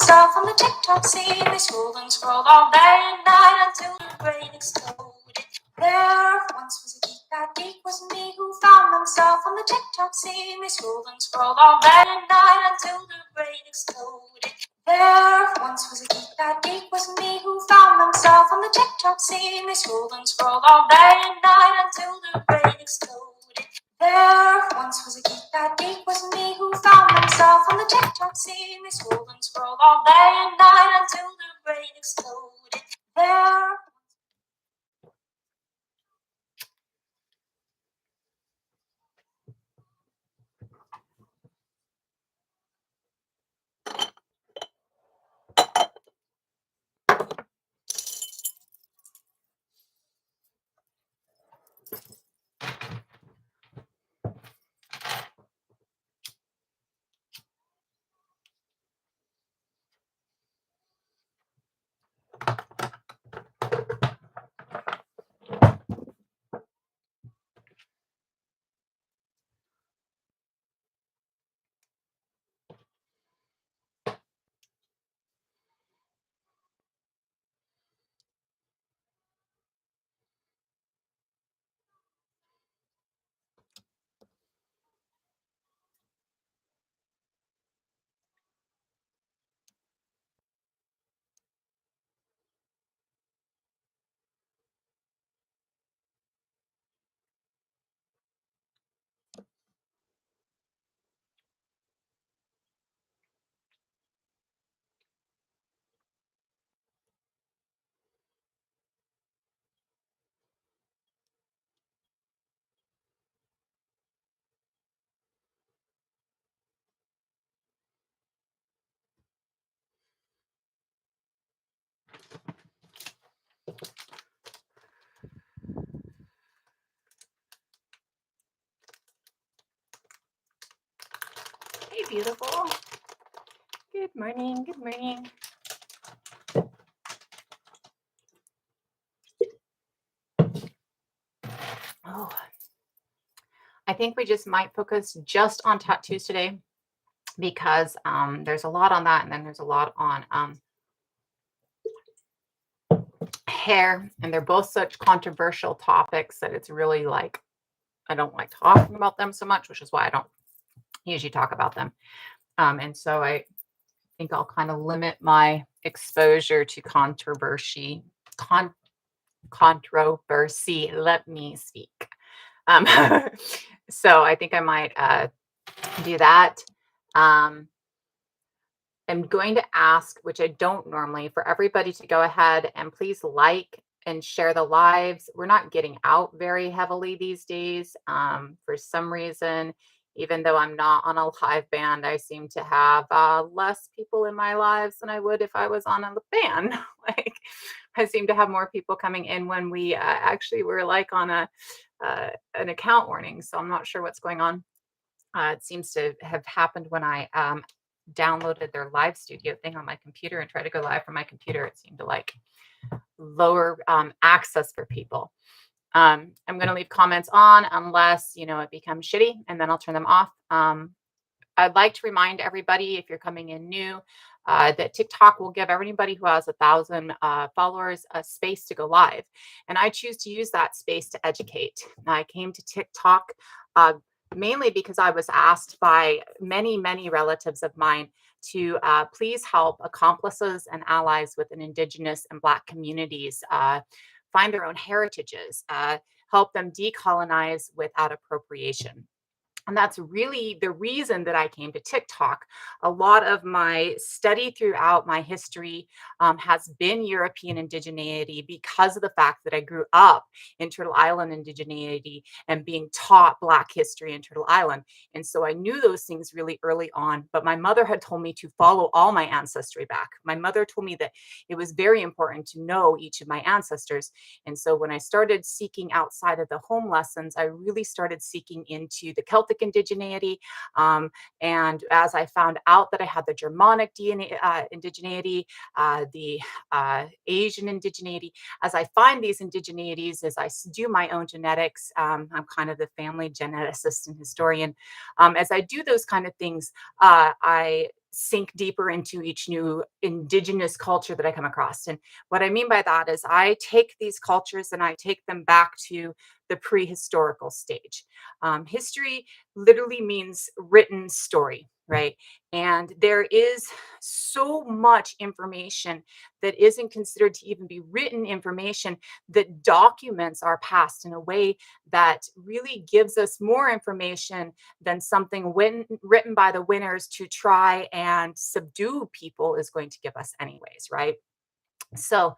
himself on the TikTok scene. They scrolled and scrolled all day and night until the brain exploded. There once was a geek, that geek was me, who found himself on the TikTok scene. They scrolled and scrolled all day and night until the brain exploded. There once was a geek, that geek was me, who found himself on the TikTok scene. They scrolled and scrolled all day and night until the brain exploded. There once was a geek, that geek was me, who found himself on the TikTok scene. They scrolled and scrolled all day and night until the brain exploded. There. Hey, beautiful. Good morning. Good morning. Oh, I think we just might focus just on tattoos today because there's a lot on that, and then there's a lot on hair, and they're both such controversial topics that it's really like I don't like talking about them so much, which is why I don't usually talk about them. And so I think I'll kind of limit my exposure to controversy. Controversy. Let me speak. Um, so I think I might do that. I'm going to ask, which I don't normally, for everybody to go ahead and please like and share the lives. We're not getting out very heavily these days. For some reason, even though I'm not on a live band, I seem to have less people in my lives than I would if I was on a band. Like I seem to have more people coming in when we actually were like on an account warning. So I'm not sure what's going on. It seems to have happened when I downloaded their live studio thing on my computer and tried to go live from my computer. It seemed to like lower access for people. I'm going to leave comments on unless, it becomes shitty, and then I'll turn them off. I'd like to remind everybody, if you're coming in new, that TikTok will give everybody who has 1,000 followers a space to go live. And I choose to use that space to educate. I came to TikTok mainly because I was asked by many, many relatives of mine to please help accomplices and allies within Indigenous and Black communities find their own heritages, help them decolonize without appropriation. And that's really the reason that I came to TikTok. A lot of my study throughout my history has been European indigeneity because of the fact that I grew up in Turtle Island indigeneity and being taught Black history in Turtle Island. And so I knew those things really early on, but my mother had told me to follow all my ancestry back. My mother told me that it was very important to know each of my ancestors. And so when I started seeking outside of the home lessons, I really started seeking into the Celtic indigeneity. And as I found out that I had the Germanic DNA, indigeneity, the Asian indigeneity, as I find these indigeneities, as I do my own genetics, I'm kind of the family geneticist and historian. As I do those kind of things, I sink deeper into each new indigenous culture that I come across. And what I mean by that is I take these cultures and I take them back to the prehistorical stage. History literally means written story, right? And there is so much information that isn't considered to even be written information that documents our past in a way that really gives us more information than something written by the winners to try and subdue people is going to give us anyways, right? So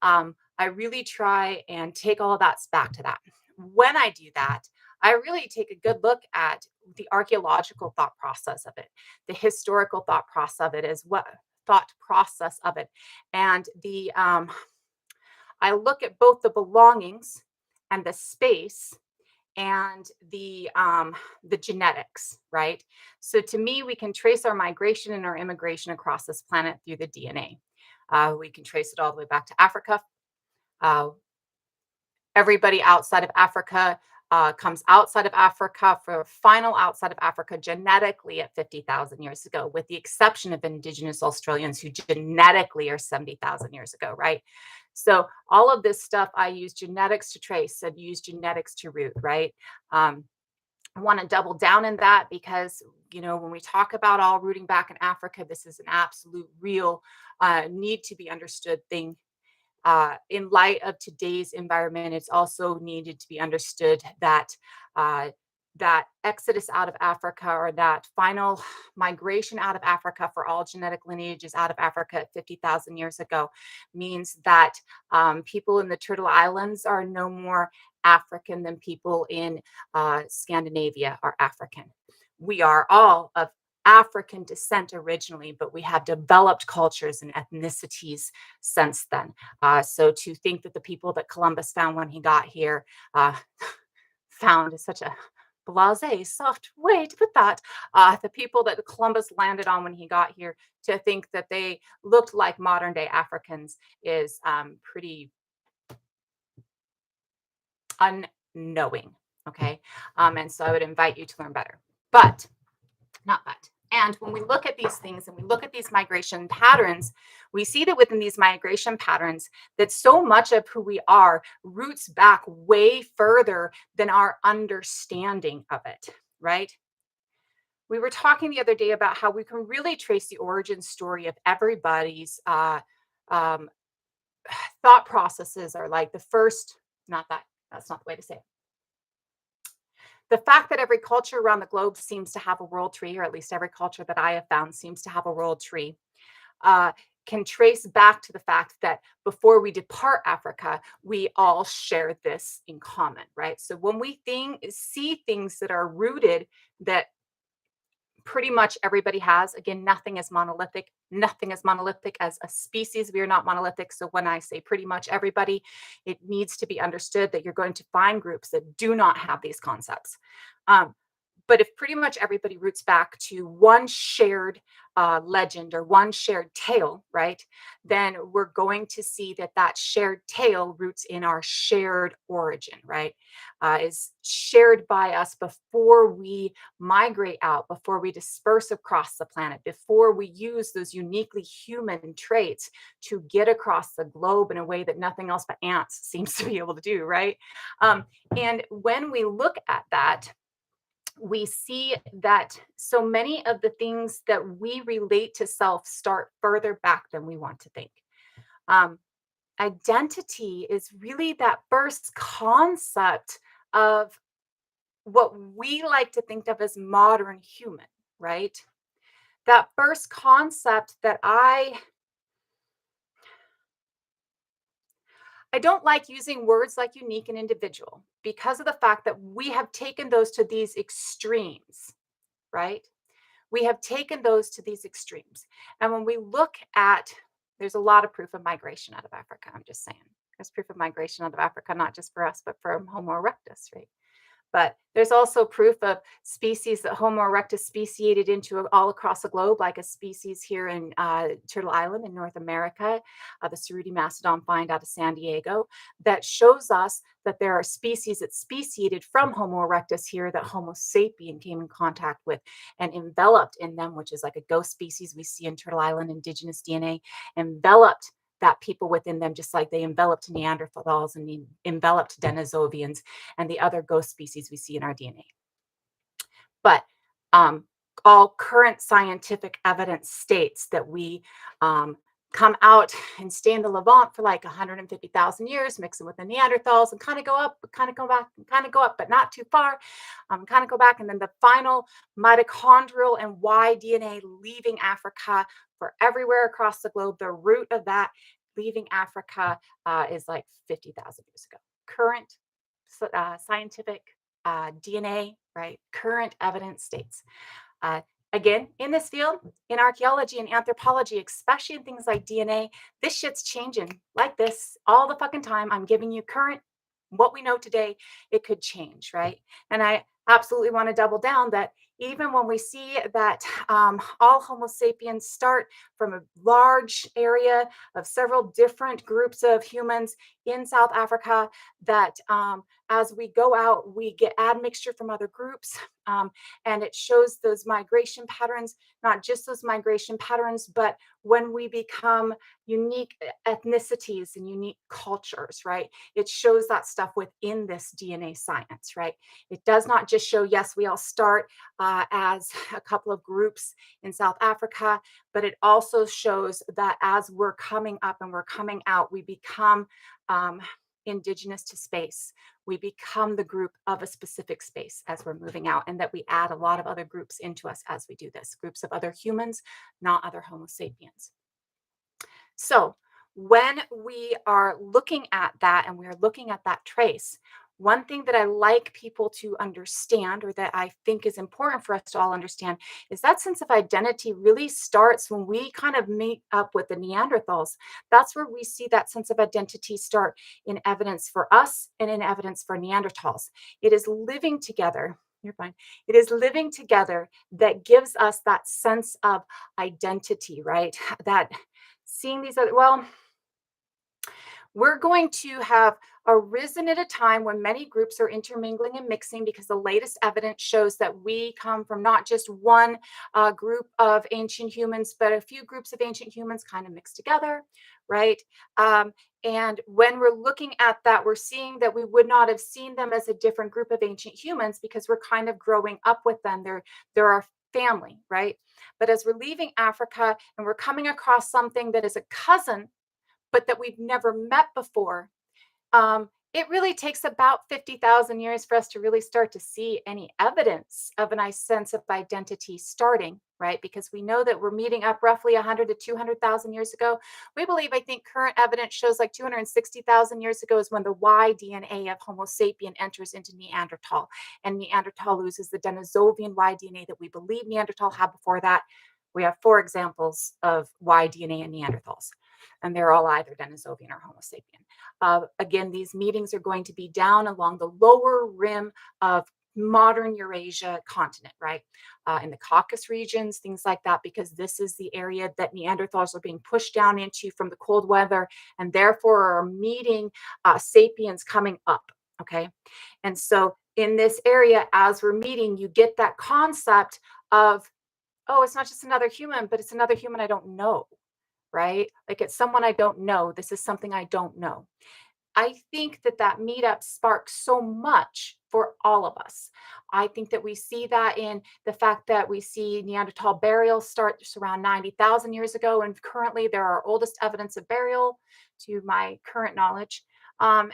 I really try and take all of that back to that. When I do that, I really take a good look at the archaeological thought process of it, the historical thought process of it, as what thought process of it, and the I look at both the belongings and the space and the genetics, right? So to me, we can trace our migration and our immigration across this planet through the DNA. We can trace it all the way back to Africa. Uh, Everybody outside of Africa comes outside of Africa for final outside of Africa genetically at 50,000 years ago, with the exception of Indigenous Australians who genetically are 70,000 years ago, right? So all of this stuff, I use genetics to trace and use genetics to root, right? I want to double down in that because, when we talk about all rooting back in Africa, this is an absolute real need to be understood thing in light of today's environment. It's also needed to be understood that uh, that exodus out of Africa, or that final migration out of Africa for all genetic lineages out of Africa at 50,000 years ago, means that people in the Turtle Islands are no more African than people in Scandinavia are African. We are all of African descent originally, but we have developed cultures and ethnicities since then. So to think that the people that Columbus found when he got here, uh, found is such a blase, soft way to put that. The people that Columbus landed on when he got here, to think that they looked like modern day Africans is pretty unknowing. Okay. And so I would invite you to learn better. But not but. And when we look at these things and we look at these migration patterns, we see that within these migration patterns, that so much of who we are roots back way further than our understanding of it, right? We were talking the other day about how we can really trace the origin story of everybody's um, thought processes, are like the first, not that, that's not the way to say it. The fact that every culture around the globe seems to have a world tree, or at least every culture that I have found seems to have a world tree, uh, can trace back to the fact that before we depart Africa, we all share this in common, right? So when we see things that are rooted, that pretty much everybody has. Again, nothing is monolithic. Nothing is monolithic as a species. We are not monolithic. So when I say pretty much everybody, it needs to be understood that you're going to find groups that do not have these concepts. Um, but if pretty much everybody roots back to one shared legend or one shared tale, right, then we're going to see that that shared tale roots in our shared origin, right, is shared by us before we migrate out, before we disperse across the planet, before we use those uniquely human traits to get across the globe in a way that nothing else but ants seems to be able to do, right? And when we look at that, we see that so many of the things that we relate to self start further back than we want to think. Um, Identity is really that first concept of what we like to think of as modern human, right? That first concept that I don't like using words like unique and individual, because of the fact that we have taken those to these extremes, right? We have taken those to these extremes. And when we look at, there's a lot of proof of migration out of Africa. I'm just saying, there's proof of migration out of Africa, not just for us, but for Homo erectus, right? But there's also proof of species that Homo erectus speciated into all across the globe, like a species here in Turtle Island in North America, the Cerruti mastodon find out of San Diego, that shows us that there are species that speciated from Homo erectus here that Homo sapien came in contact with and enveloped in them, which is like a ghost species we see in Turtle Island indigenous DNA, enveloped that people within them, just like they enveloped Neanderthals and enveloped Denisovians and the other ghost species we see in our DNA. But um, all current scientific evidence states that we come out and stay in the Levant for like 150,000 years, mixing with the Neanderthals and kind of go up, kind of go back, kind of go up, but not too far, kind of go back. And then the final mitochondrial and Y DNA leaving Africa for everywhere across the globe, the root of that leaving Africa is like 50,000 years ago. Current scientific DNA, right? Current evidence states. Uh, Again, in this field, in archaeology and anthropology, especially in things like DNA, this shit's changing like this all the fucking time. I'm giving you current, what we know today, it could change, right? And I absolutely want to double down that even when we see that all Homo sapiens start from a large area of several different groups of humans in South Africa, that as we go out, we get admixture from other groups. And it shows those migration patterns, not just those migration patterns, but when we become unique ethnicities and unique cultures, right? It shows that stuff within this DNA science, right? It does not just show, yes, we all start as a couple of groups in South Africa, but it also shows that as we're coming up and we're coming out, we become indigenous to space. We become the group of a specific space as we're moving out, and that we add a lot of other groups into us as we do this, groups of other humans, not other Homo sapiens. So when we are looking at that and we're looking at that trace, one thing that I like people to understand, or that I think is important for us to all understand, is that sense of identity really starts when we kind of meet up with the Neanderthals. That's where we see that sense of identity start in evidence for us and in evidence for Neanderthals. It is living together. You're fine. It is living together that gives us that sense of identity, right? That seeing these other, well, we're going to have arisen at a time when many groups are intermingling and mixing, because the latest evidence shows that we come from not just one group of ancient humans, but a few groups of ancient humans kind of mixed together, right? And when we're looking at that, we're seeing that we would not have seen them as a different group of ancient humans because we're kind of growing up with them. They're our family, right? But as we're leaving Africa and we're coming across something that is a cousin, but that we've never met before, it really takes about 50,000 years for us to really start to see any evidence of a nice sense of identity starting, right? Because we know that we're meeting up roughly 100 to 200,000 years ago. We believe, I think current evidence shows like 260,000 years ago is when the Y DNA of Homo sapien enters into Neanderthal, and Neanderthal loses the Denisovian Y DNA that we believe Neanderthal had before that. We have 4 examples of Y DNA in Neanderthals, and they're all either Denisovian or Homo sapien. Again, these meetings are going to be down along the lower rim of modern Eurasia continent, right? In the Caucasus regions, things like that, because this is the area that Neanderthals are being pushed down into from the cold weather, and therefore are meeting sapiens coming up, okay? And so in this area, as we're meeting, you get that concept of, oh, it's not just another human, but it's another human I don't know, right? Like it's someone I don't know. This is something I don't know. I think that that meetup sparks so much for all of us. I think that we see that in the fact that we see Neanderthal burial starts around 90,000 years ago, and currently they're our oldest evidence of burial to my current knowledge.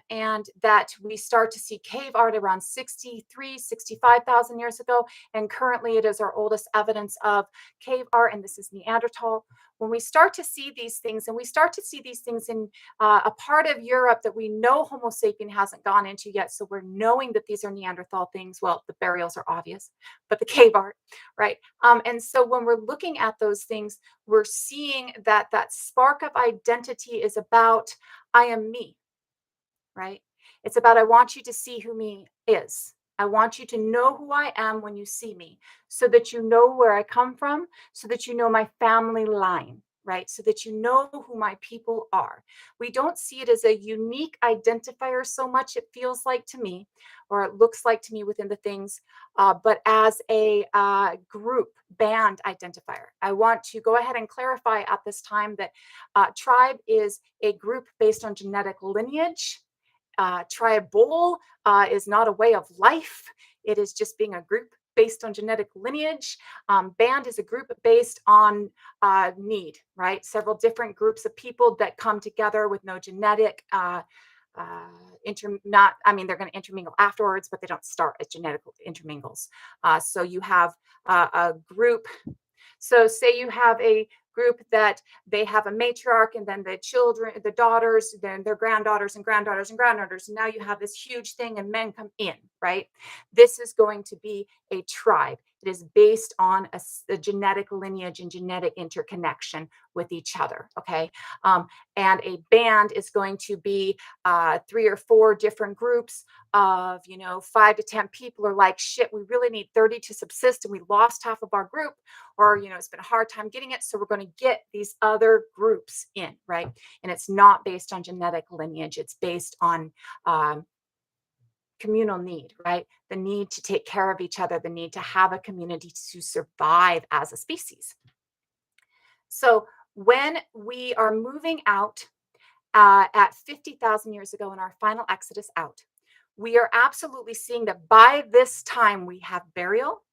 And that we start to see cave art around 63, 65,000 years ago. And currently it is our oldest evidence of cave art, and this is Neanderthal. When we start to see these things, and we start to see these things in a part of Europe that we know Homo sapien hasn't gone into yet. So we're knowing that these are Neanderthal things. Well, the burials are obvious, but the cave art, right? And so when we're looking at those things, we're seeing that that spark of identity is about, I am me, right? It's about, I want you to see who me is. I want you to know who I am when you see me, so that you know where I come from, so that you know my family line, right? So that you know who my people are. We don't see it as a unique identifier so much, it feels like to me, or it looks like to me within the things, but as a group band identifier. I want to go ahead and clarify at this time that tribe is a group based on genetic lineage. Tribal is not a way of life. It is just being a group based on genetic lineage. Band is a group based on need, right? Several different groups of people that come together with no genetic not, I mean, they're going to intermingle afterwards, but they don't start as genetic intermingles. So you have a group, so say you have a group that they have a matriarch, and then the children, the daughters, then their granddaughters and granddaughters and granddaughters. And now you have this huge thing and men come in, right? This is going to be a tribe. It is based on a genetic lineage and genetic interconnection with each other. Okay. And a band is going to be 3 or 4 different groups of, 5 to 10 people are like, shit, we really need 30 to subsist and we lost half of our group, or it's been a hard time getting it, so we're going to get these other groups in, right? And it's not based on genetic lineage, it's based on communal need, right? The need to take care of each other, the need to have a community to survive as a species. So when we are moving out at 50,000 years ago in our final exodus out, we are absolutely seeing that by this time we have burial.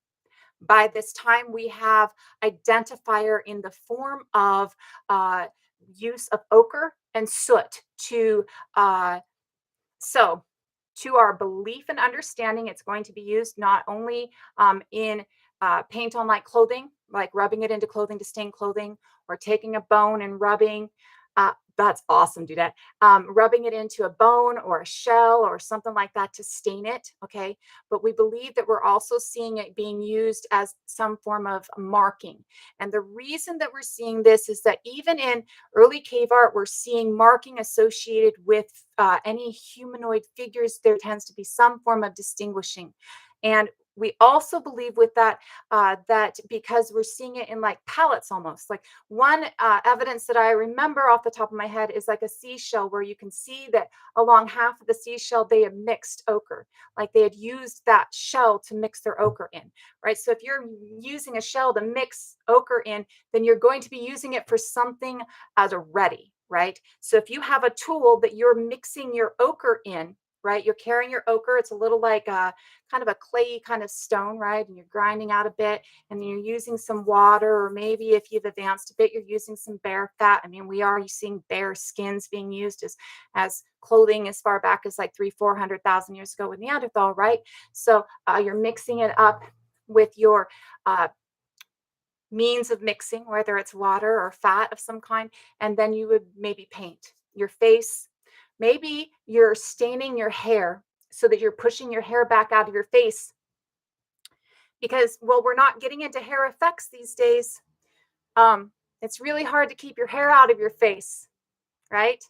By this time, we have identifier in the form of use of ochre and soot to so to our belief and understanding, it's going to be used not only in paint on like clothing, like rubbing it into clothing to stain clothing, or taking a bone and rubbing. That's awesome, do that. Rubbing it into a bone or a shell or something like that to stain it, okay? But we believe that we're also seeing it being used as some form of marking. And the reason that we're seeing this is that even in early cave art, we're seeing marking associated with any humanoid figures. There tends to be some form of distinguishing. And we also believe with that, that because we're seeing it in like palettes almost, like one evidence that I remember off the top of my head is like a seashell where you can see that along half of the seashell, they have mixed ochre, like they had used that shell to mix their ochre in, right? So if you're using a shell to mix ochre in, then you're going to be using it for something as a ready, right? So if you have a tool that you're mixing your ochre in, right? You're carrying your ochre. It's a little like kind of a clayey kind of stone, right? And you're grinding out a bit, and you're using some water, or maybe if you've advanced a bit, you're using some bear fat. I mean, we are seeing bear skins being used as clothing as far back as like 300,000-400,000 years ago with Neanderthal, right? So you're mixing it up with your means of mixing, whether it's water or fat of some kind, and then you would maybe paint your face. Maybe you're staining your hair so that you're pushing your hair back out of your face because, well, we're not getting into hair effects these days. It's really hard to keep your hair out of your face, right?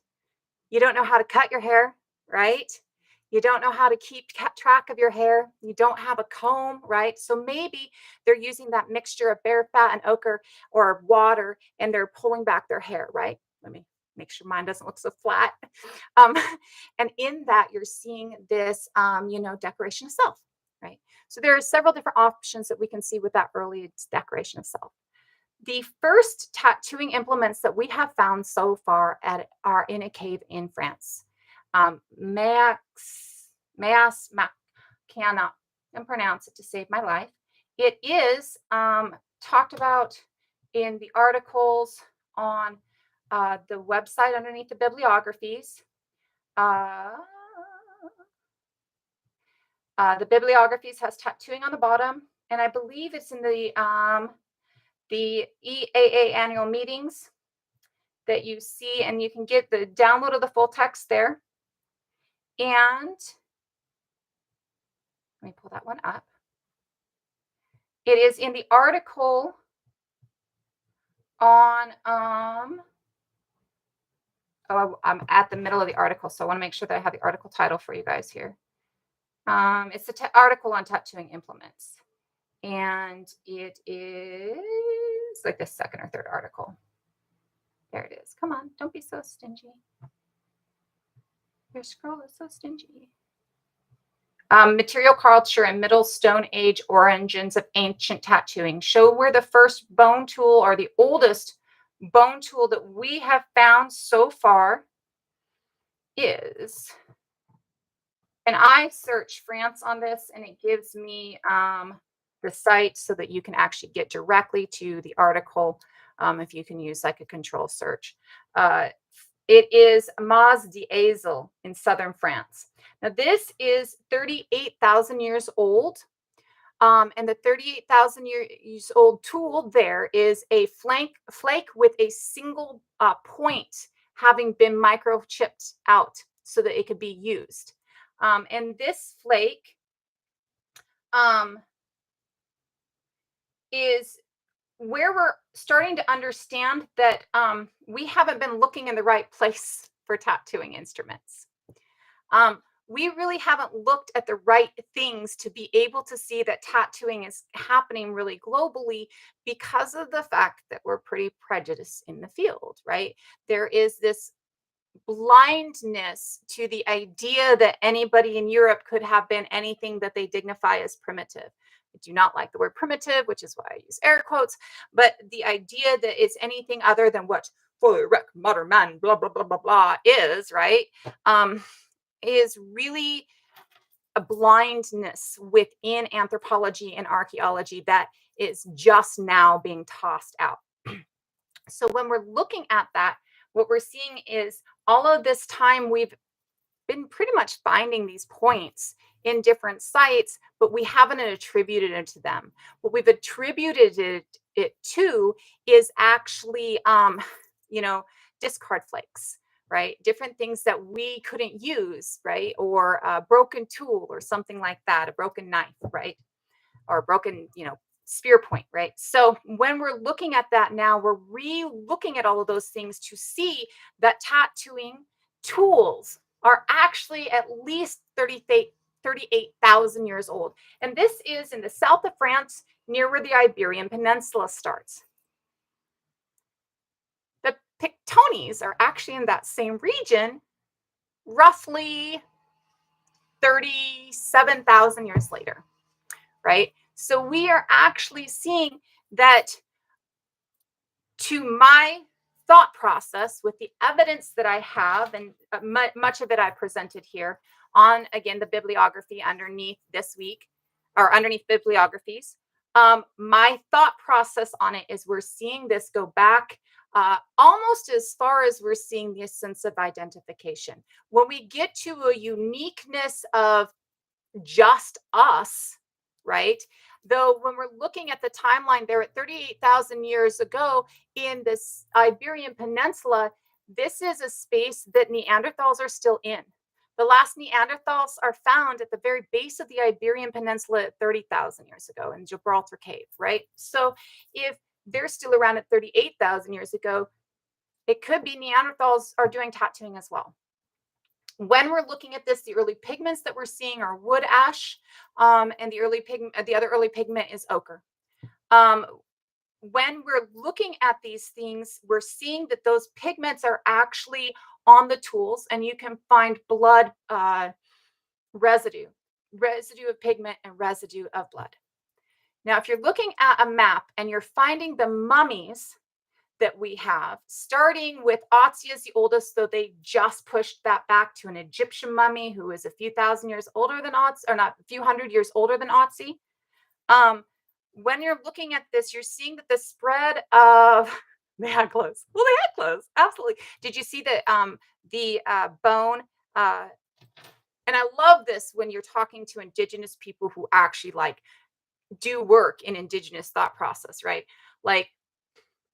You don't know how to cut your hair, right? You don't know how to keep track of your hair. You don't have a comb, right? So maybe they're using that mixture of bear fat and ochre or water, and they're pulling back their hair, right? Let me make sure mine doesn't look so flat. Um, and in that, you're seeing this, decoration of self, right? So there are several different options that we can see with that early decoration of self. The first tattooing implements that we have found so far are in a cave in France. Maas cannot pronounce it to save my life. It is talked about in the articles on the website underneath the bibliographies. The bibliographies has tattooing on the bottom, and I believe it's in the EAA annual meetings that you see, and you can get the download of the full text there. And let me pull that one up. It is in the article on, I'm at the middle of the article, so I want to make sure that I have the article title for you guys here. It's the article on tattooing implements, and it is like the second or third article. There it is. Come on, don't be so stingy. Your scroll is so stingy. Material culture and Middle Stone Age origins of ancient tattooing show where the first bone tool or the oldest bone tool that we have found so far is, and I search France on this and it gives me the site so that you can actually get directly to the article if you can use like a control search. It is Mas d'Azel in southern France. Now, this is 38,000 years old. And the 38,000 years old tool there is a flake with a single point having been microchipped out so that it could be used. And this flake is where we're starting to understand that we haven't been looking in the right place for tattooing instruments. We really haven't looked at the right things to be able to see that tattooing is happening really globally because of the fact that we're pretty prejudiced in the field, right? There is this blindness to the idea that anybody in Europe could have been anything that they dignify as primitive. I do not like the word primitive, which is why I use air quotes, but the idea that it's anything other than what fully erect modern man, blah, blah, blah, blah, blah is, right? Is really a blindness within anthropology and archaeology that is just now being tossed out. So when we're looking at that, what we're seeing is all of this time we've been pretty much finding these points in different sites, but we haven't attributed it to them. What we've attributed it to is actually, discard flakes, right? Different things that we couldn't use, right? Or a broken tool or something like that, a broken knife, right? Or a broken, spear point, right? So when we're looking at that now, we're re-looking at all of those things to see that tattooing tools are actually at least 38,000 years old. And this is in the south of France, near where the Iberian Peninsula starts. The Pictones are actually in that same region, roughly 37,000 years later, right? So we are actually seeing that, to my thought process, with the evidence that I have, and much of it I presented here on, again, the bibliography underneath this week, or underneath bibliographies, my thought process on it is we're seeing this go back almost as far as we're seeing the sense of identification. When we get to a uniqueness of just us, right? Though when we're looking at the timeline there at 38,000 years ago in this Iberian Peninsula, this is a space that Neanderthals are still in. The last Neanderthals are found at the very base of the Iberian Peninsula at 30,000 years ago in Gibraltar Cave, right? So if they're still around at 38,000 years ago, it could be Neanderthals are doing tattooing as well. When we're looking at this, the early pigments that we're seeing are wood ash, and the other early pigment is ochre. When we're looking at these things, we're seeing that those pigments are actually on the tools, and you can find blood residue of pigment and residue of blood. Now, if you're looking at a map and you're finding the mummies that we have, starting with Otzi as the oldest, though they just pushed that back to an Egyptian mummy who is a few thousand years older than Otzi, or not, a few hundred years older than Otzi. When you're looking at this, you're seeing that the spread of they had clothes. Well, they had clothes, absolutely. Did you see the bone? And I love this when you're talking to indigenous people who actually like do work in indigenous thought process, right? Like,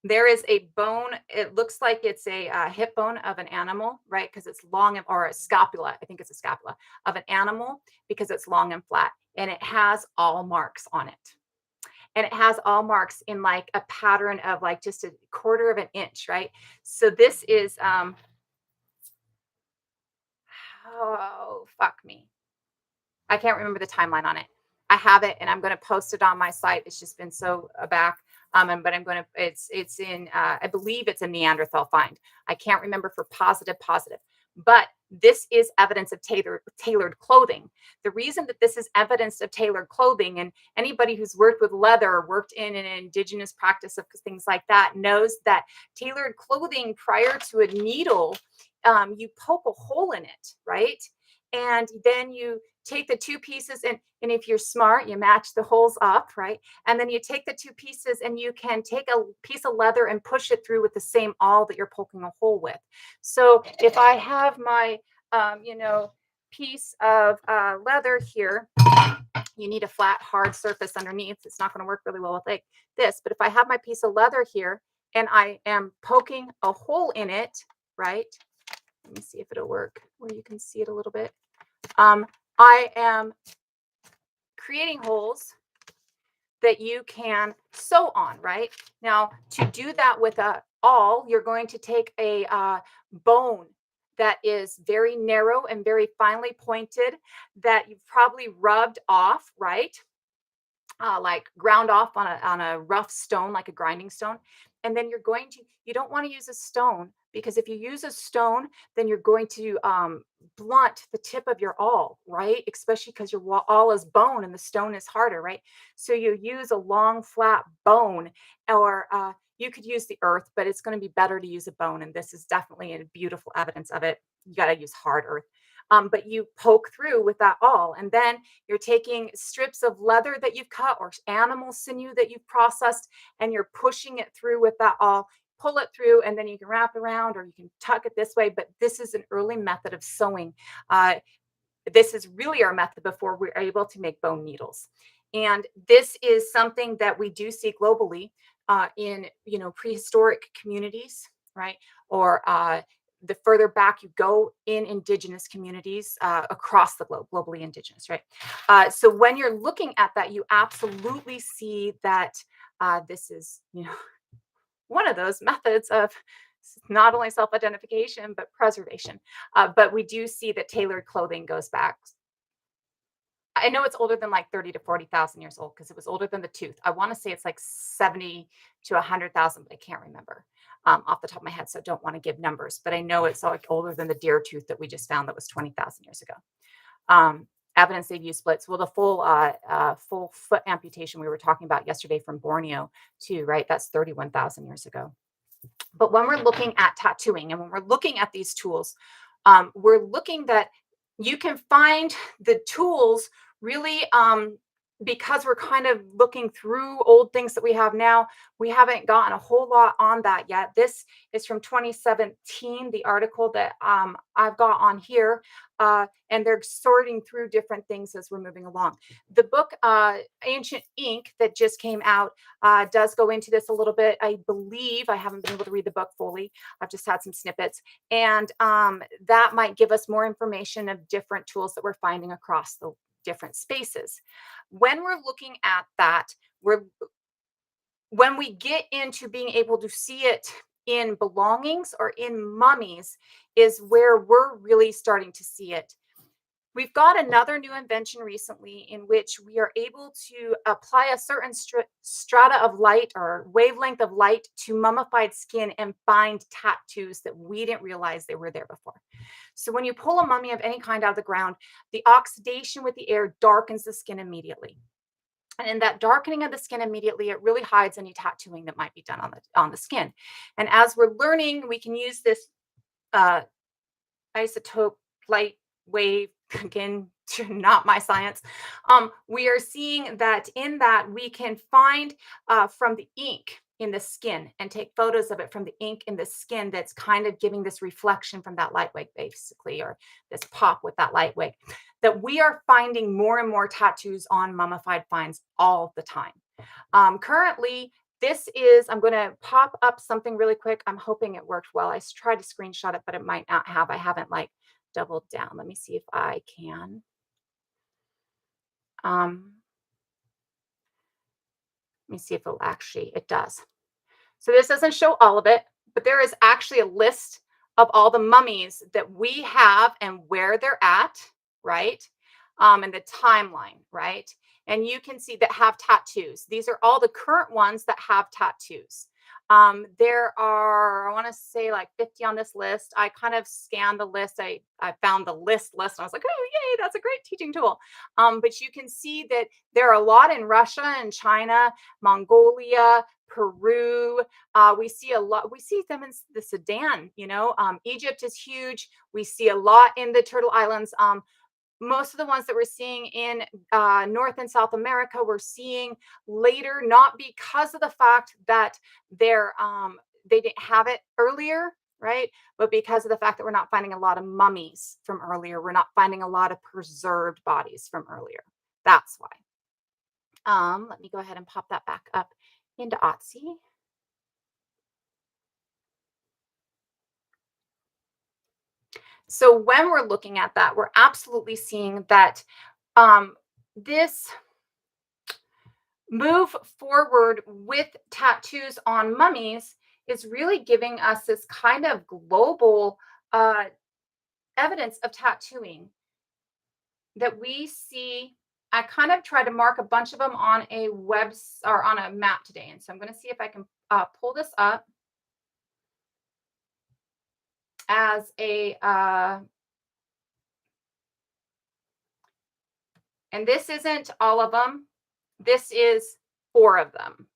there is a bone, it looks like it's a hip bone of an animal, right? Because it's long, or a scapula, I think it's a scapula of an animal because it's long and flat. And it has all marks on it. And it has all marks in like a pattern of like just a quarter of an inch, right? So this is, oh, fuck me. I can't remember the timeline on it. I have it and I'm going to post it on my site. It's just been so back. but I'm going to, it's in, I believe it's a Neanderthal find. I can't remember for positive, but this is evidence of tailored clothing. The reason that this is evidence of tailored clothing, and anybody who's worked with leather, worked in an indigenous practice of things like that, knows that tailored clothing prior to a needle, you poke a hole in it, right? And then you take the two pieces, and if you're smart, you match the holes up, right? And then you take the two pieces and you can take a piece of leather and push it through with the same awl that you're poking a hole with. So if I have my, piece of leather here, you need a flat, hard surface underneath. It's not going to work really well with like this. But if I have my piece of leather here and I am poking a hole in it, right? Let me see if it'll work where you can see it a little bit. I am creating holes that you can sew on, right? Now, to do that with a awl, you're going to take a bone that is very narrow and very finely pointed that you've probably rubbed off, right? Like ground off on a rough stone, like a grinding stone. And then you're going to, you don't want to use a stone, because if you use a stone, then you're going to blunt the tip of your awl, right? Especially because your awl is bone and the stone is harder, right? So you use a long flat bone, or you could use the earth, but it's going to be better to use a bone. And this is definitely a beautiful evidence of it. You got to use hard earth. But you poke through with that awl, and then you're taking strips of leather that you've cut or animal sinew that you've processed, and you're pushing it through with that awl. Pull it through, and then you can wrap around or you can tuck it this way. But this is an early method of sewing. This is really our method before we're able to make bone needles. And this is something that we do see globally in prehistoric communities, right? Or the further back you go in indigenous communities across the globe, globally indigenous, right? So when you're looking at that, you absolutely see that this is, one of those methods of not only self-identification, but preservation. But we do see that tailored clothing goes back. I know it's older than like 30 to 40,000 years old, because it was older than the tooth. I want to say it's like 70 to 100,000, but I can't remember off the top of my head. So I don't want to give numbers, but I know it's like older than the deer tooth that we just found that was 20,000 years ago. Evidence they've used splits. Well, the full foot amputation we were talking about yesterday from Borneo too, right? That's 31,000 years ago. But when we're looking at tattooing and when we're looking at these tools, we're looking that you can find the tools really, because we're kind of looking through old things that we have now. We haven't gotten a whole lot on that yet. This is from 2017, the article that I've got on here, and they're sorting through different things as we're moving along. The book Ancient Ink that just came out does go into this a little bit. I believe I haven't been able to read the book fully. I've just had some snippets, and that might give us more information of different tools that we're finding across the different spaces. When we're looking at that, when we get into being able to see it in belongings or in mummies is where we're really starting to see it. We've got another new invention recently in which we are able to apply a certain strata of light or wavelength of light to mummified skin and find tattoos that we didn't realize they were there before. So when you pull a mummy of any kind out of the ground, the oxidation with the air darkens the skin immediately. And in that darkening of the skin immediately, it really hides any tattooing that might be done on the skin. And as we're learning, we can use this isotope light wave, again, not my science. We are seeing that in that we can find from the ink in the skin and take photos of it from the ink in the skin that's kind of giving this reflection from that light wave, basically, or this pop with that light wave, that we are finding more and more tattoos on mummified finds all the time. Currently, this is, I'm going to pop up something really quick. I'm hoping it worked well. I tried to screenshot it, but it might not have. I haven't like doubled down. Let me see if I can. Let me see if it'll actually, it does. So this doesn't show all of it, but there is actually a list of all the mummies that we have and where they're at, right? and the timeline, right? And you can see that have tattoos. These are all the current ones that have tattoos. There are, I want to say like 50 on this list. I kind of scanned the list. I found the list and I was like, oh, yay, that's a great teaching tool. But you can see that there are a lot in Russia and China, Mongolia, Peru. We see a lot. We see them in the Sudan. Egypt is huge. We see a lot in the Turtle Islands. Most of the ones that we're seeing in North and South America, we're seeing later, not because of the fact that they didn't have it earlier, right? But because of the fact that we're not finding a lot of mummies from earlier, we're not finding a lot of preserved bodies from earlier. That's why. Let me go ahead and pop that back up into Otzi. So when we're looking at that, we're absolutely seeing that this move forward with tattoos on mummies is really giving us this kind of global uh, evidence of tattooing that we see. I kind of tried to mark a bunch of them on a or on a map today, and so I'm going to see if I can pull this up as a and this isn't all of them. This is 4 of them.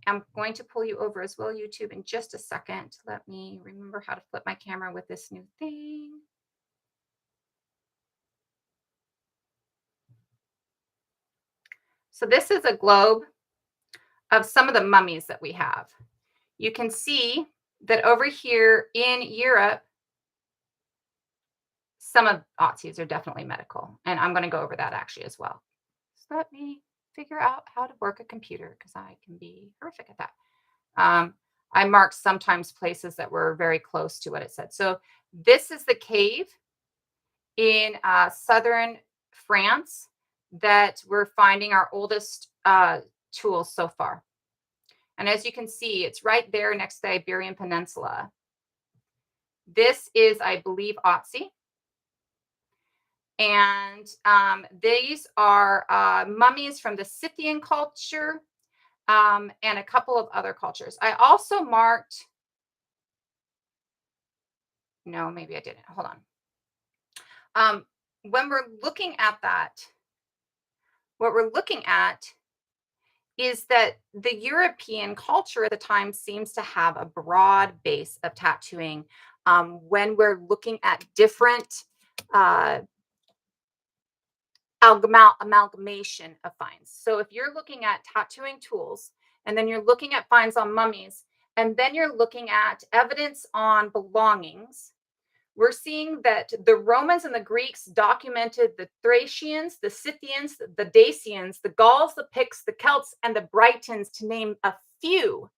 I'm going to pull you over as well, YouTube, in just a second. Let me remember how to flip my camera with this new thing. So this is a globe of some of the mummies that we have. You can see that over here in Europe, some of Otzi's are definitely medical. And I'm going to go over that actually as well. So let me figure out how to work a computer because I can be horrific at that. I marked sometimes places that were very close to what it said. So this is the cave in southern France that we're finding our oldest tools so far. And as you can see, it's right there next to the Iberian Peninsula. This is, I believe, Otzi. And these are mummies from the Scythian culture and a couple of other cultures. I also marked, no, maybe I didn't. Hold on. When we're looking at that, what we're looking at is that the European culture at the time seems to have a broad base of tattooing when we're looking at different amalgamation of finds. So if you're looking at tattooing tools, and then you're looking at finds on mummies, and then you're looking at evidence on belongings, we're seeing that the Romans and the Greeks documented the Thracians, the Scythians, the Dacians, the Gauls, the Picts, the Celts, and the Britons, to name a few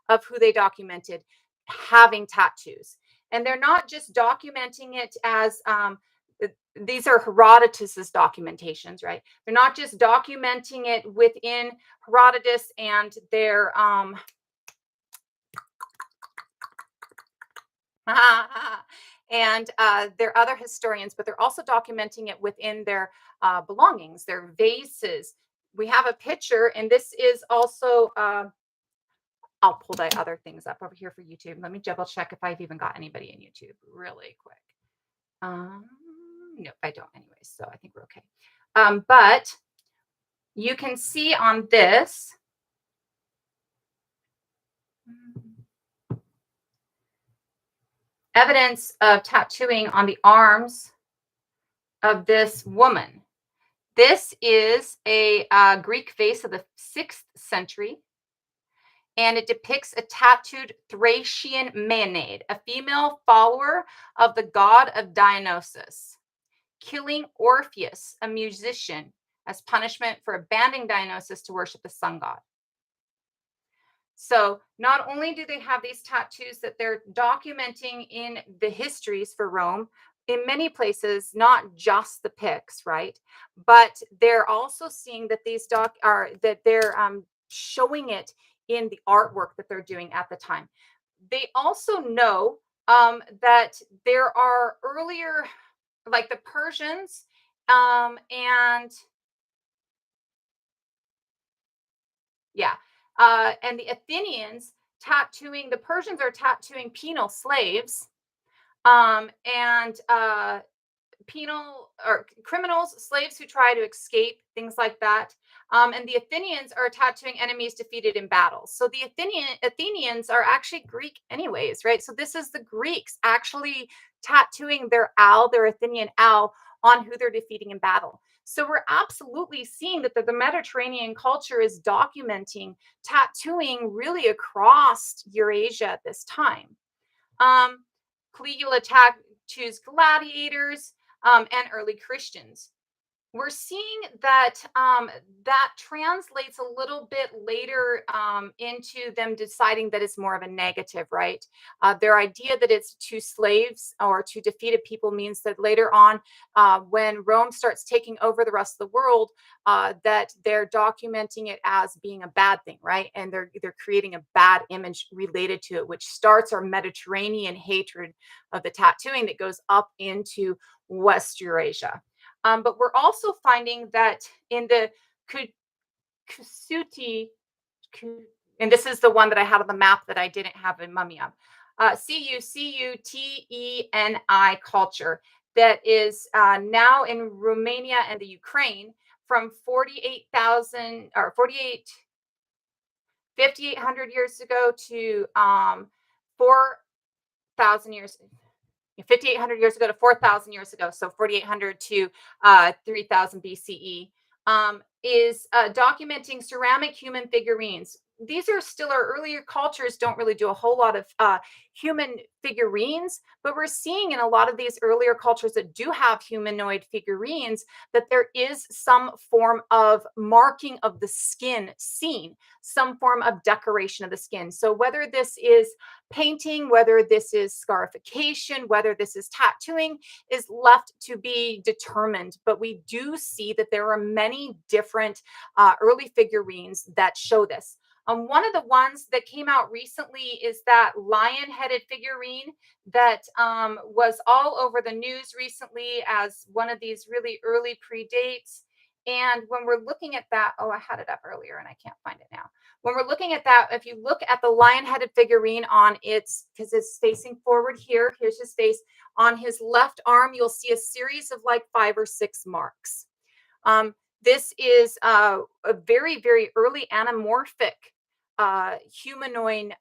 of who they documented having tattoos. And they're not just documenting it as these are Herodotus's documentations, right? They're not just documenting it within Herodotus and their and there are other historians, but they're also documenting it within their belongings, their vases. We have a picture, and this is also, I'll pull the other things up over here for YouTube. Let me double check if I've even got anybody in YouTube really quick. Nope, I don't anyways, so I think we're okay. But you can see on this, evidence of tattooing on the arms of this woman. This is a Greek vase of the 6th century, and it depicts a tattooed Thracian Maenad, a female follower of the god of Dionysus, killing Orpheus, a musician, as punishment for abandoning Dionysus to worship the sun god. So not only do they have these tattoos that they're documenting in the histories for Rome, in many places, not just the Picts, right? But they're also seeing that these they're showing it in the artwork that they're doing at the time. They also know that there are earlier, like the Persians And yeah, and the Athenians tattooing, the Persians are tattooing penal slaves, and penal or criminals, slaves who try to escape, things like that. And the Athenians are tattooing enemies defeated in battle. So the Athenians are actually Greek, anyways, right? So this is the Greeks actually tattooing their owl, their Athenian owl, on who they're defeating in battle. So we're absolutely seeing that the Mediterranean culture is documenting tattooing really across Eurasia at this time. Um, Caligula tattoos gladiators, and early Christians. We're seeing that that translates a little bit later into them deciding that it's more of a negative, right? Their idea that it's to slaves or to defeated people means that later on, when Rome starts taking over the rest of the world, that they're documenting it as being a bad thing, right? And they're creating a bad image related to it, which starts our Mediterranean hatred of the tattooing that goes up into West Eurasia. But we're also finding that in the Kusuti, and this is the one that I had on the map that I didn't have in Mumia, Cuteni culture that is now in Romania and the Ukraine from 48,000 or 48, 5,800 years ago to 4,000 years 5,800 years ago to 4,000 years ago, so 4,800 to 3,000 BCE, is documenting ceramic human figurines. These are still our earlier cultures, don't really do a whole lot of human figurines, but we're seeing in a lot of these earlier cultures that do have humanoid figurines that there is some form of marking of the skin seen, some form of decoration of the skin. So whether this is painting, whether this is scarification, whether this is tattooing, is left to be determined. But we do see that there are many different early figurines that show this. One of the ones that came out recently is that lion headed figurine that was all over the news recently as one of these really early predates. And when we're looking at that, oh, I had it up earlier and I can't find it now. When we're looking at that, if you look at the lion-headed figurine on its, because it's facing forward here, here's his face. On his left arm, you'll see a series of like 5 or 6 marks. This is a very, very early anamorphic humanoid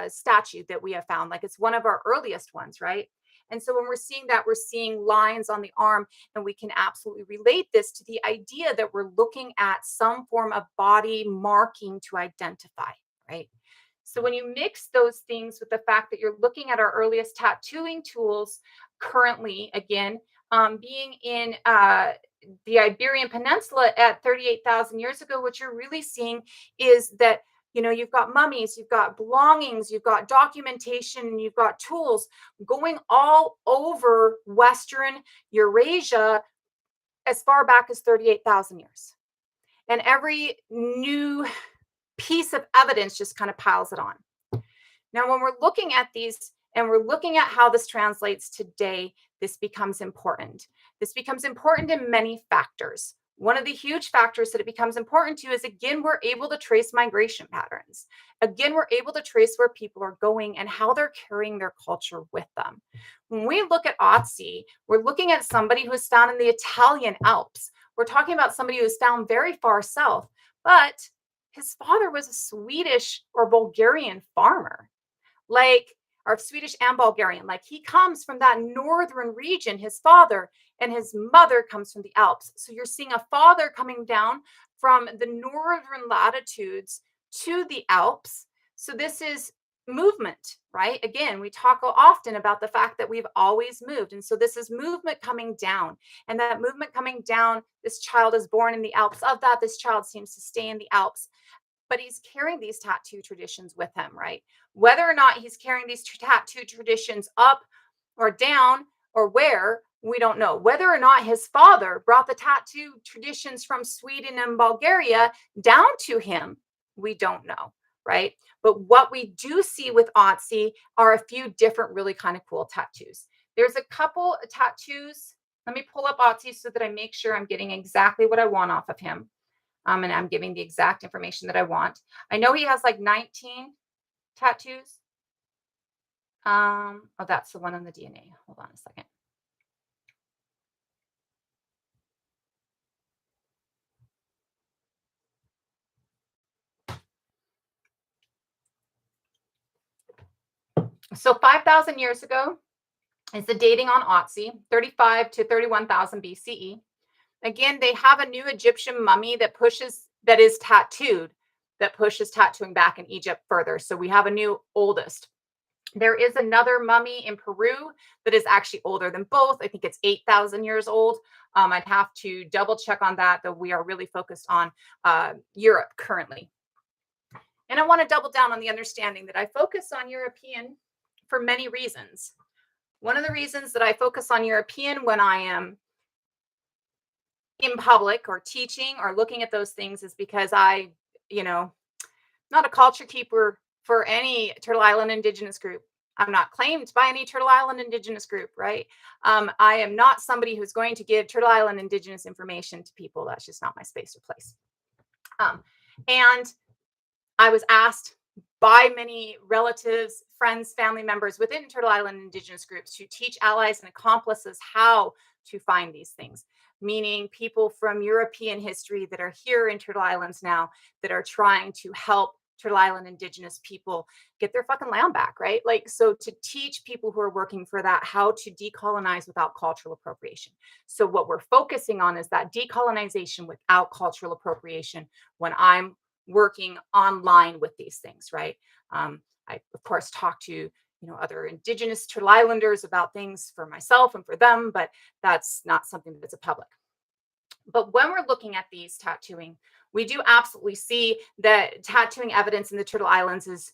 statue that we have found. Like it's one of our earliest ones, right? And so when we're seeing that, we're seeing lines on the arm, and we can absolutely relate this to the idea that we're looking at some form of body marking to identify, right? So when you mix those things with the fact that you're looking at our earliest tattooing tools currently, again, being in the Iberian Peninsula at 38,000 years ago, what you're really seeing is that, you know, you've got mummies, you've got belongings, you've got documentation, you've got tools going all over Western Eurasia as far back as 38,000 years. And every new piece of evidence just kind of piles it on. Now, when we're looking at these and we're looking at how this translates today, this becomes important. This becomes important in many factors. One of the huge factors that it becomes important to is, again, we're able to trace migration patterns. Again, we're able to trace where people are going and how they're carrying their culture with them. When we look at Otzi, we're looking at somebody who is found in the Italian Alps. We're talking about somebody who is found very far south, but his father was a Swedish or Bulgarian farmer, like, or Swedish and Bulgarian. Like, he comes from that northern region, his father, and his mother comes from the Alps. So you're seeing a father coming down from the northern latitudes to the Alps. So this is movement, right? Again, we talk often about the fact that we've always moved. And so this is movement coming down. And that movement coming down, this child is born in the Alps. Of that, this child seems to stay in the Alps, but he's carrying these tattoo traditions with him, right? Whether or not he's carrying these tattoo traditions up or down or where, we don't know. Whether or not his father brought the tattoo traditions from Sweden and Bulgaria down to him, we don't know, right? But what we do see with Otzi are a few different really kind of cool tattoos. There's a couple of tattoos. Let me Otzi so that I make sure I'm getting exactly what I want off of him. And I'm giving the exact information that I want. I know he has like 19 tattoos. Oh, that's the one on the DNA. Hold on a second. So 5,000 years ago is the dating on Otzi, 35 to 31,000 BCE. Again, they have a new Egyptian mummy that is tattooed, that pushes tattooing back in Egypt further. So we have a new oldest. There is another mummy in Peru that is actually older than both. I think it's 8,000 years old. I'd have to double check on that, though we are really focused on Europe currently. And I want to double down on the understanding that I focus on European for many reasons. One of the reasons that I focus on European when I am in public or teaching or looking at those things is because not a culture keeper for any Turtle Island Indigenous group. I'm not claimed by any Turtle Island Indigenous group, right? I am not somebody who's going to give Turtle Island Indigenous information to people. That's just not my space or place. And I was asked by many relatives, friends, family members within Turtle Island Indigenous groups to teach allies and accomplices how to find these things, meaning people from European history that are here in Turtle Islands now that are trying to help Turtle Island Indigenous people get their fucking land back, right? Like, so to teach people who are working for that how to decolonize without cultural appropriation. So what we're focusing on is that decolonization without cultural appropriation when I'm working online with these things, right? I, of course, talk to other Indigenous Turtle Islanders about things for myself and for them, but that's not something that's a public. But when we're looking at these tattooing, we do absolutely see that tattooing evidence in the Turtle Islands is,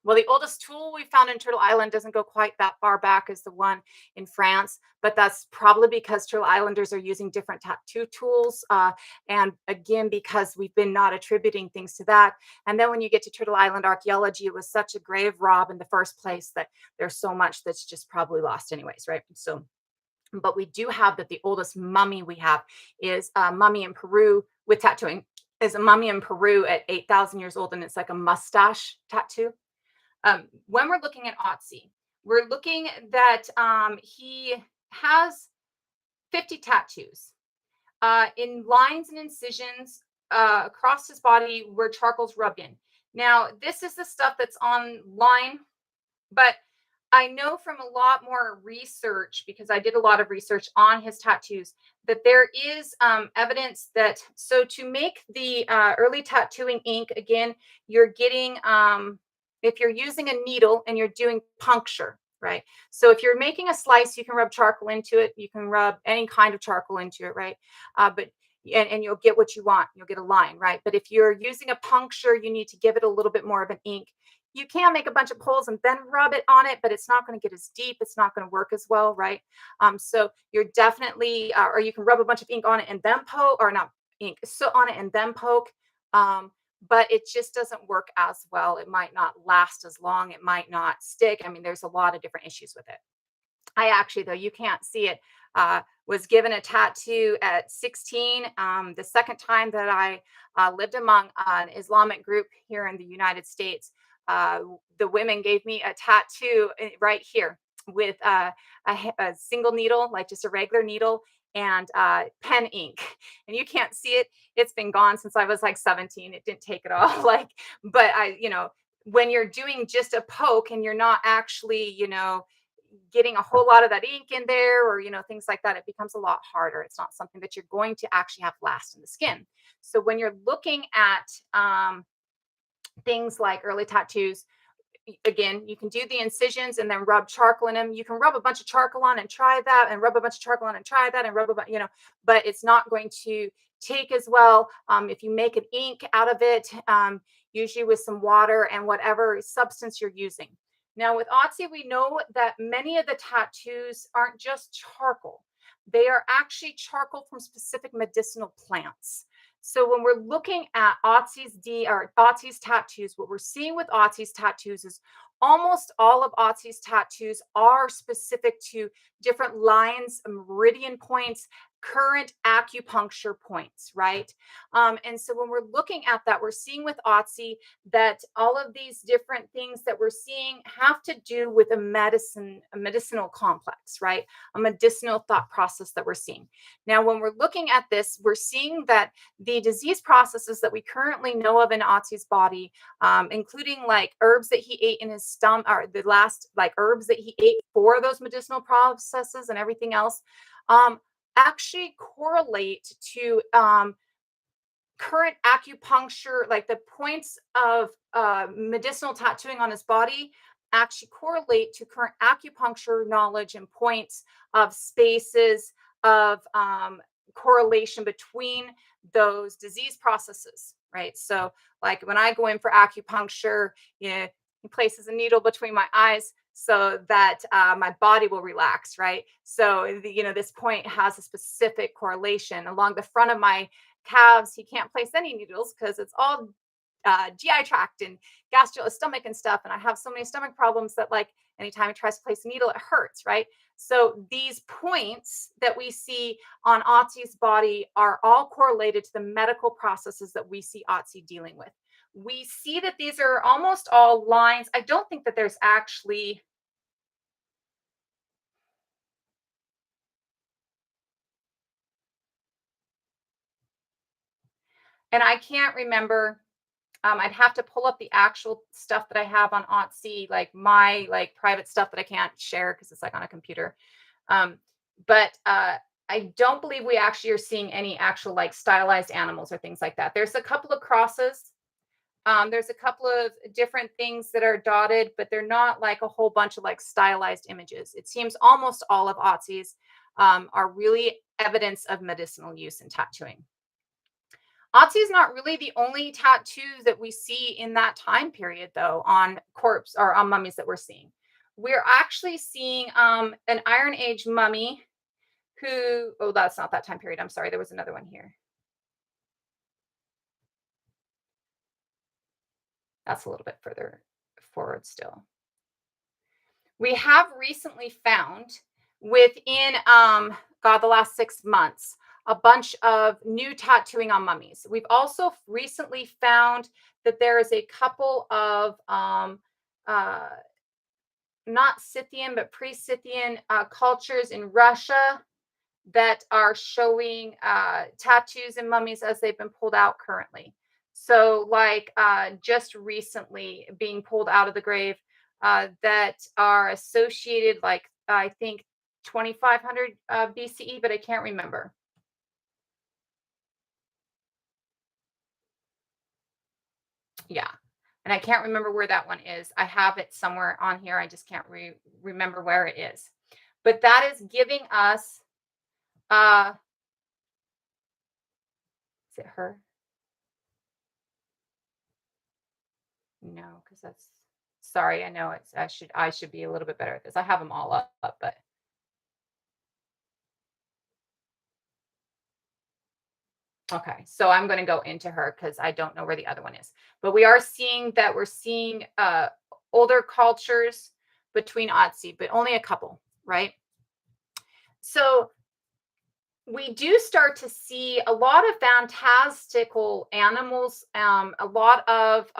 well, the oldest tool we found in Turtle Island doesn't go quite that far back as the one in France, but that's probably because Turtle Islanders are using different tattoo tools. And again, because we've been not attributing things to that. And then when you get to Turtle Island archaeology, it was such a grave rob in the first place that there's so much that's just probably lost anyways, right? So but we do have that the oldest mummy we have is a mummy in Peru with tattooing, is a mummy in Peru at 8,000 years old, and it's like a mustache tattoo. When we're looking at Otzi, we're looking that he has 50 tattoos in lines and incisions across his body where charcoal's rubbed in. Now, this is the stuff that's online, but I know from a lot more research, because I did a lot of research on his tattoos, that there is evidence that, so to make the early tattooing ink, again, you're getting, if you're using a needle and you're doing puncture, right? So if you're making a slice, you can rub charcoal into it. You can rub any kind of charcoal into it, right? And you'll get what you want. You'll get a line, right? But if you're using a puncture, you need to give it a little bit more of an ink. You can make a bunch of pulls and then rub it on it, but it's not going to get as deep. It's not going to work as well, right? So you're definitely, or you can rub a bunch of ink on it and then poke, or not ink, soot on it and then poke. But it just doesn't work as well. It might not last as long. It might not stick. I mean, there's a lot of different issues with it. I actually, though you can't see it, was given a tattoo at 16. The second time that I lived among an Islamic group here in the United States, the women gave me a tattoo right here with a single needle, like just a regular needle, and pen ink. And you can't see it. It's been gone since I was like 17. It didn't take it all. But when you're doing just a poke and you're not actually, getting a whole lot of that ink in there, or things like that, it becomes a lot harder. It's not something that you're going to actually have last in the skin. So when you're looking at things like early tattoos, again, you can do the incisions and then rub charcoal in them. You can rub a bunch of charcoal on and try that, and rub a bunch of charcoal on and try that, and rub a bunch, but it's not going to take as well. If you make an ink out of it, usually with some water and whatever substance you're using. Now with Otzi, we know that many of the tattoos aren't just charcoal. They are actually charcoal from specific medicinal plants. So when we're looking at Otzi's tattoos, what we're seeing with Otzi's tattoos is almost all of Otzi's tattoos are specific to different lines, meridian points, current acupuncture points, right? And so when we're looking at that, we're seeing with Otzi that all of these different things that we're seeing have to do with a medicinal complex, right? A medicinal thought process that we're seeing. Now, when we're looking at this, we're seeing that the disease processes that we currently know of in Otzi's body, including like herbs that he ate in his stomach, or the last like herbs that he ate for those medicinal processes and everything else, um, actually correlate to current acupuncture, like the points of medicinal tattooing on his body actually correlate to current acupuncture knowledge and points of spaces of correlation between those disease processes, right? So, like when I go in for acupuncture, you know, he places a needle between my eyes so that my body will relax, right? So, this point has a specific correlation along the front of my calves. He can't place any needles because it's all GI tract and gastro stomach and stuff. And I have so many stomach problems that like anytime he tries to place a needle, it hurts, right? So these points that we see on Otzi's body are all correlated to the medical processes that we see Otzi dealing with. We see that these are almost all lines. I don't think that there's actually, and I can't remember. I'd have to pull up the actual stuff that I have on Otzi, like my like private stuff that I can't share because it's like on a computer. Um, but I don't believe we actually are seeing any actual like stylized animals or things like that. There's a couple of crosses. There's a couple of different things that are dotted, but they're not like a whole bunch of like stylized images. It seems almost all of Otzi's are really evidence of medicinal use in tattooing. Otzi is not really the only tattoo that we see in that time period, though, on corpse or on mummies that we're seeing. We're actually seeing an Iron Age mummy who, oh, that's not that time period. I'm sorry. There was another one here. That's a little bit further forward still. We have recently found within God, the last 6 months, a bunch of new tattooing on mummies. We've also recently found that there is a couple of uh, not Scythian but pre-Scythian cultures in Russia that are showing tattoos and mummies as they've been pulled out currently. So, like just recently being pulled out of the grave that are associated, like I think 2500 BCE, but I can't remember. Yeah. And I can't remember where that one is. I have it somewhere on here. I just can't remember where it is. But that is giving us, is it her? No, because that's, sorry, I know it's, I should be a little bit better at this. I have them all up, but okay. So I'm going to go into her because I don't know where the other one is. But we are seeing that we're seeing older cultures between Otzi, but only a couple, right? So we do start to see a lot of fantastical animals, a lot of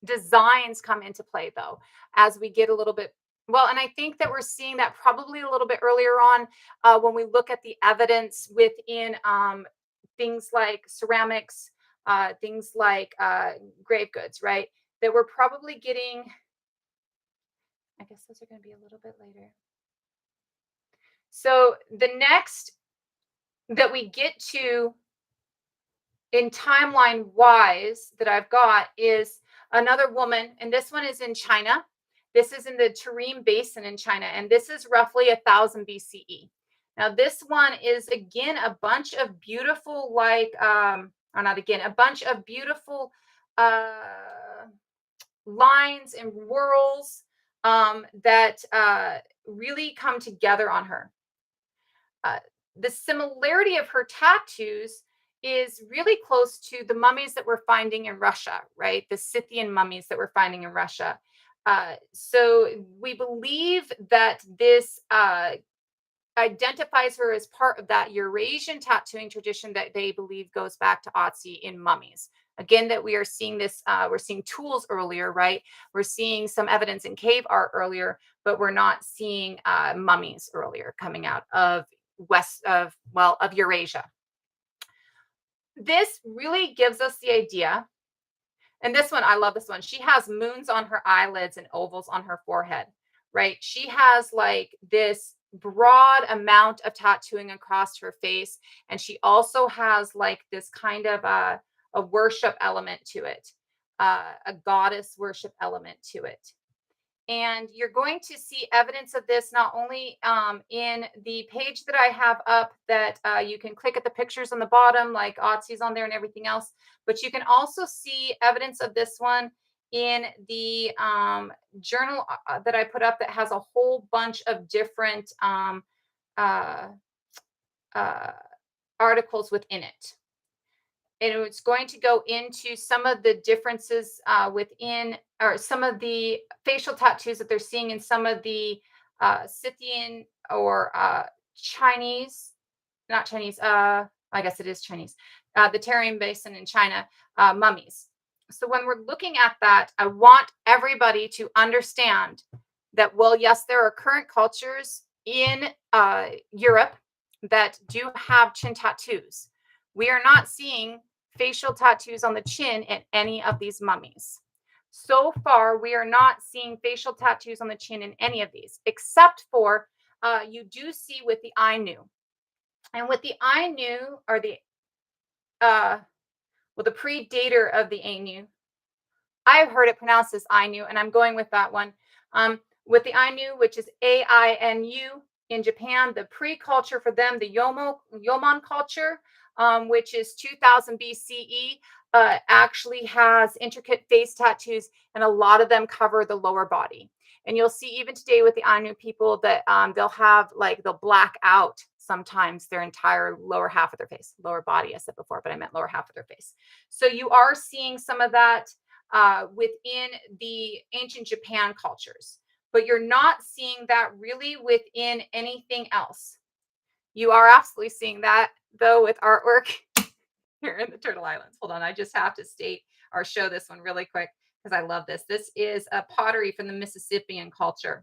designs come into play, though, as we get a little bit. Well, and I think that we're seeing that probably a little bit earlier on when we look at the evidence within things like ceramics, things like grave goods, right? That we're probably getting, I guess those are going to be a little bit later. So the next that we get to in timeline wise that I've got is another woman, and this one is in China. This is in the Tarim Basin in China, and this is roughly 1000 BCE. Now, this one is again a bunch of beautiful, like, or not again, a bunch of beautiful lines and whorls that really come together on her. Uh, the similarity of her tattoos is really close to the mummies that we're finding in Russia, right? The Scythian mummies that we're finding in Russia. So we believe that this identifies her as part of that Eurasian tattooing tradition that they believe goes back to Otzi in mummies. Again, that we are seeing this, we're seeing tools earlier, right? We're seeing some evidence in cave art earlier, but we're not seeing mummies earlier coming out of of Eurasia. This really gives us the idea. And this one, I love this one. She has moons on her eyelids and ovals on her forehead, right? She has like this broad amount of tattooing across her face. And she also has like this kind of a worship element to it, a goddess worship element to it. And you're going to see evidence of this not only in the page that I have up that you can click at the pictures on the bottom, like Otzi's on there and everything else, but you can also see evidence of this one in the journal that I put up that has a whole bunch of different uh, uh, articles within it. And it's going to go into some of the differences within, or some of the facial tattoos that they're seeing in some of the Scythian or Chinese, not Chinese, I guess it is Chinese, the Tarim Basin in China mummies. So when we're looking at that, I want everybody to understand that, well, yes, there are current cultures in Europe that do have chin tattoos. We are not seeing facial tattoos on the chin in any of these mummies. So far, we are not seeing facial tattoos on the chin in any of these, except for you do see with the Ainu. And with the Ainu, or the the predator of the Ainu, I've heard it pronounced as Ainu, and I'm going with that one. With the Ainu, which is Ainu in Japan, the pre-culture for them, the Yomon culture, which is 2000 BCE, actually has intricate face tattoos, and a lot of them cover the lower body. And you'll see even today with the Ainu people that they'll black out sometimes their entire lower half of their face, lower body, I said before, but I meant lower half of their face. So you are seeing some of that within the ancient Japan cultures, but you're not seeing that really within anything else. You are absolutely seeing that though with artwork here in the Turtle Islands. Hold on, I just have to state or show this one really quick because I love this. This is a pottery from the Mississippian culture.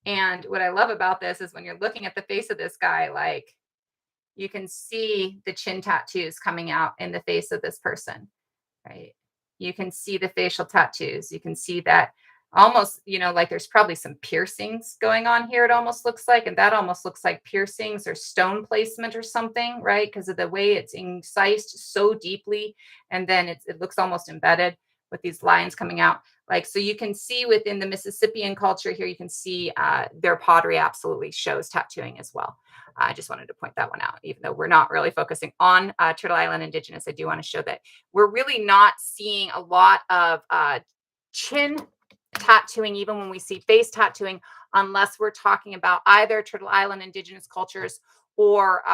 And what I love about this is when you're looking at the face of this guy, like you can see the chin tattoos coming out in the face of this person, right? You can see the facial tattoos. You can see that almost, like there's probably some piercings going on here, it almost looks like. And that almost looks like piercings or stone placement or something, right? Because of the way it's incised so deeply. And then it looks almost embedded with these lines coming out. Like, so you can see within the Mississippian culture here, you can see their pottery absolutely shows tattooing as well. I just wanted to point that one out, even though we're not really focusing on Turtle Island Indigenous. I do want to show that we're really not seeing a lot of chin tattooing, even when we see face tattooing, unless we're talking about either Turtle Island Indigenous cultures or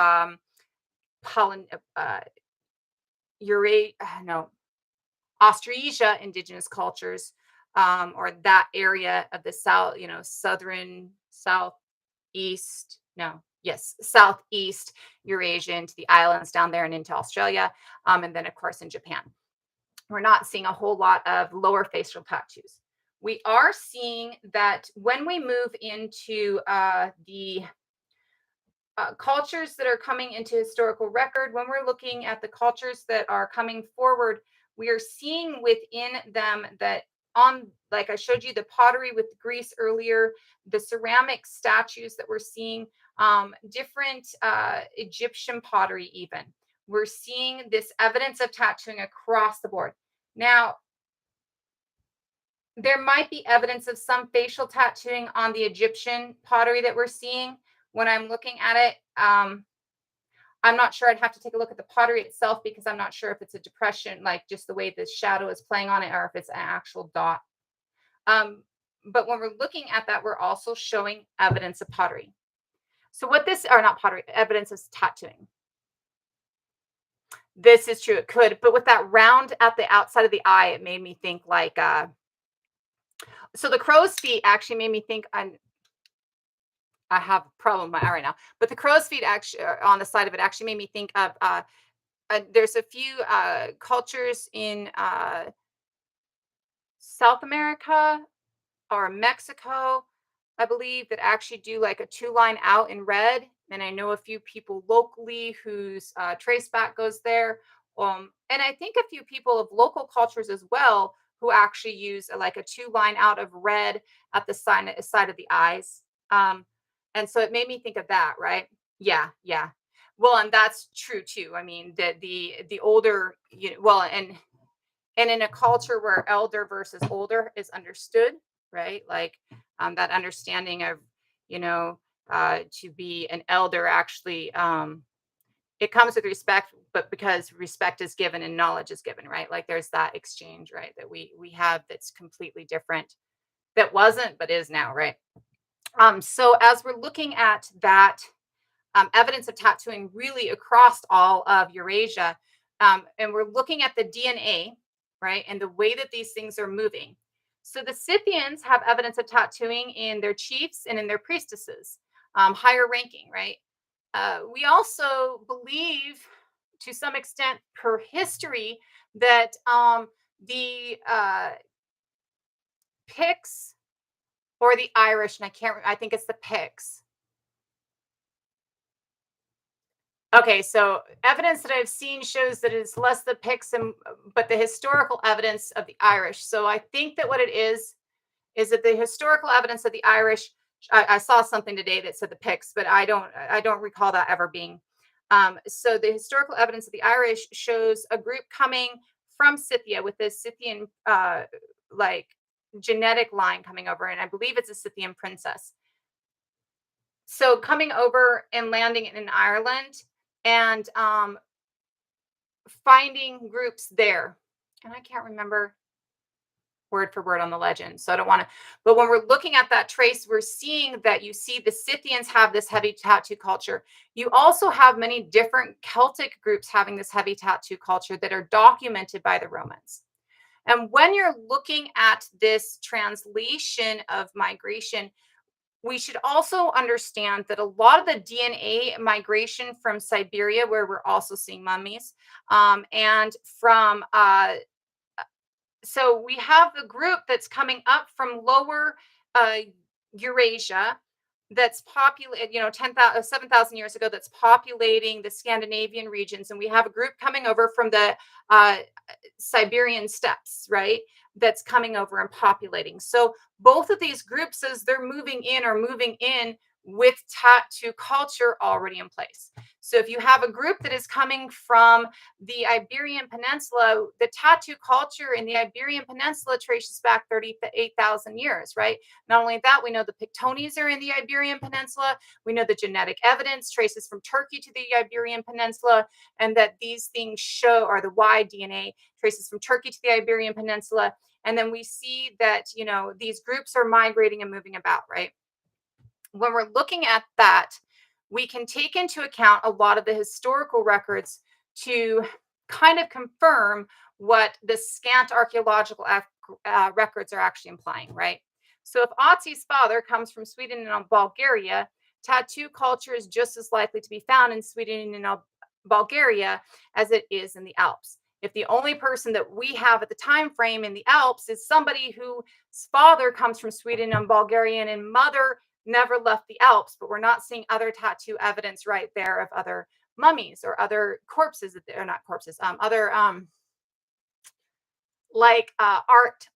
Australasia Indigenous cultures, or that area of the southeast Eurasian to the islands down there and into Australia, and then of course in Japan. We're not seeing a whole lot of lower facial tattoos. We are seeing that when we move into the cultures that are coming into historical record, when we're looking at the cultures that are coming forward, we are seeing within them that like I showed you the pottery with Greece earlier, the ceramic statues that we're seeing, different Egyptian pottery even. We're seeing this evidence of tattooing across the board. Now, there might be evidence of some facial tattooing on the Egyptian pottery that we're seeing. When I'm looking at it, I'm not sure. I'd have to take a look at the pottery itself because I'm not sure if it's a depression, like just the way the shadow is playing on it, or if it's an actual dot. But when we're looking at that, we're also showing evidence of pottery. So not pottery, evidence of tattooing. This is true. It could, but with that round at the outside of the eye, it made me think like, so the crow's feet actually made me think I have a problem with my eye right now. But the crow's feet actually on the side of it actually made me think of there's a few cultures in South America or Mexico, I believe, that actually do like a two line out in red. And I know a few people locally whose trace back goes there. And I think a few people of local cultures as well who actually use like a two line out of red at the side of the eyes. Um, and so it made me think of that, right? Yeah, yeah. Well, and that's true too. I mean, the older, well, and in a culture where elder versus older is understood, right? Like that understanding of, you know, to be an elder actually, it comes with respect, but because respect is given and knowledge is given, right? Like there's that exchange, right? That we have that's completely different, that wasn't, but is now, right? So as we're looking at that evidence of tattooing really across all of Eurasia. And we're looking at the DNA, right? And the way that these things are moving. So the Scythians have evidence of tattooing in their chiefs and in their priestesses, higher ranking, right? We also believe to some extent per history that the Picts or the Irish, and I think it's the Picts. Okay, so evidence that I've seen shows that it's less the Picts, but the historical evidence of the Irish. So I think that what it is that the historical evidence of the Irish. I saw something today that said the Picts, but I don't recall that ever being. So the historical evidence of the Irish shows a group coming from Scythia with this Scythian like genetic line coming over, and I believe it's a Scythian princess. So coming over and landing in Ireland and finding groups there. And I can't remember word for word on the legend. So I don't want to, but when we're looking at that trace, we're seeing that you see the Scythians have this heavy tattoo culture. You also have many different Celtic groups having this heavy tattoo culture that are documented by the Romans. And when you're looking at this translation of migration, we should also understand that a lot of the DNA migration from Siberia, where we're also seeing mummies, and from so we have the group that's coming up from lower uh, Eurasia that's populated, 10,000, 7,000 years ago, that's populating the Scandinavian regions. And we have a group coming over from the uh, Siberian steppes, right? That's coming over and populating. So both of these groups, as they're moving in, are moving in with tattoo culture already in place. So if you have a group that is coming from the Iberian Peninsula, the tattoo culture in the Iberian Peninsula traces back 38,000 years, right? Not only that, we know the Pictones are in the Iberian Peninsula. We know the genetic evidence traces from Turkey to the Iberian Peninsula, and that these things show, or the Y DNA traces from Turkey to the Iberian Peninsula. And then we see that, these groups are migrating and moving about, right? When we're looking at that, we can take into account a lot of the historical records to kind of confirm what the scant archaeological records are actually implying, right? So if Otzi's father comes from Sweden and Bulgaria, tattoo culture is just as likely to be found in Sweden and Bulgaria as it is in the Alps. If the only person that we have at the time frame in the Alps is somebody whose father comes from Sweden and Bulgaria and mother never left the Alps, but we're not seeing other tattoo evidence right there of other mummies or other corpses that they're not corpses, other like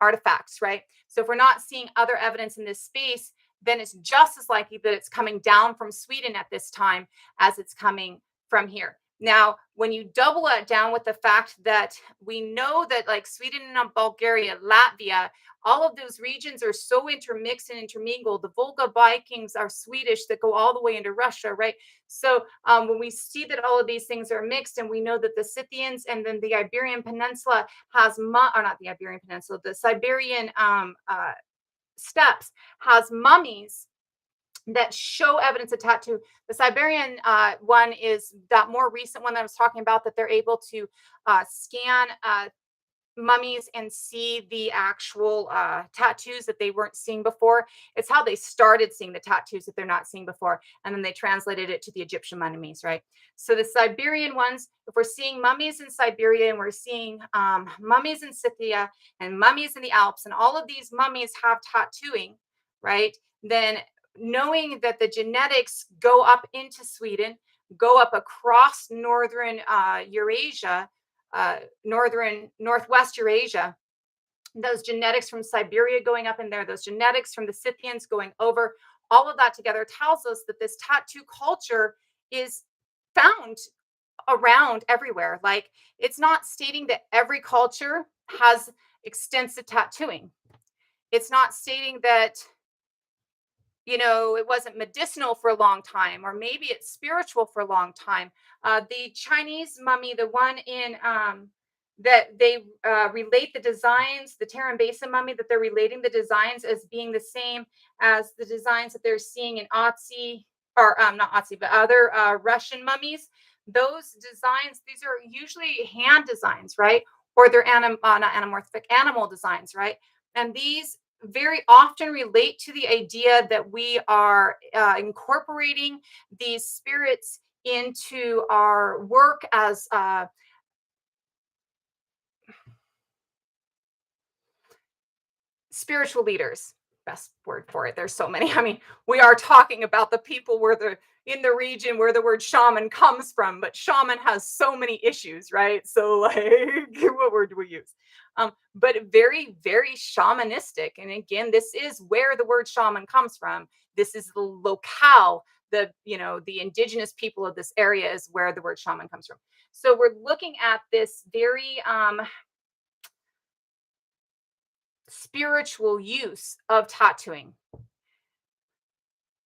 artifacts, right? So if we're not seeing other evidence in this space, then it's just as likely that it's coming down from Sweden at this time as it's coming from here. Now, when you double it down with the fact that we know that like Sweden and Bulgaria, Latvia, all of those regions are so intermixed and intermingled. The Volga Vikings are Swedish that go all the way into Russia, right? So when we see that all of these things are mixed, and we know that the Scythians and then the Iberian Peninsula has, or not the Iberian Peninsula, the Siberian steppes has mummies that show evidence of tattoo. The Siberian one is that more recent one that I was talking about, that they're able to scan mummies and see the actual tattoos that they weren't seeing before. It's how they started seeing the tattoos that they're not seeing before. And then they translated it to the Egyptian mummies, right? So the Siberian ones, if we're seeing mummies in Siberia and we're seeing mummies in Scythia and mummies in the Alps, and all of these mummies have tattooing, right? Then knowing that the genetics go up into Sweden, go up across northern Eurasia, northwest Eurasia, those genetics from Siberia going up in there, those genetics from the Scythians going over, all of that together tells us that this tattoo culture is found around everywhere. Like, it's not stating that every culture has extensive tattooing. It's not stating that, it wasn't medicinal for a long time, or maybe it's spiritual for a long time. The Chinese mummy, the one in that they relate the designs, the Taran Basin mummy, that they're relating the designs as being the same as the designs that they're seeing in Otzi, or not Otzi, but other Russian mummies. Those designs, these are usually hand designs, right? Or they're not anamorphic, animal designs, right? And these very often relate to the idea that we are incorporating these spirits into our work as spiritual leaders. Best word for it. There's so many. I mean, we are talking about the people where the in the region where the word shaman comes from, but shaman has so many issues, right? So, like, what word do we use? But very, very shamanistic. And again, this is where the word shaman comes from. This is the locale, the indigenous people of this area is where the word shaman comes from. So we're looking at this very spiritual use of tattooing.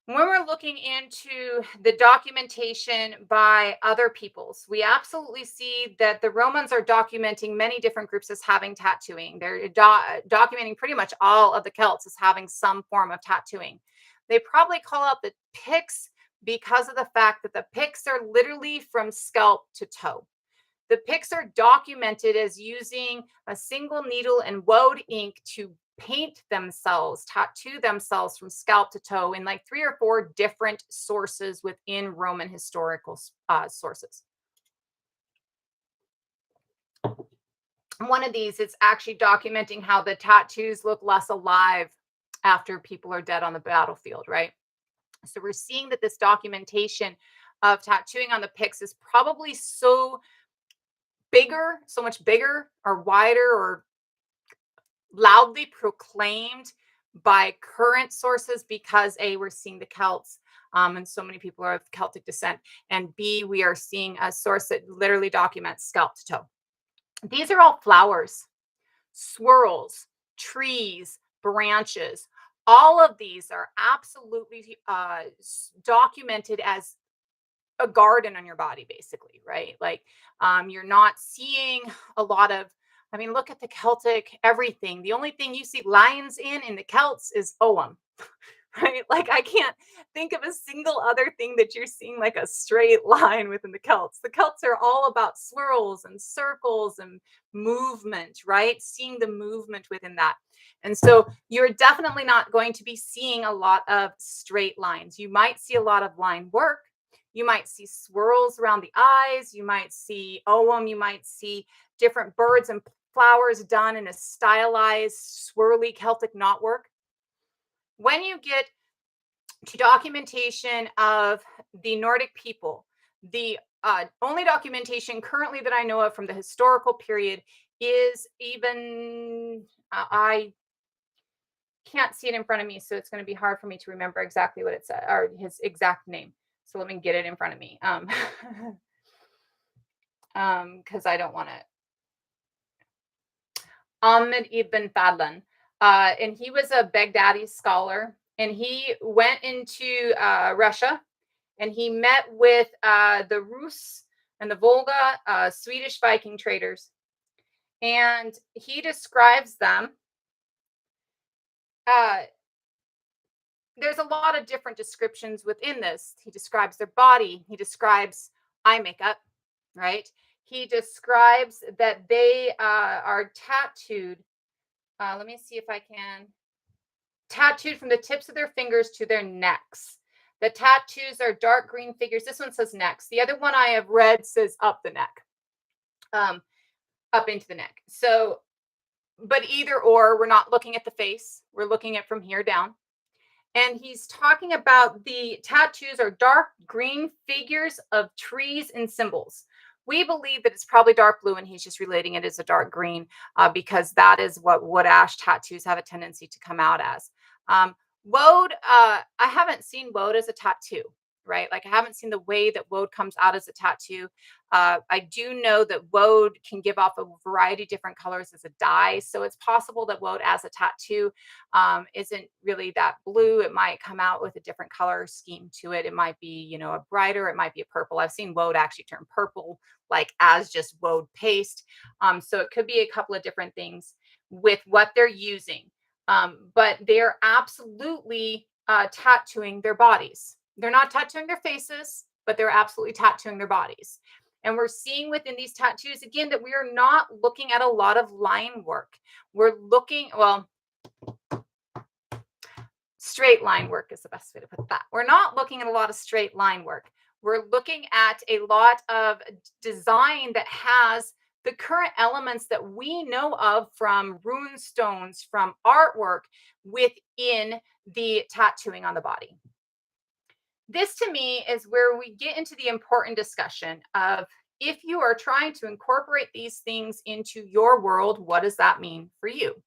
When we're looking into the documentation by other peoples, we absolutely see that the Romans are documenting many different groups as having tattooing. They're documenting pretty much all of the Celts as having some form of tattooing. They probably call out the Picts because of the fact that the Picts are literally from scalp to toe. The Picts are documented as using a single needle and woad ink to paint themselves, tattoo themselves from scalp to toe in like 3 or 4 different sources within Roman historical sources. One of these is actually documenting how the tattoos look less alive after people are dead on the battlefield, right? So we're seeing that this documentation of tattooing on the Picts is probably so much bigger or wider or loudly proclaimed by current sources because A, we're seeing the Celts, and so many people are of Celtic descent, and B, we are seeing a source that literally documents scalp to toe. These are all flowers, swirls, trees, branches. All of these are absolutely documented as a garden on your body, basically, right? Like, you're not seeing a lot of, I mean, look at the Celtic everything. The only thing you see lions in the Celts is Ogham, right? Like, I can't think of a single other thing that you're seeing like a straight line within the Celts. The Celts are all about swirls and circles and movement, right? Seeing the movement within that. And so you're definitely not going to be seeing a lot of straight lines. You might see a lot of line work. You might see swirls around the eyes. You might see Ogham. You might see different birds and flowers done in a stylized, swirly Celtic knotwork. When you get to documentation of the Nordic people, the only documentation currently that I know of from the historical period is even, I can't see it in front of me, so it's going to be hard for me to remember exactly what it said or his exact name. So let me get it in front of me. Because I don't want to. Ahmed ibn Fadlan. And he was a Baghdadi scholar, and he went into Russia, and he met with the Rus and the Volga Swedish Viking traders, and he describes them. There's a lot of different descriptions within this. He describes their body. He describes eye makeup, right? he describes that they are tattooed. Let me see if I can. Tattooed from the tips of their fingers to their necks. The tattoos are dark green figures. This one says necks. The other one I have read says up the neck, um, up into the neck. So, but either or, we're not looking at the face. We're looking at from here down. And he's talking about the tattoos are dark green figures of trees and symbols. We believe that it's probably dark blue, and he's just relating it as a dark green because that is what wood ash tattoos have a tendency to come out as. Woad, I haven't seen woad as a tattoo, right? Like I haven't seen the way that woad comes out as a tattoo. I do know that woad can give off a variety of different colors as a dye. So it's possible that woad as a tattoo isn't really that blue. It might come out with a different color scheme to it. It might be, a brighter, it might be a purple. I've seen woad actually turn purple, like as just woad paste. So it could be a couple of different things with what they're using. But they're absolutely tattooing their bodies. They're not tattooing their faces, but they're absolutely tattooing their bodies. And we're seeing within these tattoos, again, that we are not looking at a lot of line work. We're looking, well, straight line work is the best way to put that. We're not looking at a lot of straight line work. We're looking at a lot of design that has the current elements that we know of from rune stones, from artwork within the tattooing on the body. This to me is where we get into the important discussion of if you are trying to incorporate these things into your world, what does that mean for you?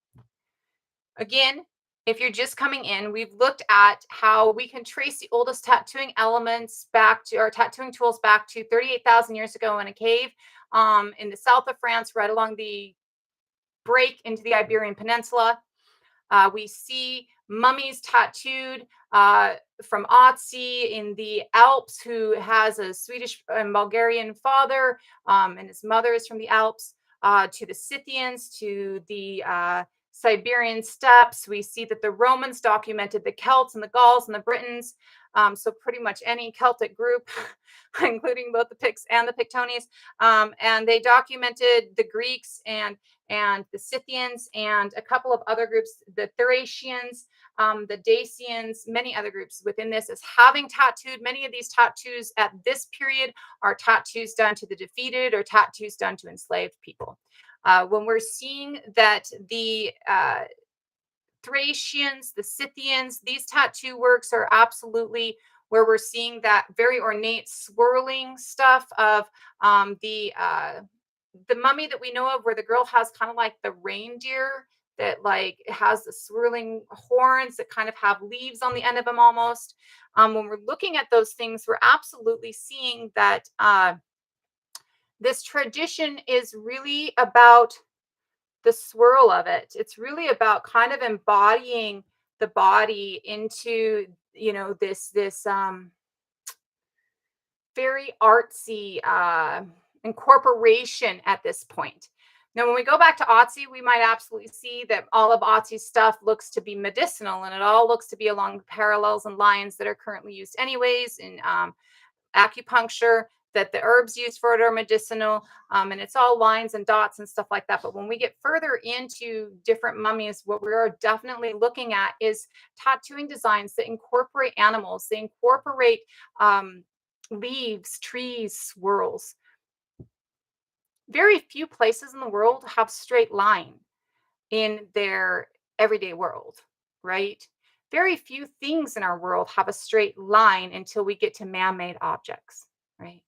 Again, if you're just coming in, we've looked at how we can trace the oldest tattooing elements back to our tattooing tools back to 38,000 years ago in a cave in the south of France, right along the break into the Iberian Peninsula. We see mummies tattooed from Otzi in the Alps, who has a Swedish and Bulgarian father, and his mother is from the Alps, to the Scythians, to the Siberian steppes. We see that the Romans documented the Celts and the Gauls and the Britons. So pretty much any Celtic group, including both the Picts and the Pictones. And they documented the Greeks and the Scythians and a couple of other groups, the Thracians, the Dacians, many other groups within this as having tattooed. Many of these tattoos at this period are tattoos done to the defeated or tattoos done to enslaved people. When we're seeing that the Thracians, the Scythians, these tattoo works are absolutely where we're seeing that very ornate swirling stuff of the mummy that we know of, where the girl has kind of like the reindeer that like has the swirling horns that kind of have leaves on the end of them almost. When we're looking at those things, we're absolutely seeing that this tradition is really about the swirl of it. It's really about kind of embodying the body into, this very artsy incorporation at this point. Now, when we go back to Otzi, we might absolutely see that all of Otzi's stuff looks to be medicinal, and it all looks to be along the parallels and lines that are currently used anyways in acupuncture, that the herbs used for it are medicinal, and it's all lines and dots and stuff like that. But when we get further into different mummies, what we are definitely looking at is tattooing designs that incorporate animals. They incorporate leaves, trees, swirls. Very few places in the world have straight line in their everyday world, right? Very few things in our world have a straight line until we get to man-made objects, right?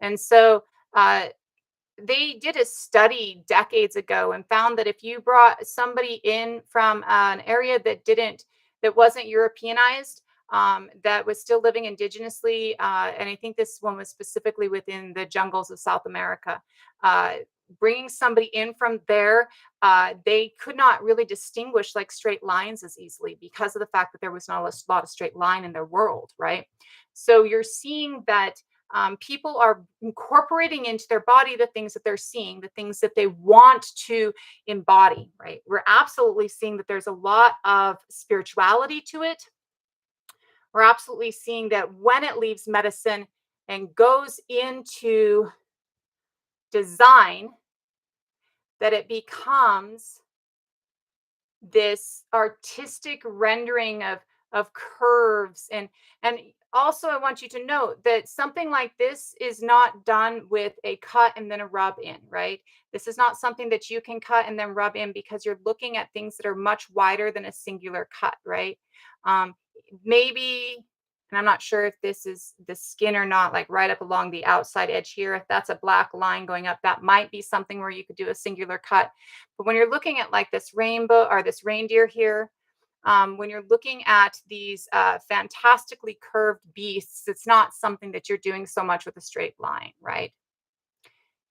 And so they did a study decades ago and found that if you brought somebody in from an area that wasn't Europeanized, that was still living indigenously, and I think this one was specifically within the jungles of South America, bringing somebody in from there, they could not really distinguish like straight lines as easily because of the fact that there was not a lot of straight line in their world, right? So you're seeing that people are incorporating into their body the things that they're seeing, the things that they want to embody, right? We're absolutely seeing that there's a lot of spirituality to it. We're absolutely seeing that when it leaves medicine and goes into design that it becomes this artistic rendering of curves. And also I want you to note that something like this is not done with a cut and then a rub in, right? This is not something that you can cut and then rub in, because you're looking at things that are much wider than a singular cut, right? Maybe, and I'm not sure if this is the skin or not, like right up along the outside edge here, if that's a black line going up, that might be something where you could do a singular cut. But when you're looking at like this rainbow or this reindeer here, when you're looking at these fantastically curved beasts, it's not something that you're doing so much with a straight line, right?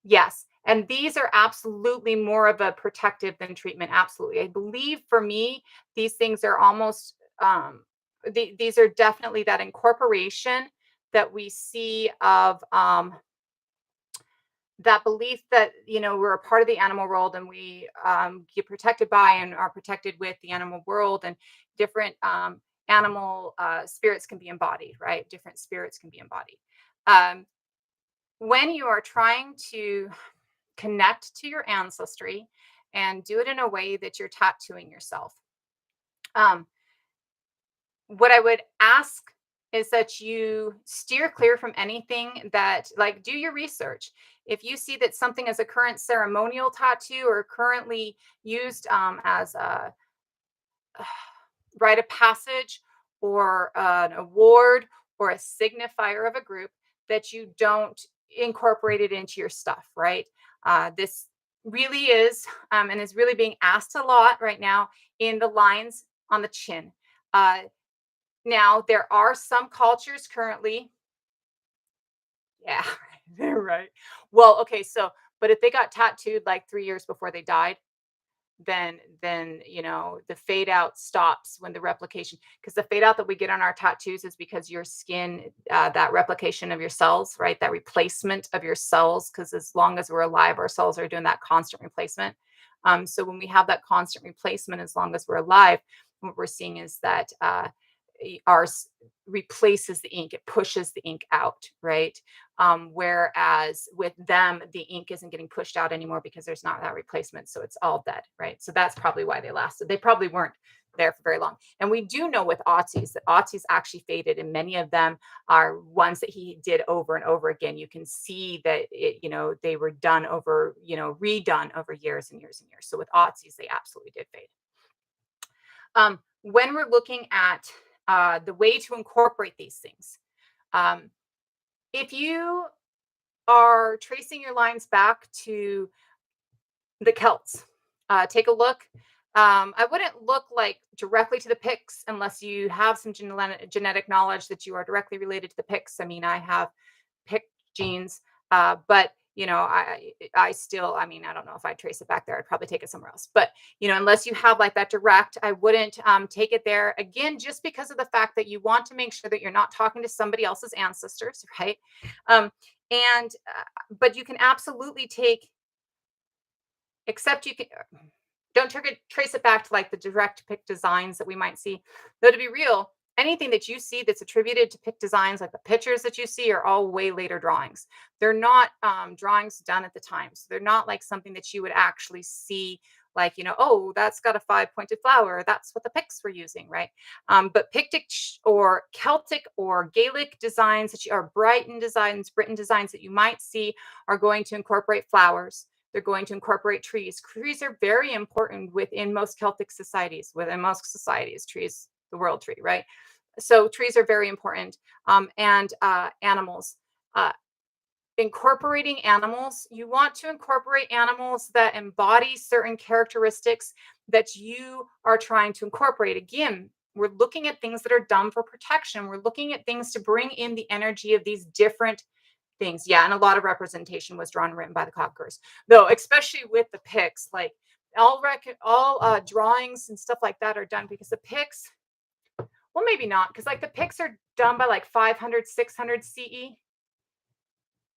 Yes. And these are absolutely more of a protective than treatment. Absolutely. I believe for me, these things are almost, these are definitely that incorporation that we see of that belief that, we're a part of the animal world, and we get protected by and are protected with the animal world, and different animal spirits can be embodied, right? Different spirits can be embodied. Um, when you are trying to connect to your ancestry and do it in a way that you're tattooing yourself, um, what I would ask is that you steer clear from anything that, like, do your research. If you see that something is a current ceremonial tattoo or currently used as a rite of passage or an award or a signifier of a group, that you don't incorporate it into your stuff, right? This really is, and is really being asked a lot right now, in the lines on the chin. Uh, Now, there are some cultures currently, yeah, they're right. Well, okay, so, but if they got tattooed like 3 years before they died, then the fade out stops when the replication, because the fade out that we get on our tattoos is because your skin, that replication of your cells, right, that replacement of your cells, because as long as we're alive, our cells are doing that constant replacement. So when we have that constant replacement, as long as we're alive, what we're seeing is that ours replaces the ink, it pushes the ink out, right? Whereas with them, the ink isn't getting pushed out anymore because there's not that replacement, so it's all dead, right? So that's probably why they lasted. They probably weren't there for very long. And we do know with Otzi's that Otzi's actually faded, and many of them are ones that he did over and over again. You can see that they were done over, redone over years and years and years. So with Otzi's, they absolutely did fade. When we're looking at the way to incorporate these things, um, if you are tracing your lines back to the Celts, take a look. I wouldn't look like directly to the Picts unless you have some genetic knowledge that you are directly related to the Picts. I mean, I have Pict genes, but I still, I mean, I don't know if I'd trace it back there. I'd probably take it somewhere else. But unless you have like that direct, I wouldn't take it there. Again, just because of the fact that you want to make sure that you're not talking to somebody else's ancestors, right? And but you can absolutely take, except you can don't trace it back to like the direct pick designs that we might see. Though to be real, anything that you see that's attributed to pick designs, like the pictures that you see, are all way later drawings. They're not drawings done at the time. So they're not like something that you would actually see, like, oh, that's got a 5-pointed flower. That's what the Picts were using, right? But Pictic or Celtic or Gaelic designs are Briton designs that you might see are going to incorporate flowers. They're going to incorporate trees. Trees are very important within most Celtic societies. Within most societies, trees, the world tree, right? So trees are very important. And animals. Incorporating animals, you want to incorporate animals that embody certain characteristics that you are trying to incorporate. Again, we're looking at things that are done for protection. We're looking at things to bring in the energy of these different things. Yeah, and a lot of representation was drawn and written by the conquerors, though, especially with the Picts. Like all drawings and stuff like that are done because the Picts, well, maybe not, because like the Picts are done by like 500, 600 CE.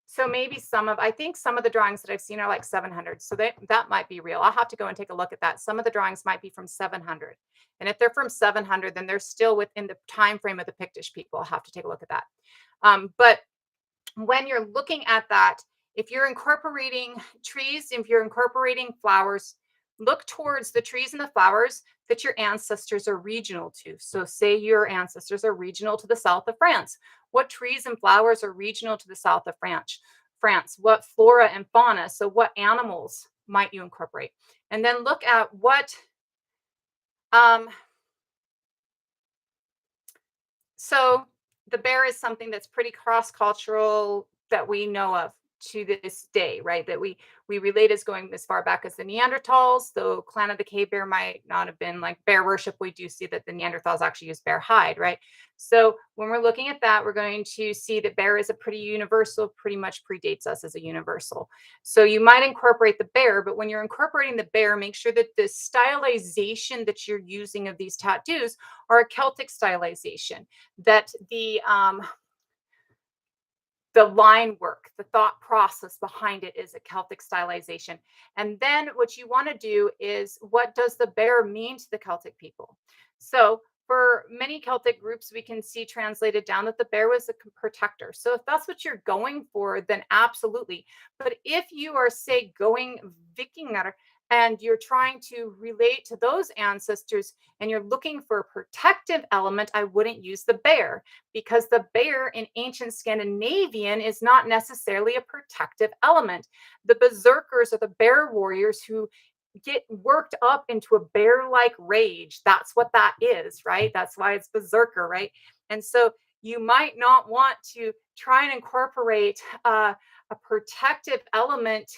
So maybe I think some of the drawings that I've seen are like 700. So that might be real. I'll have to go and take a look at that. Some of the drawings might be from 700. And if they're from 700, then they're still within the time frame of the Pictish people. I'll have to take a look at that. But when you're looking at that, If you're incorporating trees, if you're incorporating flowers, look towards the trees and the flowers that your ancestors are regional to. So, say your ancestors are regional to the south of France. What trees and flowers are regional to the south of France? What flora and fauna? So, what animals might you incorporate? And then look at what um, so the bear is something that's pretty cross-cultural that we know of to this day, right? That we relate as going as far back as the Neanderthals, though Clan of the Cave Bear might not have been like bear worship. We do see that the Neanderthals actually used bear hide, right? So when we're looking at that, we're going to see that bear is a pretty universal, pretty much predates us as a universal. So you might incorporate the bear, but when you're incorporating the bear, make sure that the stylization that you're using of these tattoos are a Celtic stylization, that the line work, the thought process behind it is a Celtic stylization. And then what you want to do is, what does the bear mean to the Celtic people? So for many Celtic groups, we can see translated down that the bear was a protector. So if that's what you're going for, then absolutely. But if you are, say, going Vikingar and you're trying to relate to those ancestors and you're looking for a protective element, I wouldn't use the bear, because the bear in ancient Scandinavian is not necessarily a protective element. The berserkers are the bear warriors who get worked up into a bear like rage. That's what that is, right? That's why it's berserker, right? And so you might not want to try and incorporate a protective element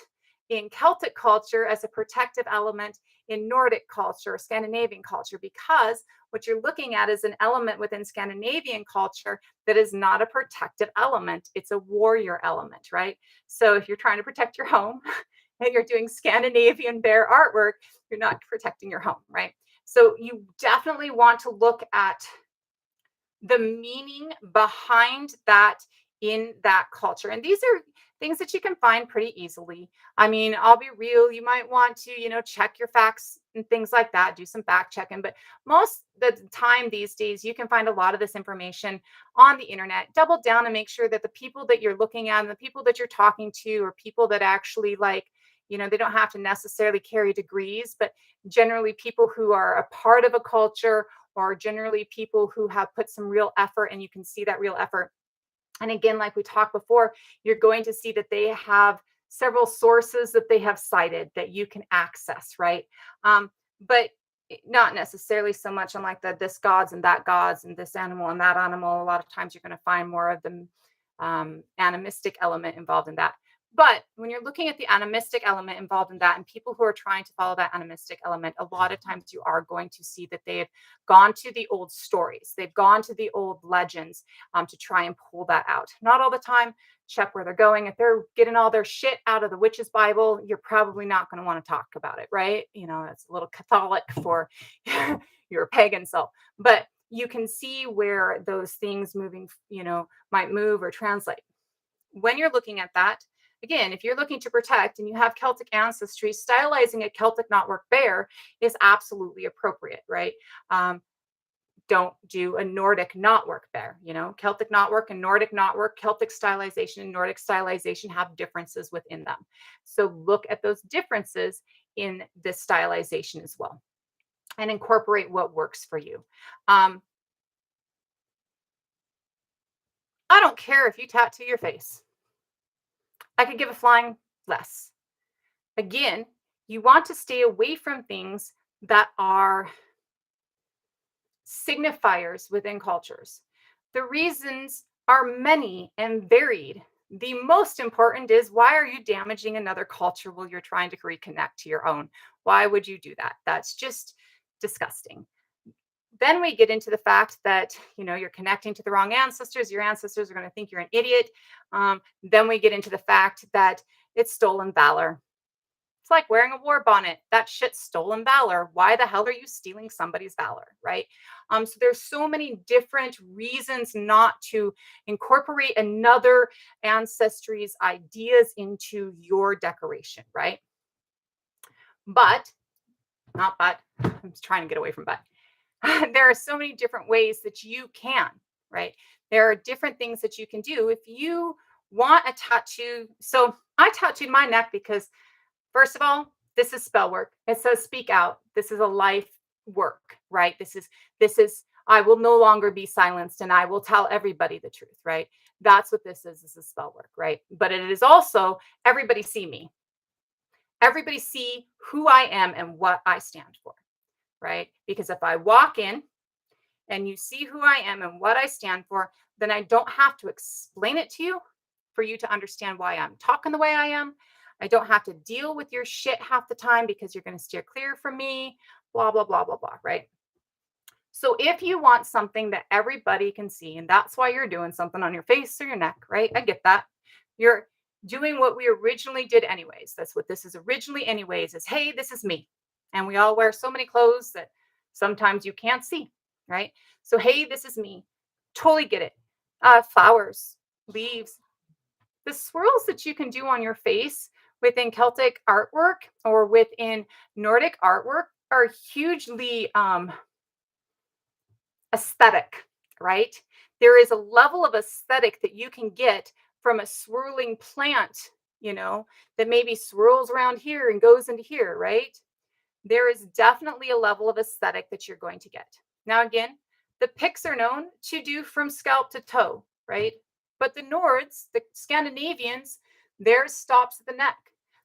in Celtic culture as a protective element in Nordic culture, Scandinavian culture, because what you're looking at is an element within Scandinavian culture that is not a protective element. It's a warrior element, right? So if you're trying to protect your home and you're doing Scandinavian bear artwork, you're not protecting your home, right? So you definitely want to look at the meaning behind that in that culture. And these are things that you can find pretty easily. I mean, I'll be real, you might want to, check your facts and things like that, do some fact checking, but most of the time these days you can find a lot of this information on the internet. Double down and make sure that the people that you're looking at and the people that you're talking to are people that actually they don't have to necessarily carry degrees, but generally people who are a part of a culture, or generally people who have put some real effort, and you can see that real effort. And again, like we talked before, you're going to see that they have several sources that they have cited that you can access, right? But not necessarily so much on like this gods and that gods and this animal and that animal. A lot of times you're going to find more of the animistic element involved in that. But when you're looking at the animistic element involved in that, and people who are trying to follow that animistic element, a lot of times you are going to see that they've gone to the old stories, they've gone to the old legends to try and pull that out. Not all the time. Check where they're going. If they're getting all their shit out of the witch's Bible, you're probably not going to want to talk about it, right? It's a little Catholic for your pagan self. But you can see where those things might move or translate. When you're looking at that, again, if you're looking to protect and you have Celtic ancestry, stylizing a Celtic knotwork bear is absolutely appropriate, right? Don't do a Nordic knotwork bear. Celtic knotwork and Nordic knotwork, Celtic stylization and Nordic stylization have differences within them. So look at those differences in this stylization as well and incorporate what works for you. I don't care if you tattoo your face. I could give a flying less. Again, you want to stay away from things that are signifiers within cultures. The reasons are many and varied. The most important is, why are you damaging another culture while you're trying to reconnect to your own? Why would you do that? That's just disgusting. Then we get into the fact that you're connecting to the wrong ancestors. Your ancestors are going to think you're an idiot. Then we get into the fact that it's stolen valor. It's like wearing a war bonnet. That shit's stolen valor. Why the hell are you stealing somebody's valor, right? So there's so many different reasons not to incorporate another ancestry's ideas into your decoration, right? But, not but, I'm just trying to get away from but. There are so many different ways that you can, right? There are different things that you can do. If you want a tattoo. So I tattooed my neck because, first of all, this is spell work. It says speak out. This is a life work, right? This is I will no longer be silenced and I will tell everybody the truth, right? That's what this is. This is spell work, right? But it is also everybody see me. Everybody see who I am and what I stand for, right? Because if I walk in and you see who I am and what I stand for, then I don't have to explain it to you for you to understand why I'm talking the way I am. I don't have to deal with your shit half the time because you're going to steer clear from me, blah, blah, blah, blah, blah, right? So if you want something that everybody can see, and that's why you're doing something on your face or your neck, right? I get that. You're doing what we originally did anyways. That's what this is originally anyways, is hey, this is me. And we all wear so many clothes that sometimes you can't see, right? So hey, this is me. Totally get it. Flowers, leaves, the swirls that you can do on your face within Celtic artwork or within Nordic artwork are hugely aesthetic, right? There is a level of aesthetic that you can get from a swirling plant, that maybe swirls around here and goes into here, right? There is definitely a level of aesthetic that you're going to get. Now, again, the Picts are known to do from scalp to toe, right? But the Nords, the Scandinavians, theirs stops at the neck.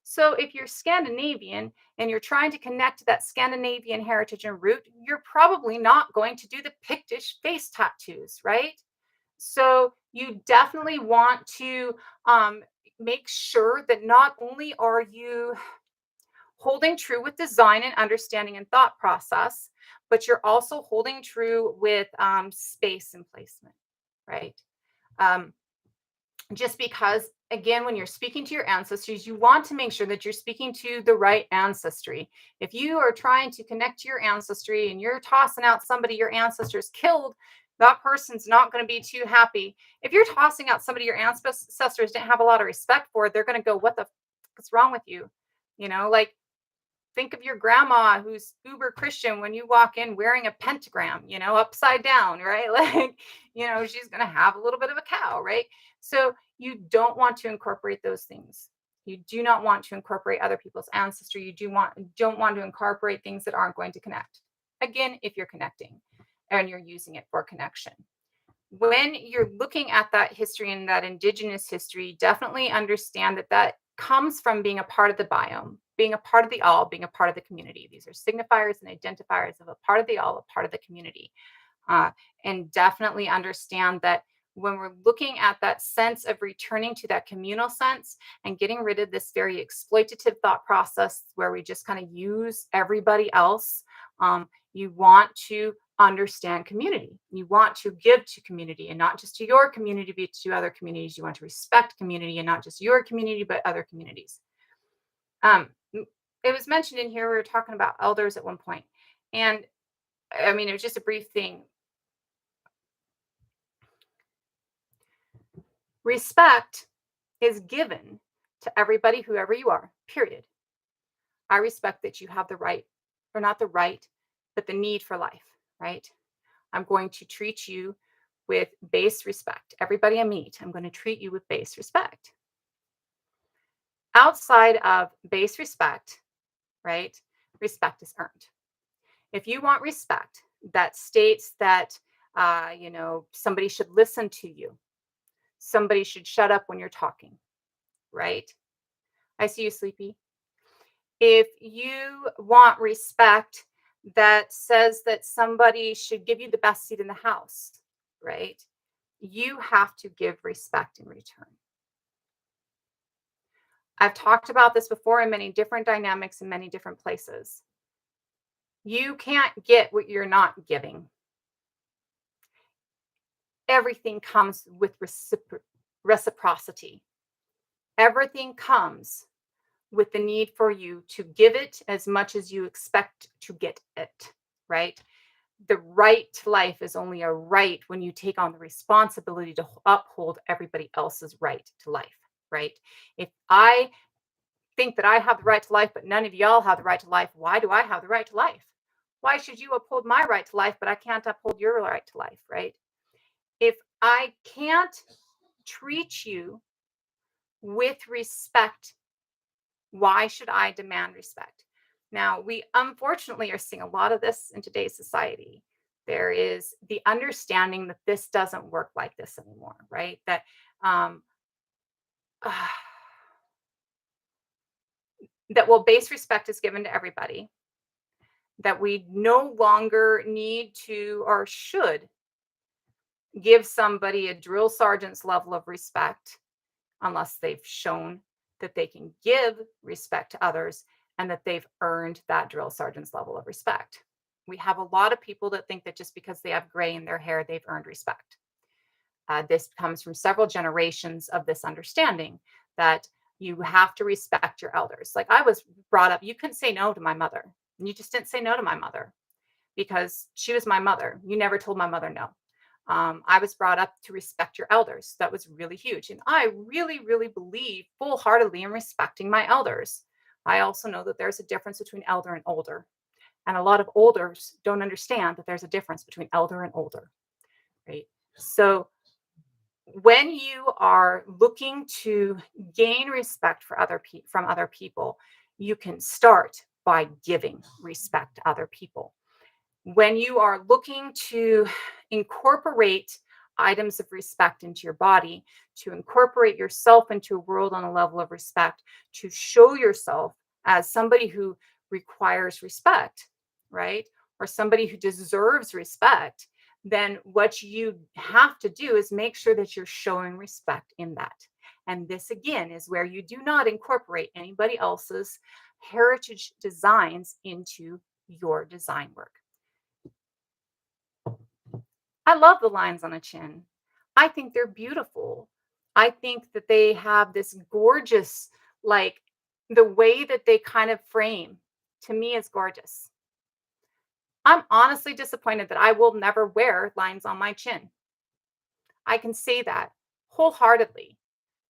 So if you're Scandinavian and you're trying to connect to that Scandinavian heritage and root, you're probably not going to do the Pictish face tattoos, right? So you definitely want to make sure that not only are you holding true with design and understanding and thought process, but you're also holding true with space and placement, right? Um, just because, again, when you're speaking to your ancestors, you want to make sure that you're speaking to the right ancestry. If you are trying to connect to your ancestry and you're tossing out somebody your ancestors killed, that person's not going to be too happy. If you're tossing out somebody your ancestors didn't have a lot of respect for, they're going to go, what the what's wrong with you? Like, think of your grandma who's uber Christian when you walk in wearing a pentagram, upside down, right? Like, she's going to have a little bit of a cow, right? So you don't want to incorporate those things. You do not want to incorporate other people's ancestry. You don't want to incorporate things that aren't going to connect. Again, if you're connecting and you're using it for connection. When you're looking at that history and that indigenous history, definitely understand that that comes from being a part of the biome, being a part of the all, being a part of the community. These are signifiers and identifiers of a part of the all, a part of the community. And definitely understand that when we're looking at that sense of returning to that communal sense and getting rid of this very exploitative thought process where we just kind of use everybody else, you want to understand community. You want to give to community and not just to your community, but to other communities. You want to respect community and not just your community, but other communities. It was mentioned in here, we were talking about elders at one point. And I mean, it was just a brief thing. Respect is given to everybody, whoever you are, period. I respect that you have the right, or not the right, but the need for life, right? I'm going to treat you with base respect. Everybody I meet, I'm going to treat you with base respect. Outside of base respect, right? Respect is earned. If you want respect that states that, somebody should listen to you, somebody should shut up when you're talking, right? I see you, Sleepy. If you want respect that says that somebody should give you the best seat in the house, right? You have to give respect in return. I've talked about this before in many different dynamics in many different places. You can't get what you're not giving. Everything comes with reciprocity. Everything comes with the need for you to give it as much as you expect to get it, right? The right to life is only a right when you take on the responsibility to uphold everybody else's right to life, right? If I think that I have the right to life, but none of y'all have the right to life, why do I have the right to life? Why should you uphold my right to life, but I can't uphold your right to life, right? If I can't treat you with respect. Why should I demand respect? Now, we unfortunately are seeing a lot of this in today's society. There is the understanding that this doesn't work like this anymore, right? That um, that while base respect is given to everybody, that we no longer need to or should give somebody a drill sergeant's level of respect unless they've shown that they can give respect to others and that they've earned that drill sergeant's level of respect. We have a lot of people that think that just because they have gray in their hair, they've earned respect. This comes from several generations of this understanding that you have to respect your elders. Like I was brought up, you couldn't say no to my mother. And you just didn't say no to my mother because she was my mother. You never told my mother no. I was brought up to respect your elders. That was really huge. And I really, really believe full heartedly in respecting my elders. I also know that there's a difference between elder and older. And a lot of olders don't understand that there's a difference between elder and older, right? So when you are looking to gain respect for from other people, you can start by giving respect to other people. When you are looking to incorporate items of respect into your body, to incorporate yourself into a world on a level of respect, to show yourself as somebody who requires respect, right? Or somebody who deserves respect, then what you have to do is make sure that you're showing respect in that. And this again is where you do not incorporate anybody else's heritage designs into your design work. I love the lines on a chin. I think they're beautiful. I think that they have this gorgeous, like the way that they kind of frame to me is gorgeous. I'm honestly disappointed that I will never wear lines on my chin. I can say that wholeheartedly,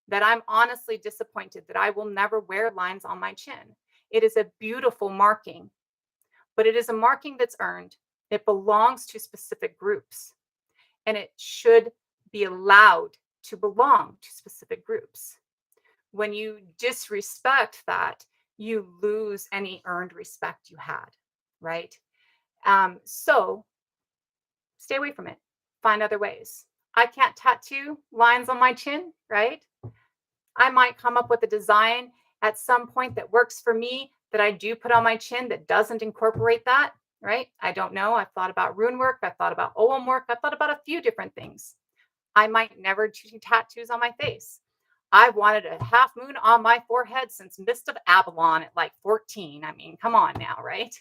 that I'm honestly disappointed that I will never wear lines on my chin. It is a beautiful marking, but it is a marking that's earned. It belongs to specific groups. And it should be allowed to belong to specific groups. When you disrespect that, you lose any earned respect you had, right? So stay away from it. Find other ways. I can't tattoo lines on my chin, right? I might come up with a design at some point that works for me that I do put on my chin that doesn't incorporate that, right? I don't know. I've thought about rune work. I've thought about OM work. I've thought about a few different things. I might never do tattoos on my face. I've wanted a half moon on my forehead since Mist of Avalon at like 14. I mean, come on now, right?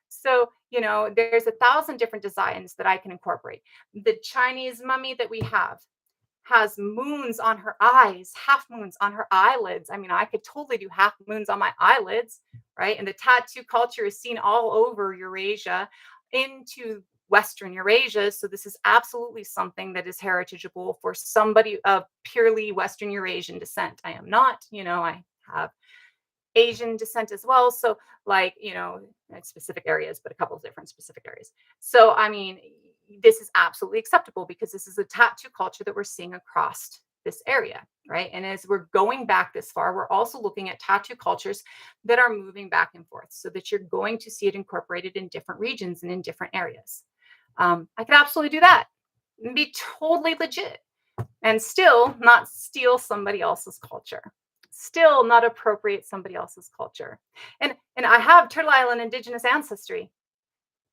So, there's 1,000 different designs that I can incorporate. The Chinese mummy that we have has moons on her eyes, half moons on her eyelids. I mean, I could totally do half moons on my eyelids, right? And the tattoo culture is seen all over Eurasia into Western Eurasia. So this is absolutely something that is heritageable for somebody of purely Western Eurasian descent. I am not, I have Asian descent as well. So, like, specific areas, but a couple of different specific areas. So, I mean, this is absolutely acceptable because this is a tattoo culture that we're seeing across this area, right? And as we're going back this far, we're also looking at tattoo cultures that are moving back and forth so that you're going to see it incorporated in different regions and in different areas. I could absolutely do that and be totally legit and still not steal somebody else's culture, still not appropriate somebody else's culture. And I have Turtle Island Indigenous ancestry,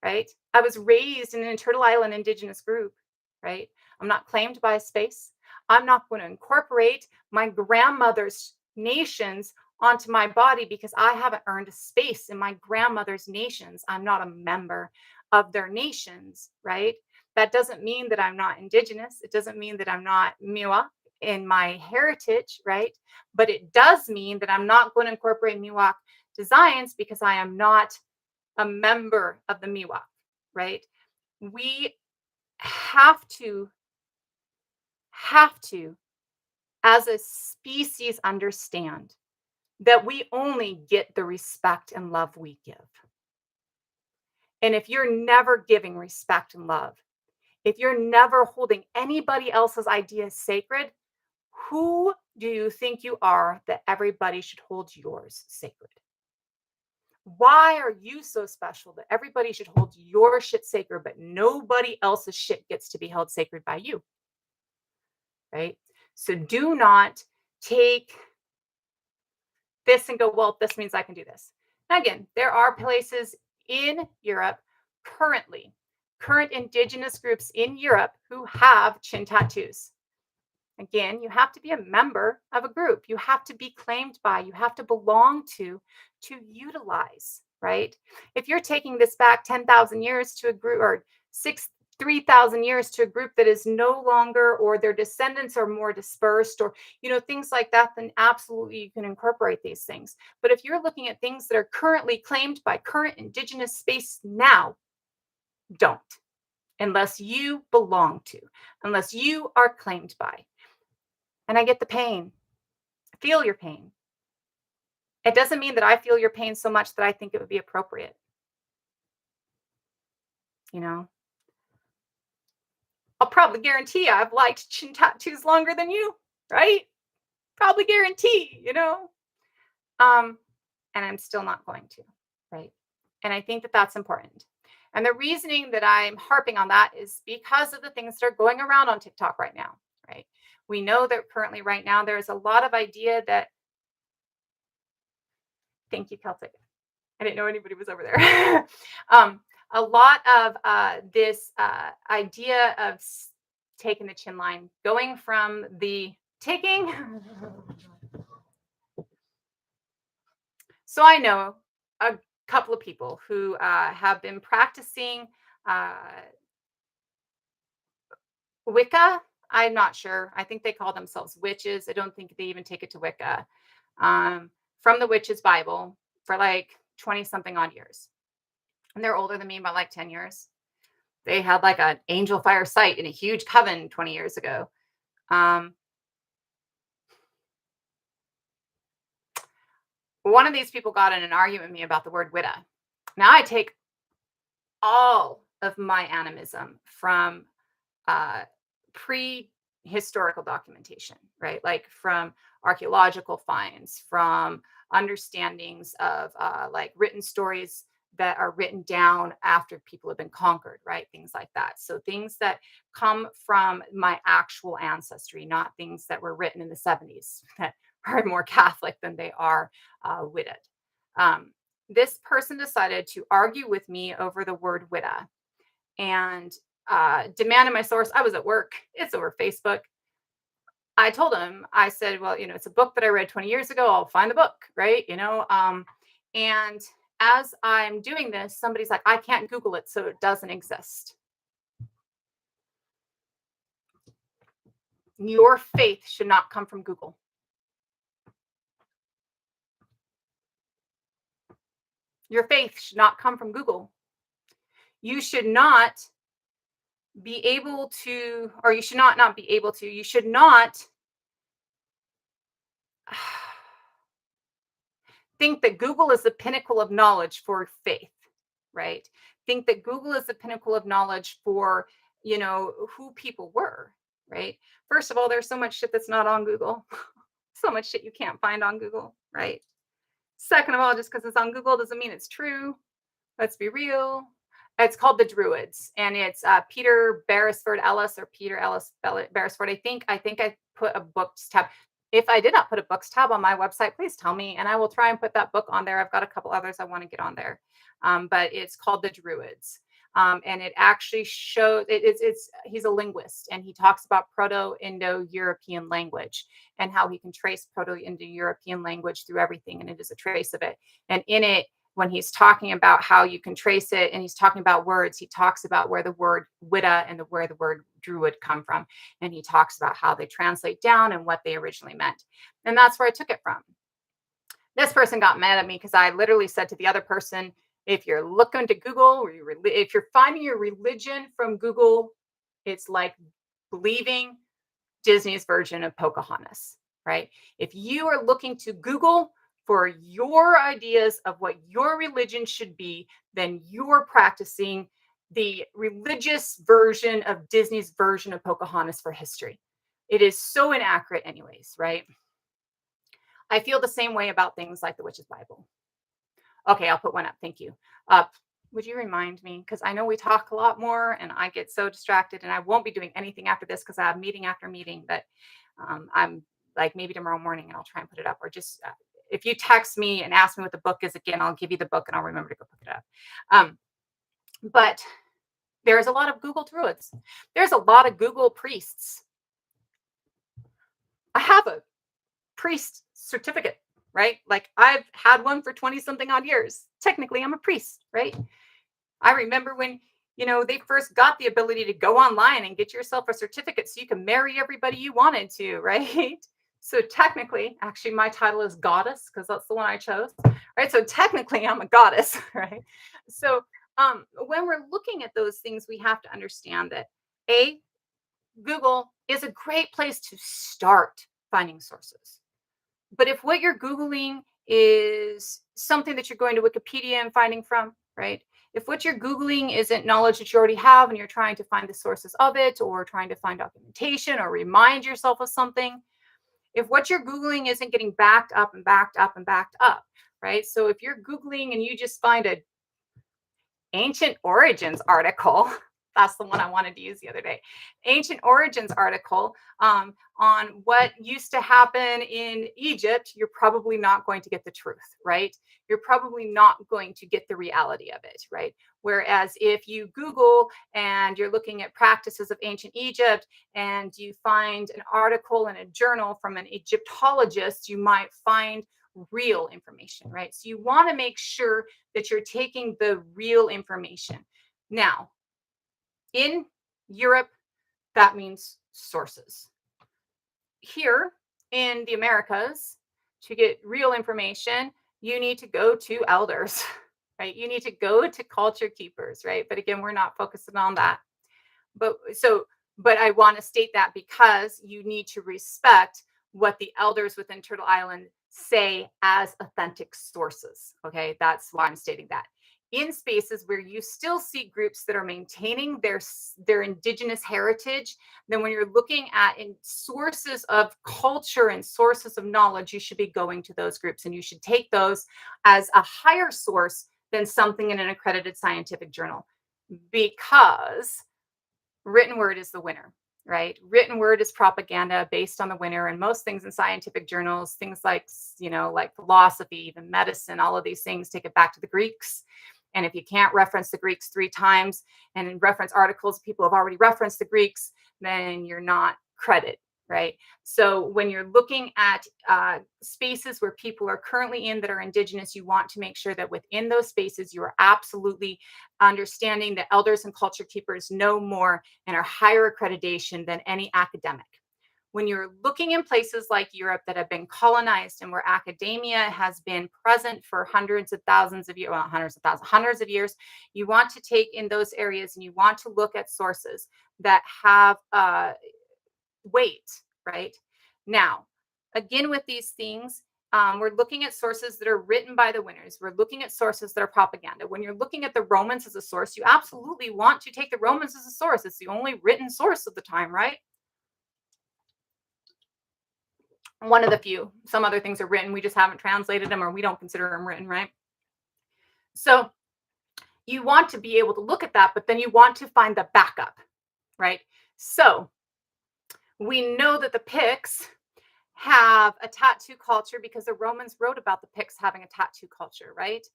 right? I was raised in a Turtle Island Indigenous group, right? I'm not claimed by a space. I'm not going to incorporate my grandmother's nations onto my body because I haven't earned a space in my grandmother's nations. I'm not a member of their nations, right? That doesn't mean that I'm not Indigenous. It doesn't mean that I'm not Miwok in my heritage, right? But it does mean that I'm not going to incorporate Miwok designs because I am not a member of the Miwok, right? We have to, as a species, understand that we only get the respect and love we give. And if you're never giving respect and love, if you're never holding anybody else's ideas sacred, Who do you think you are that everybody should hold yours sacred? Why are you so special that everybody should hold your shit sacred, but nobody else's shit gets to be held sacred by you? Right? So do not take this and go, well, this means I can do this. Now, again, there are places in Europe currently, current indigenous groups in Europe who have chin tattoos. Again, you have to be a member of a group. You have to be claimed by, you have to belong to utilize, right? If you're taking this back 10,000 years to a group or 3,000 years to a group that is no longer, or their descendants are more dispersed, or, things like that, then absolutely you can incorporate these things. But if you're looking at things that are currently claimed by current indigenous space now, don't, unless you belong to, unless you are claimed by. And I get the pain. I feel your pain. It doesn't mean that I feel your pain so much that I think it would be appropriate. You know, I'll probably guarantee I've liked chin tattoos longer than you, right? Probably guarantee. Um, and I'm still not going to, right? And I think that that's important. And the reasoning that I'm harping on that is because of the things that are going around on TikTok right now, right? We know that currently right now there is a lot of idea that, thank you, Celtic. I didn't know anybody was over there. A lot of this idea of taking the chin line, going from the taking. So I know a couple of people who have been practicing uh, Wicca. I'm not sure. I think they call themselves witches. I don't think they even take it to Wicca. From the Witches Bible for like 20 something odd years. And they're older than me by like 10 years. They had like an angel fire site in a huge coven 20 years ago. One of these people got in an argument with me about the word Widda. Now I take all of my animism from pre-historical documentation, right? Like from archaeological finds, from understandings of like written stories that are written down after people have been conquered, right? Things like that. So things that come from my actual ancestry, not things that were written in the 70s that are more Catholic than they are Widded. This person decided to argue with me over the word Widda and demanded my source. I was at work. It's over Facebook. I told him, I said, well, it's a book that I read 20 years ago. I'll find the book, right? And as I'm doing this, somebody's like, I can't Google it, so it doesn't exist. Your faith should not come from Google. Your faith should not come from Google. You should not be able to, or you should not be able to, you should not think that Google is the pinnacle of knowledge for faith, right? Think that Google is the pinnacle of knowledge for, who people were, right? First of all, there's so much shit that's not on Google. So much shit you can't find on Google, right? Second of all, just because it's on Google doesn't mean it's true. Let's be real. It's called The Druids, and it's Peter Beresford Ellis or Peter Ellis Beresford. I think I put a books tab. If I did not put a books tab on my website, please tell me, and I will try and put that book on there. I've got a couple others I want to get on there, but it's called The Druids, and it actually shows he's a linguist, and he talks about Proto-Indo-European language and how he can trace Proto-Indo-European language through everything, and it is a trace of it, and in it, when he's talking about how you can trace it and he's talking about words, he talks about where the word Widda and where the word druid come from. And he talks about how they translate down and what they originally meant. And that's where I took it from. This person got mad at me because I literally said to the other person, if you're looking to Google, or if you're finding your religion from Google, it's like believing Disney's version of Pocahontas, right? If you are looking to Google for your ideas of what your religion should be, then you're practicing the religious version of Disney's version of Pocahontas for history. it is so inaccurate anyways, right? I feel the same way about things like the witch's Bible. Okay, I'll put one up. Thank you. Uh, would you remind me? Because I know we talk a lot more and I get so distracted and I won't be doing anything after this because I have meeting after meeting. But I'm like maybe tomorrow morning and I'll try and put it up. Or just if you text me and ask me what the book is again, I'll give you the book and I'll remember to go pick it up. Um, but there's a lot of Google druids. There's a lot of Google priests. I have a priest certificate, right? Like I've had one for 20 something odd years. Technically, I'm a priest, right? I remember when, they first got the ability to go online and get yourself a certificate so you can marry everybody you wanted to, right? So technically, actually, my title is goddess because that's the one I chose, right? So technically, I'm a goddess, right? So when we're looking at those things, we have to understand that Google is a great place to start finding sources. But if what you're Googling is something that you're going to Wikipedia and finding from, right? If what you're Googling isn't knowledge that you already have and you're trying to find the sources of it or trying to find documentation or remind yourself of something, if what you're Googling isn't getting backed up and backed up and backed up, right? So if you're Googling and you just find a ancient origins article, that's the one I wanted to use the other day. Ancient origins article on what used to happen in Egypt, you're probably not going to get the truth, right? You're probably not going to get the reality of it, right? Whereas if you Google and you're looking at practices of ancient Egypt and you find an article in a journal from an Egyptologist, you might find real information, right? So you want to make sure that you're taking the real information. Now, in Europe, that means sources. Here in the Americas, to get real information, you need to go to elders, right? You need to go to culture keepers, right? But again, we're not focusing on that. But I want to state that because you need to respect what the elders within Turtle Island say as authentic sources. Okay, that's why I'm stating that. In spaces where you still see groups that are maintaining their indigenous heritage, then when you're looking at sources of culture and sources of knowledge, you should be going to those groups and you should take those as a higher source than something in an accredited scientific journal, because written word is the winner, right? Written word is propaganda based on the winner. And most things in scientific journals, things like, like philosophy, even medicine, all of these things take it back to the Greeks. And if you can't reference the Greeks 3 times and reference articles, people have already referenced the Greeks, then you're not credit, right? So when you're looking at spaces where people are currently in that are indigenous, you want to make sure that within those spaces, you are absolutely understanding that elders and culture keepers know more and are higher accreditation than any academic. When you're looking in places like Europe that have been colonized and where academia has been present for hundreds of thousands of years, well, hundreds of years, you want to take in those areas and you want to look at sources that have weight, right? Now, again, with these things, we're looking at sources that are written by the winners. We're looking at sources that are propaganda. When you're looking at the Romans as a source, you absolutely want to take the Romans as a source. It's the only written source of the time, right? One of the few. Some other things are written. We just haven't translated them or we don't consider them written, right? So you want to be able to look at that, but then you want to find the backup, right? So we know that the Picts have a tattoo culture because the Romans wrote about the Picts having a tattoo culture, right?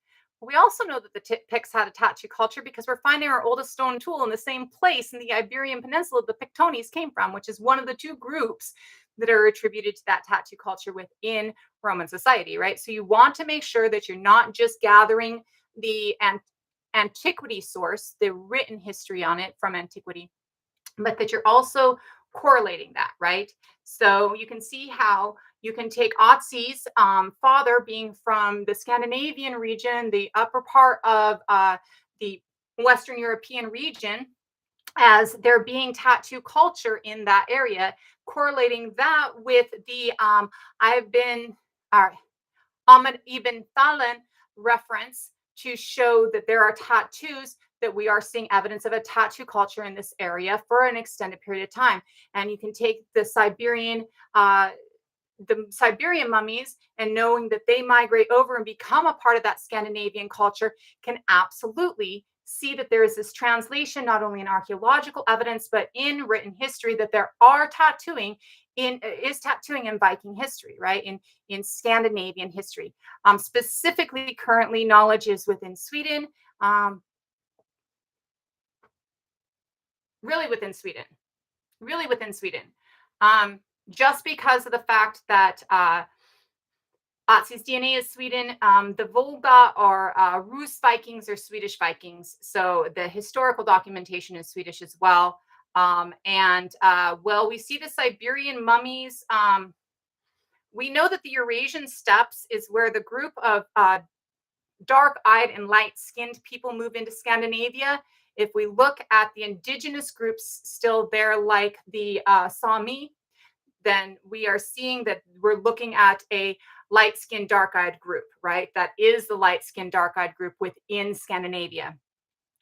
We also know that the Picts had a tattoo culture because we're finding our oldest stone tool in the same place in the Iberian Peninsula the Pictones came from, which is one of the 2 groups that are attributed to that tattoo culture within Roman society, right? So you want to make sure that you're not just gathering the antiquity source, the written history on it from antiquity, but that you're also correlating that, right? So you can see how you can take Otzi's father being from the Scandinavian region, the upper part of the Western European region, as there being tattoo culture in that area, correlating that with the Ahmad ibn Thalan reference to show that there are tattoos that we are seeing evidence of a tattoo culture in this area for an extended period of time. And you can take uh, the Siberian mummies and knowing that they migrate over and become a part of that Scandinavian culture can absolutely see that there is this translation, not only in archaeological evidence, but in written history, that there are tattooing in Viking history, right? In Scandinavian history. Specifically, currently, knowledge is within Sweden, um, really within Sweden, really within Sweden. Um, just because of the fact that Otzi's DNA is Sweden. The Volga are Rus Vikings or Swedish Vikings. So the historical documentation is Swedish as well. Well, we see the Siberian mummies. We know that the Eurasian steppes is where the group of dark-eyed and light-skinned people move into Scandinavia. If we look at the indigenous groups still there, like the Sami, then we are seeing that we're looking at a light-skinned, dark-eyed group, right? That is the light-skinned, dark-eyed group within Scandinavia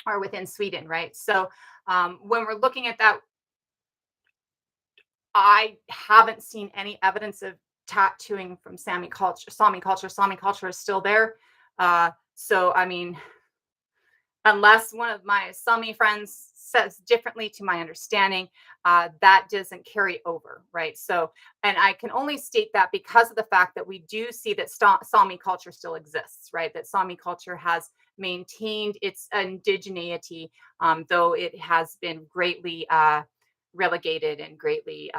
or within Sweden, right? So when we're looking at that, I haven't seen any evidence of tattooing from Sami culture. Sami culture is still there. So I mean, unless one of my Sami friends says differently to my understanding, that doesn't carry over, right? So, and I can only state that because of the fact that we do see that Sami culture still exists, right? That Sami culture has maintained its indigeneity, though it has been greatly relegated and greatly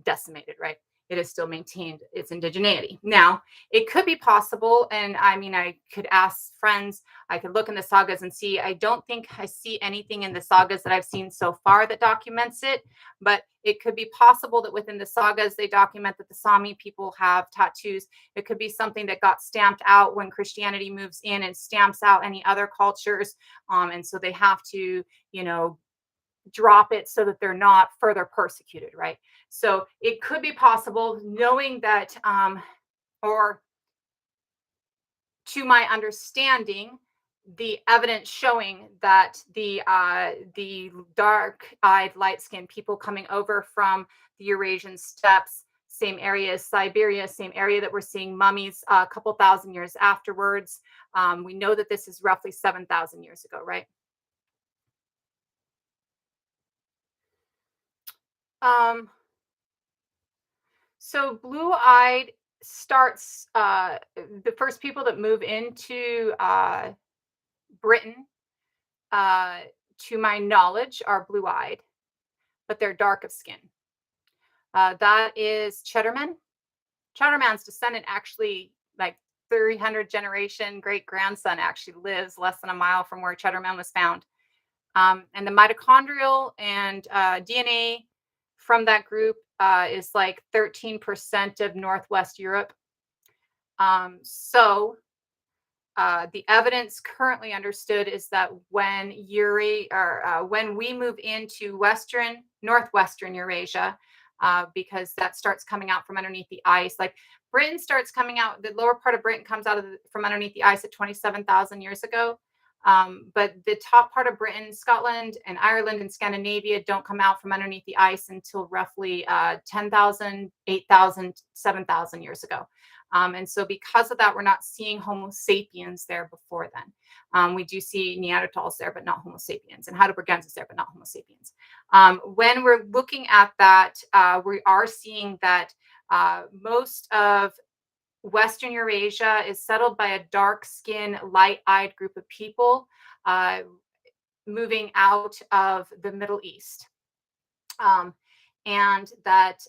decimated, right? It has still maintained its indigeneity. Now, it could be possible, and I mean, I could ask friends, I could look in the sagas and see. I don't think I see anything in the sagas that I've seen so far that documents it, but it could be possible that within the sagas they document that the Sami people have tattoos. It could be something that got stamped out when Christianity moves in and stamps out any other cultures. And so they have to, you know, drop it so that they're not further persecuted, right? So it could be possible, knowing that, or to my understanding, the evidence showing that the dark-eyed, light-skinned people coming over from the Eurasian steppes, same area as Siberia, same area that we're seeing mummies a couple thousand years afterwards. We know that this is roughly 7,000 years ago, right? Um, So blue-eyed starts the first people that move into Britain, uh, to my knowledge, are blue-eyed, but they're dark of skin. That is Cheddarman. Cheddarman's descendant actually, like 300 generation great grandson, actually lives less than a mile from where Cheddarman was found. And the mitochondrial and DNA from that group is like 13% of Northwest Europe. The evidence currently understood is that when we move into northwestern Eurasia, because that starts coming out from underneath the ice, like Britain starts coming out, the lower part of Britain comes out from underneath the ice at 27,000 years ago. But the top part of Britain, Scotland, and Ireland and Scandinavia don't come out from underneath the ice until roughly 10,000, 8,000, 7,000 years ago. And so because of that, we're not seeing Homo sapiens there before then. We do see Neanderthals there, but not Homo sapiens, and Heidelbergensis there, but not Homo sapiens. When we're looking at that, we are seeing that most of Western Eurasia is settled by a dark skinned, light eyed group of people uh, moving out of the Middle East. Um, and that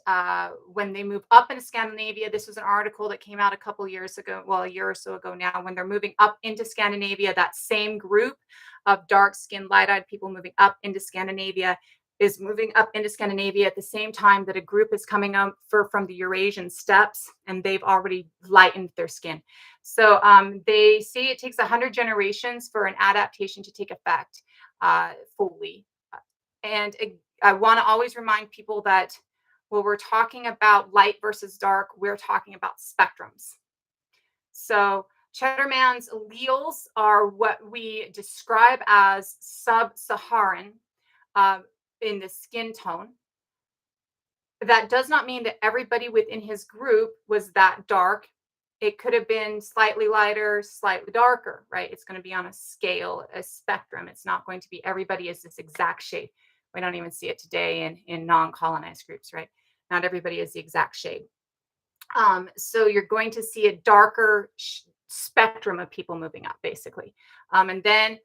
when they move up into Scandinavia, this was an article that came out a couple years ago, well, a year or so ago now, when they're moving up into Scandinavia, that same group of dark skinned, light eyed people moving up into Scandinavia is moving up into Scandinavia at the same time that a group is coming up from the Eurasian steppes, and they've already lightened their skin. So they say it takes 100 generations for an adaptation to take effect fully. And I want to always remind people that when we're talking about light versus dark, we're talking about spectrums. So Cheddarman's alleles are what we describe as sub-Saharan uh, in the skin tone. That does not mean that everybody within his group was that dark. It could have been slightly lighter, slightly darker, right? It's going to be on a scale, a spectrum. It's not going to be everybody is this exact shade. We don't even see it today in non-colonized groups, right? Not everybody is the exact shade. So you're going to see a darker spectrum of people moving up, basically. And then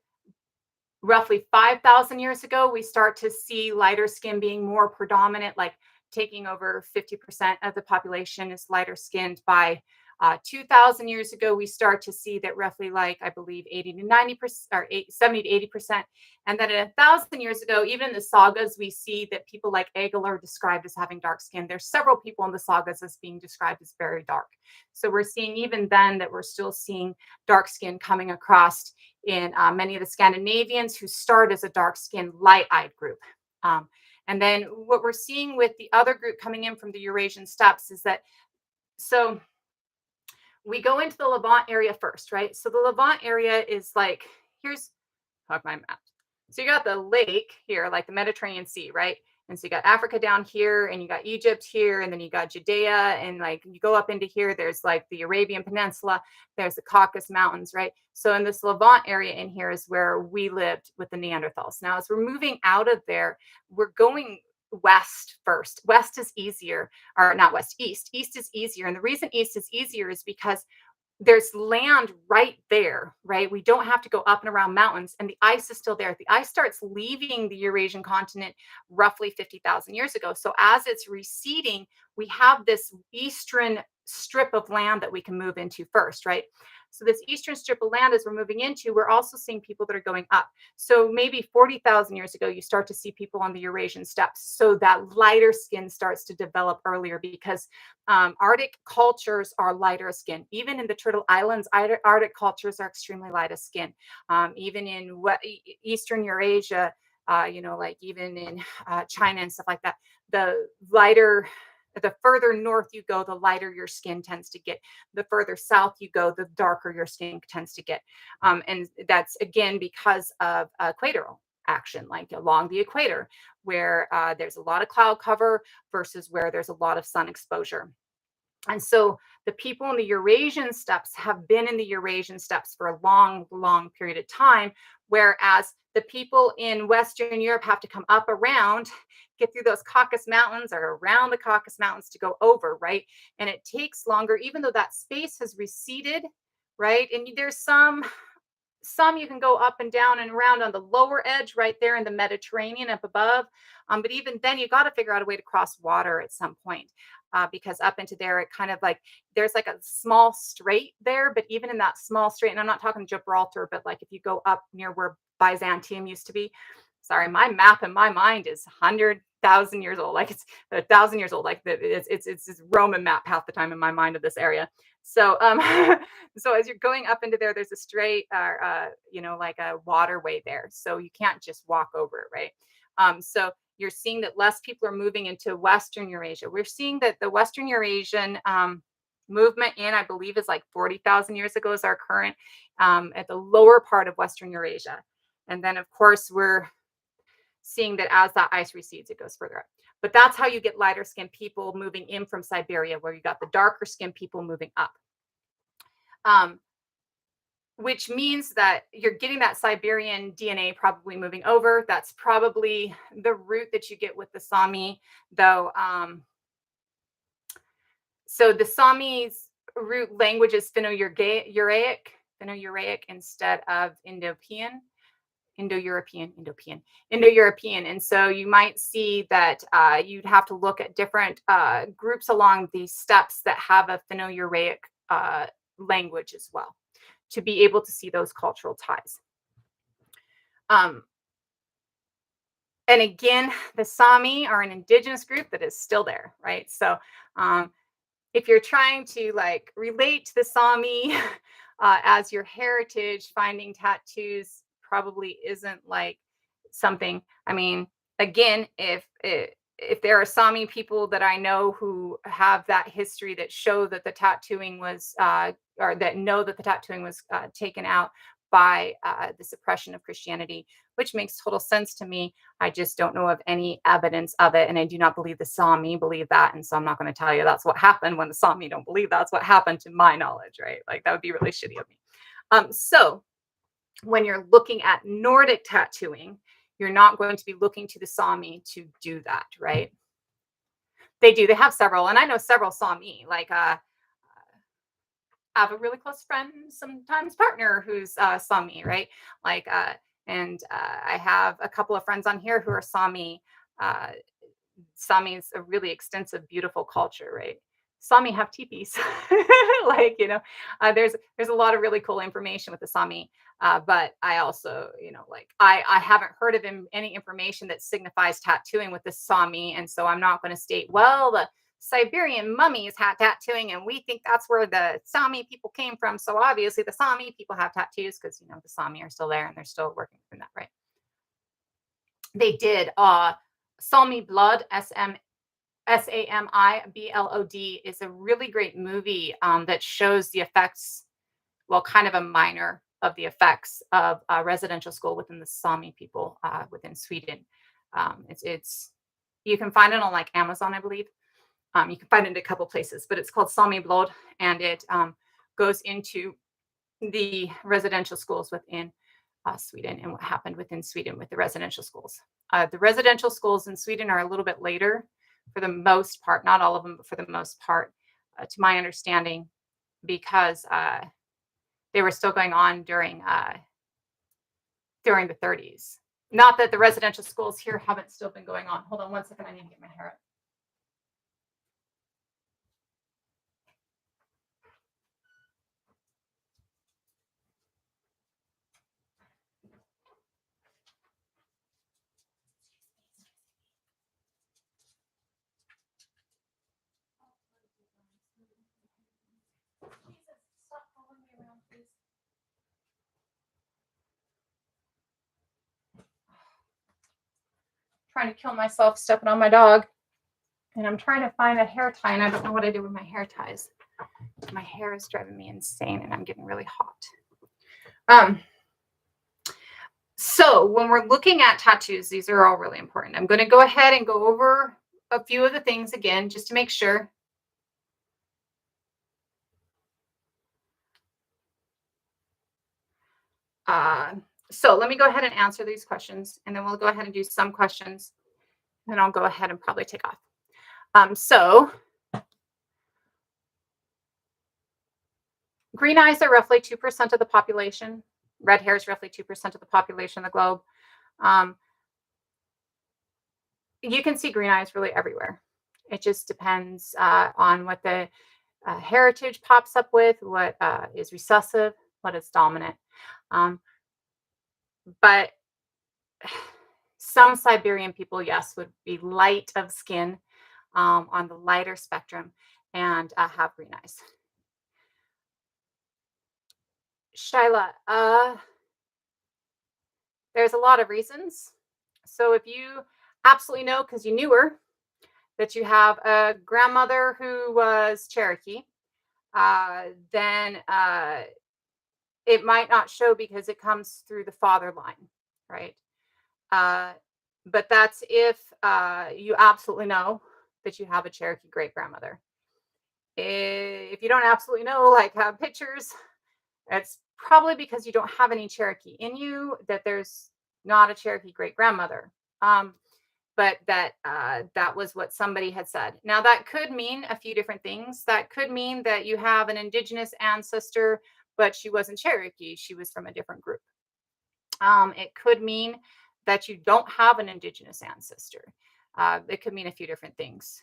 roughly 5,000 years ago, we start to see lighter skin being more predominant, like taking over 50% of the population is lighter skinned. By 2,000 years ago, we start to see that roughly, like, I believe 80 to 90%, or 70 to 80%. And then 1,000 years ago, even in the sagas, we see that people like Egil are described as having dark skin. There's several people in the sagas as being described as very dark. So we're seeing even then that we're still seeing dark skin coming across in many of the Scandinavians who start as a dark skinned, light eyed group. And then what we're seeing with the other group coming in from the Eurasian steppes is that, so we go into the Levant area first, right? So the Levant area is like, here's my map. So you got the lake here, like the Mediterranean Sea, right? And so you got Africa down here, and you got Egypt here, and then you got Judea, and like you go up into here, there's like the Arabian Peninsula, there's the Caucasus Mountains, right? So in this Levant area in here is where we lived with the Neanderthals. Now, as we're moving out of there, we're going west first. West is easier, or not west, east. East is easier. And the reason east is easier is because there's land right there, right? We don't have to go up and around mountains, and the ice is still there. The ice starts leaving the Eurasian continent roughly 50,000 years ago. So as it's receding, we have this eastern strip of land that we can move into first, right? So this eastern strip of land, as we're moving into, we're also seeing people that are going up. So maybe 40,000 years ago, you start to see people on the Eurasian steppes. So that lighter skin starts to develop earlier, because Arctic cultures are lighter skin. Even in the Turtle Islands, Arctic cultures are extremely light of skin. Even in Eastern Eurasia, like even in China and stuff like that, the further north you go, the lighter your skin tends to get. The further south you go, the darker your skin tends to get. And that's, again, because of equatorial action, like along the equator, where there's a lot of cloud cover versus where there's a lot of sun exposure. And so the people in the Eurasian steppes have been in the Eurasian steppes for a long, long period of time, whereas the people in Western Europe have to come up around, get through those Caucasus Mountains or around the Caucasus Mountains to go over, right? And it takes longer, even though that space has receded, right? And there's some you can go up and down and around on the lower edge right there in the Mediterranean up above. But even then, you got to figure out a way to cross water at some point, because up into there, it kind of like there's like a small strait there. But even in that small strait, and I'm not talking Gibraltar, but like if you go up near where Byzantium used to be, sorry, my map in my mind is 100,000 years old. Like it's 1,000 years old. Like it's this Roman map half the time in my mind of this area. So so as you're going up into there, there's a straight, like a waterway there. So you can't just walk over it, right? So you're seeing that less people are moving into Western Eurasia. We're seeing that the Western Eurasian movement in, I believe, is like 40,000 years ago is our current, at the lower part of Western Eurasia. And then, of course, we're seeing that as that ice recedes, it goes further up. But that's how you get lighter skinned people moving in from Siberia, where you got the darker skinned people moving up. Which means that you're getting that Siberian DNA probably moving over. That's probably the root that you get with the Sami, though. So the Sami's root language is Finno-Ugaric instead of Indo-European. And so you might see that you'd have to look at different groups along these steppes that have a Finno-Ugaric language as well, to be able to see those cultural ties. And again, the Sami are an indigenous group that is still there, right? So if you're trying to like relate to the Sami as your heritage, finding tattoos probably isn't like something. I mean, again, if if there are Sami people that I know who have that history that show that the tattooing was, or that know that the tattooing was taken out by the suppression of Christianity, which makes total sense to me. I just don't know of any evidence of it. And I do not believe the Sami believe that. And so I'm not going to tell you that's what happened when the Sami don't believe that's what happened to my knowledge, right? Like that would be really shitty of me. So when you're looking at Nordic tattooing, you're not going to be looking to the Sami to do that, right? They do. They have several, and I know several Sami. Like, I have a really close friend, sometimes partner, who's Sami, right? Like, and I have a couple of friends on here who are Sami. Uh, Sami is a really extensive, beautiful culture, right? Sami have teepees, like there's a lot of really cool information with the Sami. But I also, like I haven't heard of any information that signifies tattooing with the Sami, and so I'm not going to state, well, the Siberian mummies had tattooing, and we think that's where the Sami people came from. So obviously, the Sami people have tattoos because the Sami are still there and they're still working from that, right? They did. Sami Blood, Samiblod is a really great movie that shows the effects, well, kind of a minor of the effects of residential school within the Sami people within Sweden. It's you can find it on like Amazon, I believe. You can find it in a couple places, but it's called Sami Blood, and it goes into the residential schools within Sweden and what happened within Sweden with the residential schools. The residential schools in Sweden are a little bit later for the most part, not all of them, but for the most part, to my understanding, because they were still going on during the 30s. Not that the residential schools here haven't still been going on. Hold on one second. I need to get my hair up. Jesus, stop following me around, please. Trying to kill myself stepping on my dog. And I'm trying to find a hair tie, and I don't know what I do with my hair ties. My hair is driving me insane, and I'm getting really hot. So when we're looking at tattoos, these are all really important. I'm going to go ahead and go over a few of the things again, just to make sure. So let me go ahead and answer these questions, and then we'll go ahead and do some questions, and I'll go ahead and probably take off. So green eyes are roughly 2% of the population. Red hair is roughly 2% of the population of the globe. You can see green eyes really everywhere. It just depends on what the heritage pops up with, what is recessive, what is dominant. But some Siberian people, yes, would be light of skin on the lighter spectrum and have green eyes. Shyla, there's a lot of reasons. So if you absolutely know, because you knew her, that you have a grandmother who was Cherokee, then it might not show because it comes through the father line, right? But that's if you absolutely know that you have a Cherokee great grandmother. If you don't absolutely know, like have pictures, it's probably because you don't have any Cherokee in you, that there's not a Cherokee great grandmother. But that was what somebody had said. Now that could mean a few different things. That could mean that you have an indigenous ancestor, but she wasn't Cherokee. She was from a different group. It could mean that you don't have an indigenous ancestor. It could mean a few different things.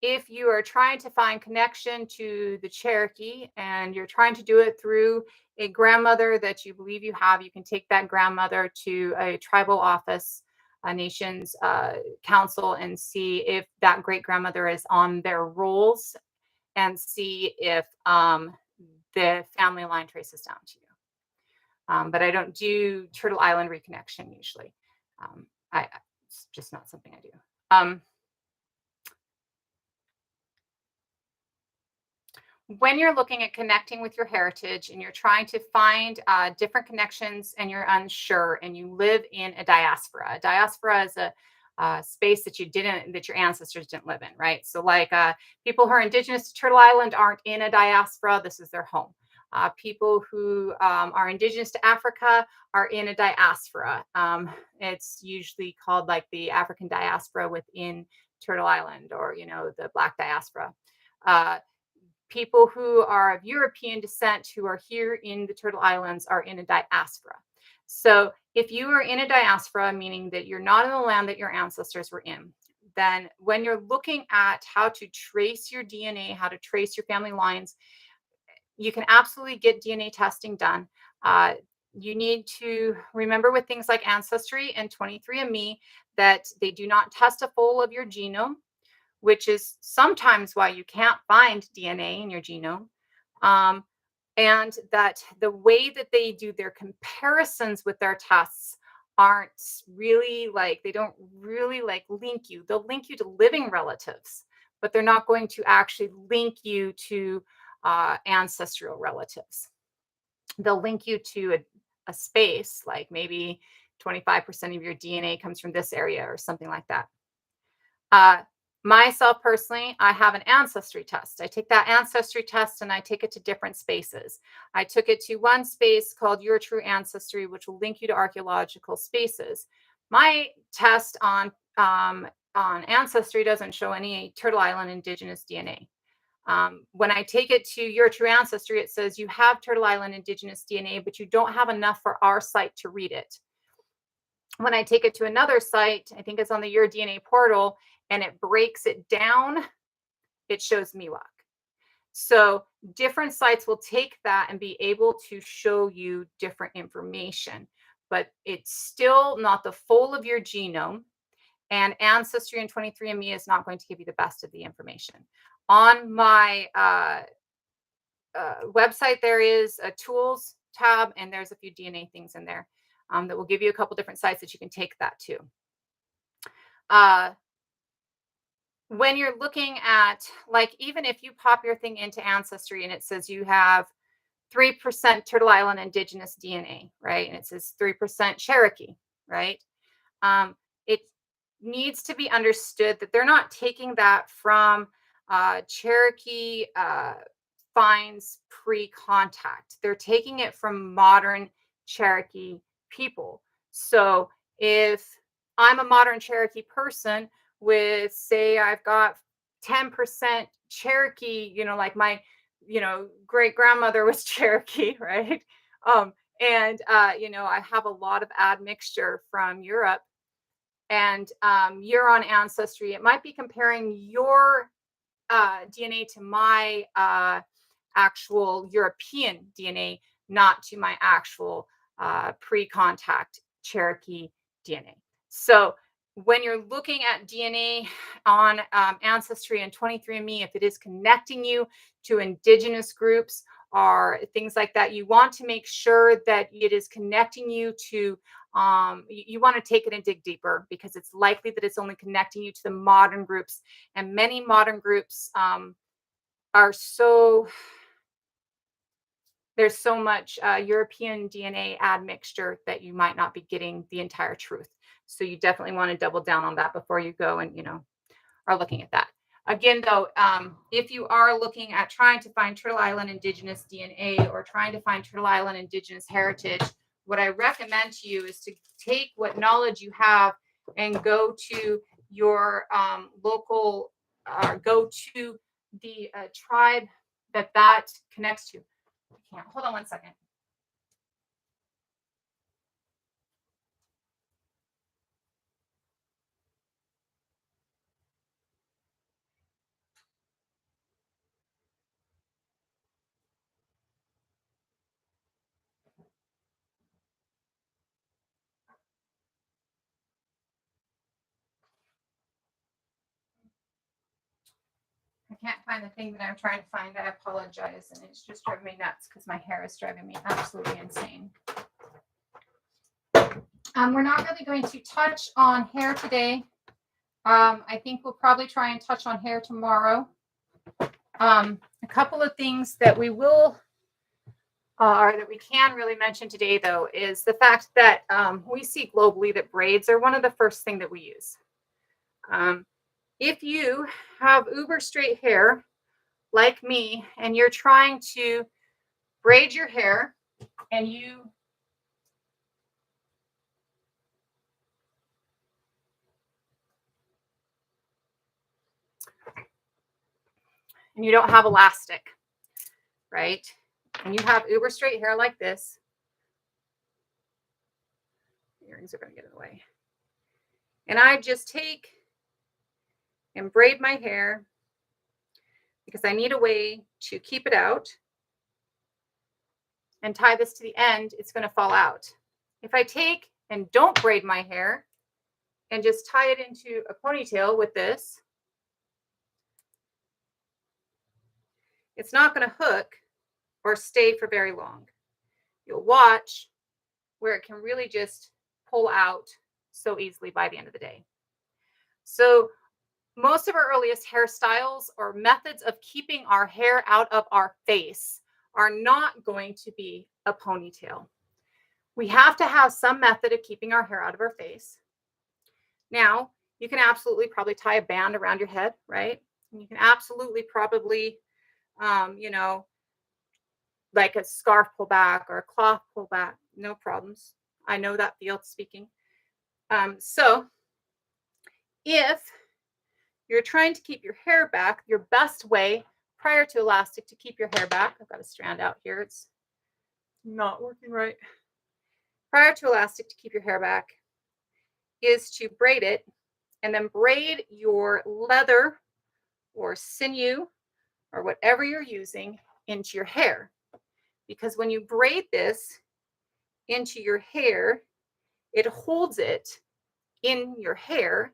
If you are trying to find connection to the Cherokee and you're trying to do it through a grandmother that you believe you have, you can take that grandmother to a tribal office, a nation's council, and see if that great grandmother is on their rolls and see if the family line traces down to you. But I don't do Turtle Island reconnection usually. It's just not something I do. Um, when you're looking at connecting with your heritage and you're trying to find different connections and you're unsure and you live in a diaspora is a space that that your ancestors didn't live in, right? So, like people who are indigenous to Turtle Island aren't in a diaspora, this is their home. People who are indigenous to Africa are in a diaspora. It's usually called like the African diaspora within Turtle Island, or, the Black diaspora. Uh, People who are of European descent who are here in the Turtle Islands are in a diaspora. So if you are in a diaspora, meaning that you're not in the land that your ancestors were in, then when you're looking at how to trace your DNA, how to trace your family lines, you can absolutely get DNA testing done. You need to remember with things like Ancestry and 23andMe that they do not test a full of your genome, which is sometimes why you can't find DNA in your genome. And that the way that they do their comparisons with their tests aren't really like, they don't really like link you. They'll link you to living relatives, but they're not going to actually link you to ancestral relatives. They'll link you to a space, like maybe 25% of your DNA comes from this area or something like that. Myself personally, I have an ancestry test. I take that ancestry test and I take it to different spaces. I took it to one space called Your True Ancestry, which will link you to archaeological spaces. My test on ancestry doesn't show any Turtle Island indigenous DNA. When I take it to Your True Ancestry, it says you have Turtle Island indigenous DNA, but you don't have enough for our site to read it. When I take it to another site, I think it's on the Your DNA portal, and it breaks it down, it shows Miwok. So different sites will take that and be able to show you different information, but it's still not the full of your genome. And Ancestry and 23andMe is not going to give you the best of the information. On my website, there is a tools tab, and there's a few DNA things in there that will give you a couple different sites that you can take that to. When you're looking at, like, even if you pop your thing into Ancestry and it says you have 3% Turtle Island indigenous DNA, right? And it says 3% Cherokee, right? It needs to be understood that they're not taking that from Cherokee finds pre-contact. They're taking it from modern Cherokee people. So if I'm a modern Cherokee person with, say, I've got 10% Cherokee, like my, great grandmother was Cherokee, right? And I have a lot of admixture from Europe, and you're on Ancestry. It might be comparing your DNA to my actual European DNA, not to my actual pre-contact Cherokee DNA. So when you're looking at DNA on Ancestry and 23andMe, if it is connecting you to indigenous groups or things like that, you want to make sure that it is connecting you to, you want to take it and dig deeper, because it's likely that it's only connecting you to the modern groups. And many modern groups are so, there's so much European DNA admixture that you might not be getting the entire truth. So you definitely want to double down on that before you go and, are looking at that. Again, though, if you are looking at trying to find Turtle Island indigenous DNA or trying to find Turtle Island indigenous heritage, what I recommend to you is to take what knowledge you have and go to your local, go to the tribe that connects to. I can't. Hold on one second. I can't find the thing that I'm trying to find. I apologize. And it's just driving me nuts because my hair is driving me absolutely insane. We're not really going to touch on hair today. I think we'll probably try and touch on hair tomorrow. A couple of things that we will or that we can really mention today, though, is the fact that we see globally that braids are one of the first thing that we use. If you have uber straight hair like me and you're trying to braid your hair and you don't have elastic, right? And you have uber straight hair like this. Earrings are going to get in the way. And I just take and braid my hair because I need a way to keep it out and tie this to the end, it's going to fall out. If I take and don't braid my hair and just tie it into a ponytail with this, it's not going to hook or stay for very long. You'll watch where it can really just pull out so easily by the end of the day. So most of our earliest hairstyles or methods of keeping our hair out of our face are not going to be a ponytail. We have to have some method of keeping our hair out of our face. Now, you can absolutely probably tie a band around your head, right? You can absolutely probably, like a scarf pull back or a cloth pull back, no problems. I know that field speaking. So if you're trying to keep your hair back, your best way prior to elastic to keep your hair back, I've got a strand out here. It's not working right. Prior to elastic to keep your hair back is to braid it and then braid your leather or sinew or whatever you're using into your hair. Because when you braid this into your hair, it holds it in your hair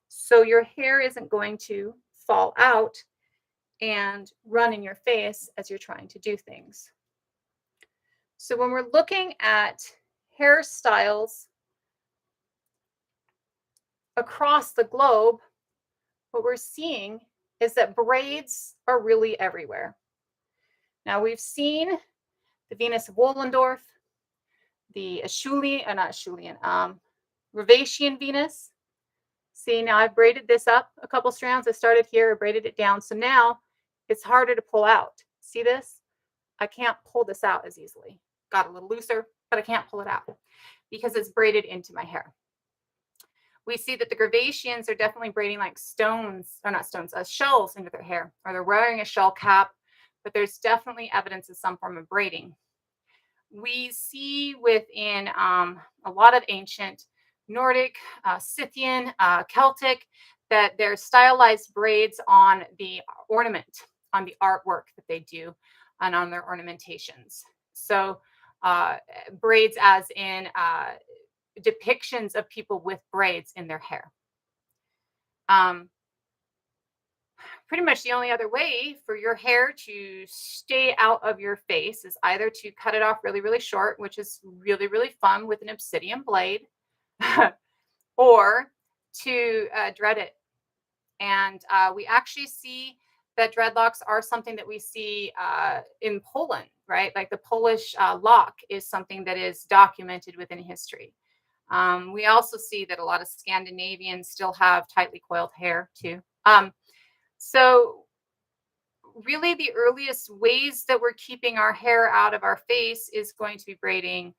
so your hair isn't going to fall out and run in your face as you're trying to do things. So when we're looking at hairstyles across the globe, what we're seeing is that braids are really everywhere. Now we've seen the Venus of Wollendorf, the Ravacian Venus. See, now I've braided this up a couple strands. I started here, I braided it down. So now it's harder to pull out. See this? I can't pull this out as easily. Got a little looser, but I can't pull it out because it's braided into my hair. We see that the Gravacians are definitely braiding like stones, or not stones, shells into their hair, or they're wearing a shell cap, but there's definitely evidence of some form of braiding. We see within a lot of ancient Nordic, Scythian, Celtic, that there's stylized braids on the ornament, on the artwork that they do, and on their ornamentations. So braids as in depictions of people with braids in their hair. Pretty much the only other way for your hair to stay out of your face is either to cut it off really, really short, which is really, really fun with an obsidian blade, or to dread it. And we actually see that dreadlocks are something that we see in Poland, right? Like the Polish lock is something that is documented within history. We also see that a lot of Scandinavians still have tightly coiled hair too. So really the earliest ways that we're keeping our hair out of our face is going to be braiding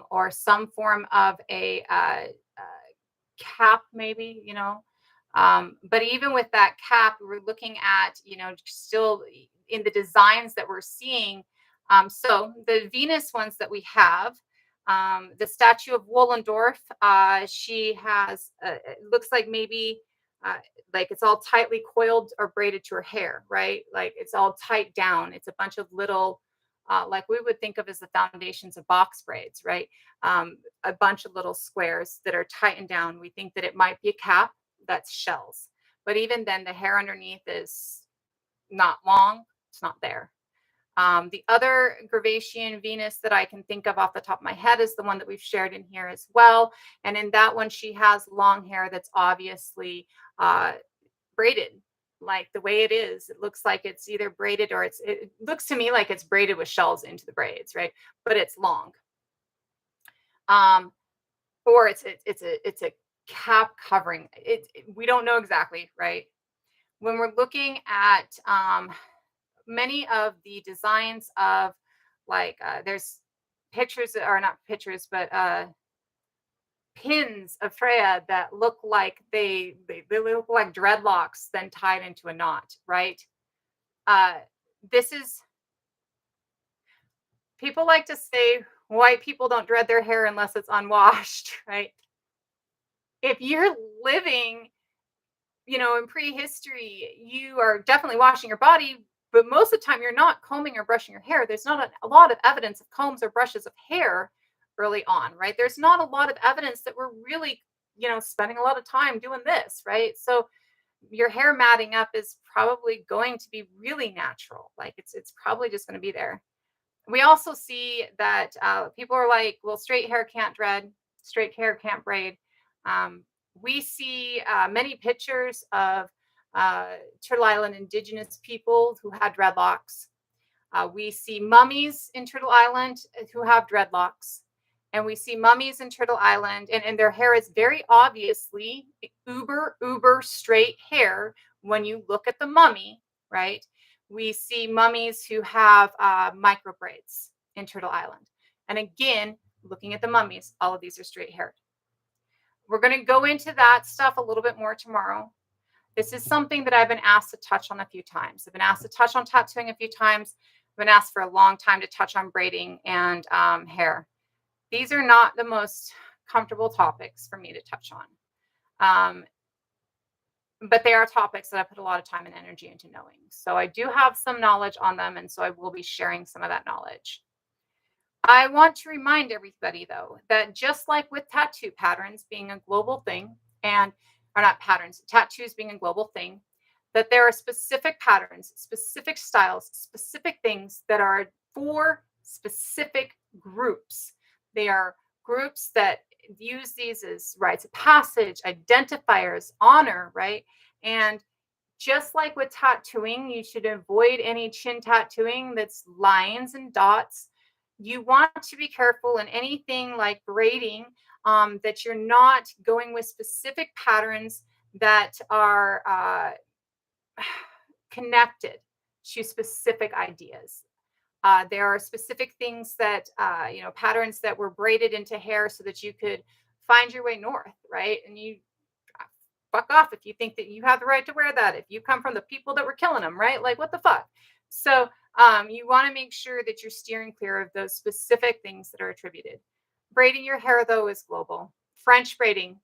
or some form of a cap maybe, but even with that cap, we're looking at, still in the designs that we're seeing. So the Venus ones that we have, the statue of Wollendorf, she has, it looks like maybe like it's all tightly coiled or braided to her hair, right? Like it's all tight down. It's a bunch of little, like we would think of as the foundations of box braids, right? A bunch of little squares that are tightened down. We think that it might be a cap. That's shells. But even then, the hair underneath is not long. It's not there. The other Gravacian Venus that I can think of off the top of my head is the one that we've shared in here as well. And in that one, she has long hair that's obviously uh, braided, like the way it is. It looks like it's either braided or it looks to me like it's braided with shells into the braids, right? But it's long. Um, or it's a cap covering. We don't know exactly, right? When we're looking at many of the designs of like there's pictures or not pictures but pins of Freya that look like they look like dreadlocks then tied into a knot, right? uh this is, people like to say white people don't dread their hair unless it's unwashed, right? If you're living, in prehistory, you are definitely washing your body, but most of the time you're not combing or brushing your hair. There's not a lot of evidence of combs or brushes of hair early on, right? There's not a lot of evidence that we're really, spending a lot of time doing this, right? So your hair matting up is probably going to be really natural. Like it's probably just going to be there. We also see that people are like, well, straight hair can't dread, straight hair can't braid. Um, we see many pictures of Turtle Island indigenous people who had dreadlocks. We see mummies in Turtle Island who have dreadlocks. And we see mummies in Turtle Island, and their hair is very obviously uber straight hair when you look at the mummy, right? We see mummies who have micro braids in Turtle Island. And again, looking at the mummies, all of these are straight haired. We're going to go into that stuff a little bit more tomorrow. This is something that I've been asked to touch on a few times. I've been asked to touch on tattooing a few times. I've been asked for a long time to touch on braiding and hair. These are not the most comfortable topics for me to touch on. But they are topics that I put a lot of time and energy into knowing. So I do have some knowledge on them, and so I will be sharing some of that knowledge. I want to remind everybody, though, that just like with tattoo patterns being a global thing, or not patterns, tattoos being a global thing, that there are specific patterns, specific styles, specific things that are for specific groups. They are groups that use these as rites of passage, identifiers, honor, right? And just like with tattooing, you should avoid any chin tattooing that's lines and dots. You want to be careful in anything like braiding, that you're not going with specific patterns that are connected to specific ideas. There are specific things that, patterns that were braided into hair so that you could find your way north, right? And you fuck off if you think that you have the right to wear that. If you come from the people that were killing them, right? Like, what the fuck? So you want to make sure that you're steering clear of those specific things that are attributed. Braiding your hair, though, is global. French braiding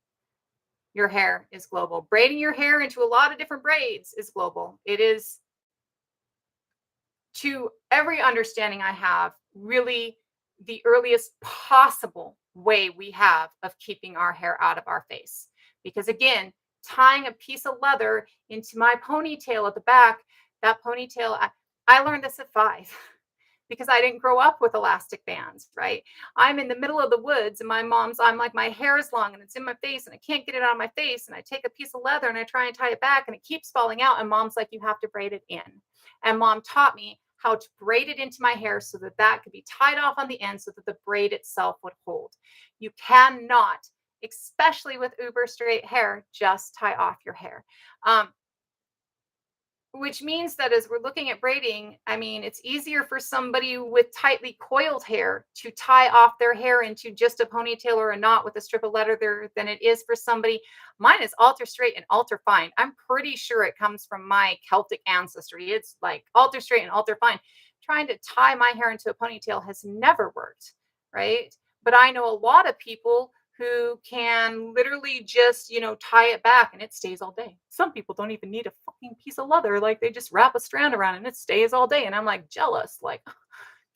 your hair is global. Braiding your hair into a lot of different braids is global. It is, to every understanding I have, really the earliest possible way we have of keeping our hair out of our face. Because again, tying a piece of leather into my ponytail at the back, that ponytail, I learned this at 5 because I didn't grow up with elastic bands, right? I'm in the middle of the woods and I'm like, my hair is long and it's in my face and I can't get it out of my face. And I take a piece of leather and I try and tie it back and it keeps falling out. And mom's like, you have to braid it in. And mom taught me how to braid it into my hair so that that could be tied off on the end so that the braid itself would hold. You cannot, especially with uber straight hair, just tie off your hair. Which means that as we're looking at braiding, I mean, it's easier for somebody with tightly coiled hair to tie off their hair into just a ponytail or a knot with a strip of leather there than it is for somebody. Mine is ultra straight and ultra fine. I'm pretty sure it comes from my Celtic ancestry. It's like ultra straight and ultra fine. Trying to tie my hair into a ponytail has never worked, right? But I know a lot of people who can literally just, tie it back and it stays all day. Some people don't even need a fucking piece of leather. Like they just wrap a strand around and it stays all day. And I'm like jealous, like,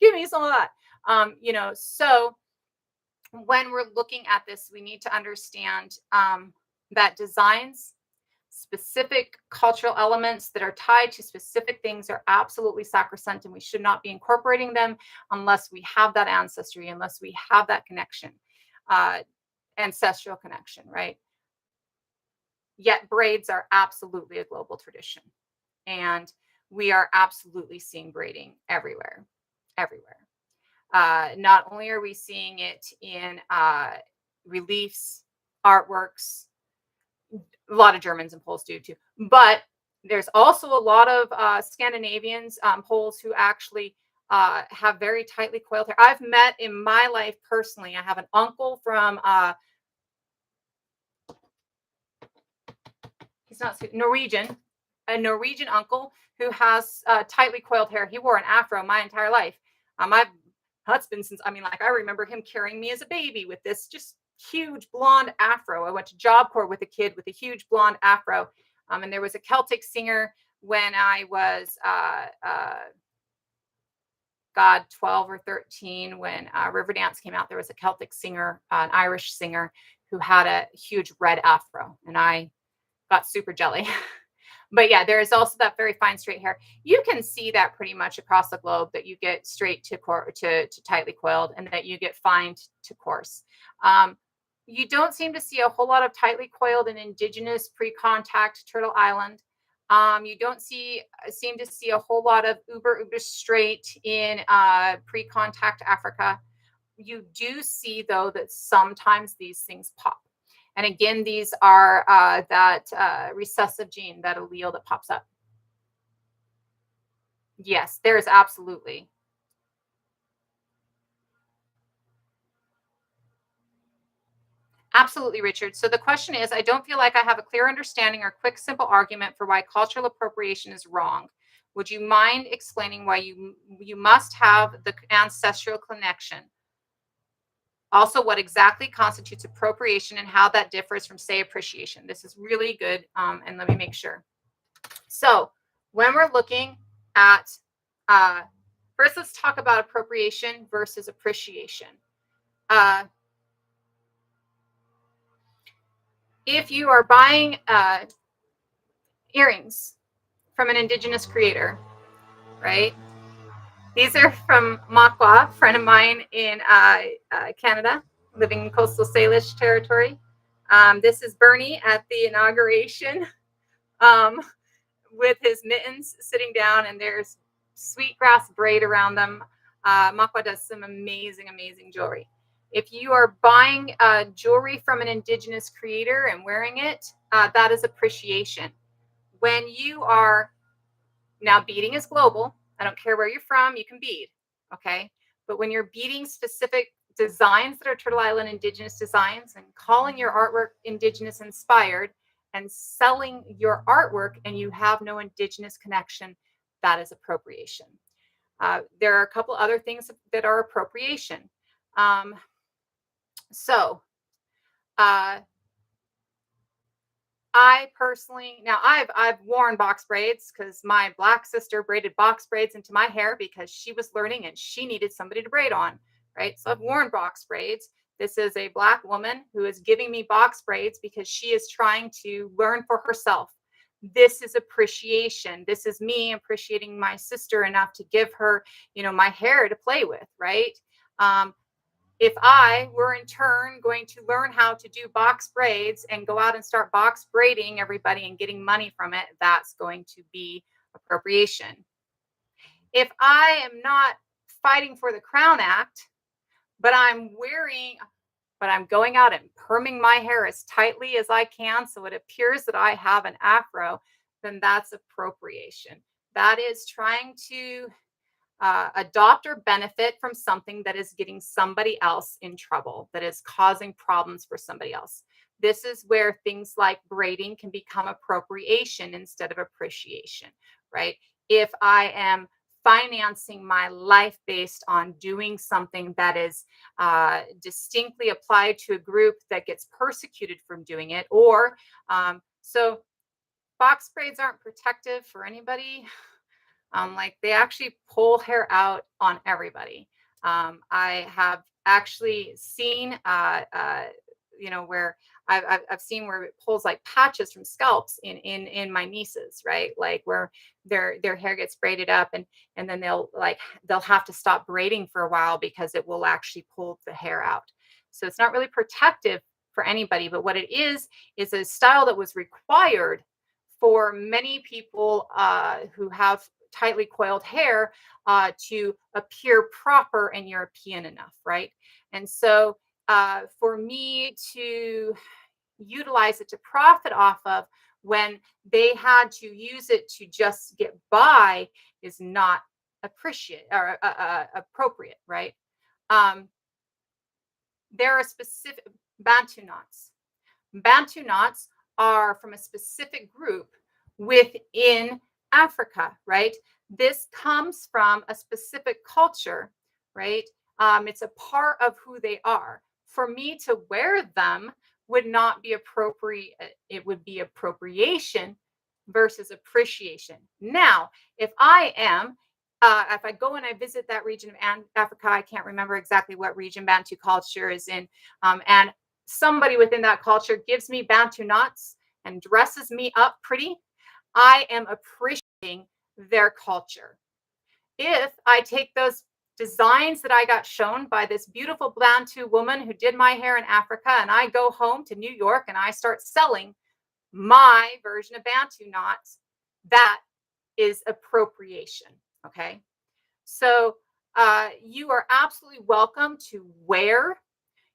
give me some of that. So when we're looking at this, we need to understand that designs, specific cultural elements that are tied to specific things are absolutely sacrosanct, and we should not be incorporating them unless we have that ancestry, unless we have that connection, uh, ancestral connection, right? Yet braids are absolutely a global tradition. And we are absolutely seeing braiding everywhere, everywhere. Not only are we seeing it in reliefs, artworks, a lot of Germans and Poles do too, but there's also a lot of Scandinavians, Poles who actually have very tightly coiled hair. I've met in my life personally, I have an uncle from he's not Norwegian, a Norwegian uncle who has tightly coiled hair. He wore an afro my entire life. My husband, since I mean, like I remember him carrying me as a baby with this just huge blonde afro. I went to Job Corps with a kid with a huge blonde afro, and there was a Celtic singer when I was God 12 or 13 when Riverdance came out. There was a Celtic singer, an Irish singer, who had a huge red afro, and I got super jelly. But yeah, there is also that very fine straight hair. You can see that pretty much across the globe that you get straight to tightly coiled, and that you get fine to coarse. You don't seem to see a whole lot of tightly coiled in indigenous pre-contact Turtle Island. You don't seem to see a whole lot of uber straight in pre-contact Africa. You do see though that sometimes these things pop. And again, these are that recessive gene, that allele that pops up. Yes, there is absolutely. Absolutely, Richard. So the question is, I don't feel like I have a clear understanding or quick, simple argument for why cultural appropriation is wrong. Would you mind explaining why you must have the ancestral connection? Also, what exactly constitutes appropriation and how that differs from, say, appreciation? This is really good, and let me make sure. So when we're looking at, first let's talk about appropriation versus appreciation. Uh, if you are buying earrings from an indigenous creator, right? These are from Makwa, friend of mine in Canada, living in coastal Salish territory. This is Bernie at the inauguration. With his mittens sitting down, and there's sweetgrass braid around them. Makwa does some amazing, amazing jewelry. If you are buying jewelry from an indigenous creator and wearing it, that is appreciation. When you are now, beading is global. I don't care where you're from, you can bead, okay? But when you're beading specific designs that are Turtle Island indigenous designs and calling your artwork indigenous inspired and selling your artwork and you have no indigenous connection, that is appropriation. There are a couple other things that are appropriation. Um, so, uh, I personally, now I've worn box braids because my black sister braided box braids into my hair because she was learning and she needed somebody to braid on, right? So I've worn box braids. This is a black woman who is giving me box braids because she is trying to learn for herself. This is appreciation. This is me appreciating my sister enough to give her, my hair to play with, right? If I were in turn going to learn how to do box braids and go out and start box braiding everybody and getting money from it, that's going to be appropriation. If I am not fighting for the Crown Act, but I'm going out and perming my hair as tightly as I can so it appears that I have an afro, then that's appropriation. That is trying to adopt or benefit from something that is getting somebody else in trouble, that is causing problems for somebody else. This is where things like braiding can become appropriation instead of appreciation, right? If I am financing my life based on doing something that is distinctly applied to a group that gets persecuted from doing it, or so box braids aren't protective for anybody. Like they actually pull hair out on everybody. I have actually seen where I've seen where it pulls like patches from scalps in my nieces, right? Like where their hair gets braided up, and then they'll have to stop braiding for a while because it will actually pull the hair out. So it's not really protective for anybody, but what it is a style that was required for many people who have tightly coiled hair to appear proper and European enough, right? And so for me to utilize it to profit off of when they had to use it to just get by is not appropriate, right? Um, there are specific Bantu knots. Bantu knots are from a specific group within Africa, right? This comes from a specific culture, right? It's a part of who they are. For me to wear them would not be appropriate. It would be appropriation versus appreciation. Now, if I go and I visit that region of Africa, I can't remember exactly what region Bantu culture is in, and somebody within that culture gives me Bantu knots and dresses me up pretty, I am appreciating their culture. If I take those designs that I got shown by this beautiful Bantu woman who did my hair in Africa, and I go home to New York and I start selling my version of Bantu knots, that is appropriation. Okay. So you are absolutely welcome to wear.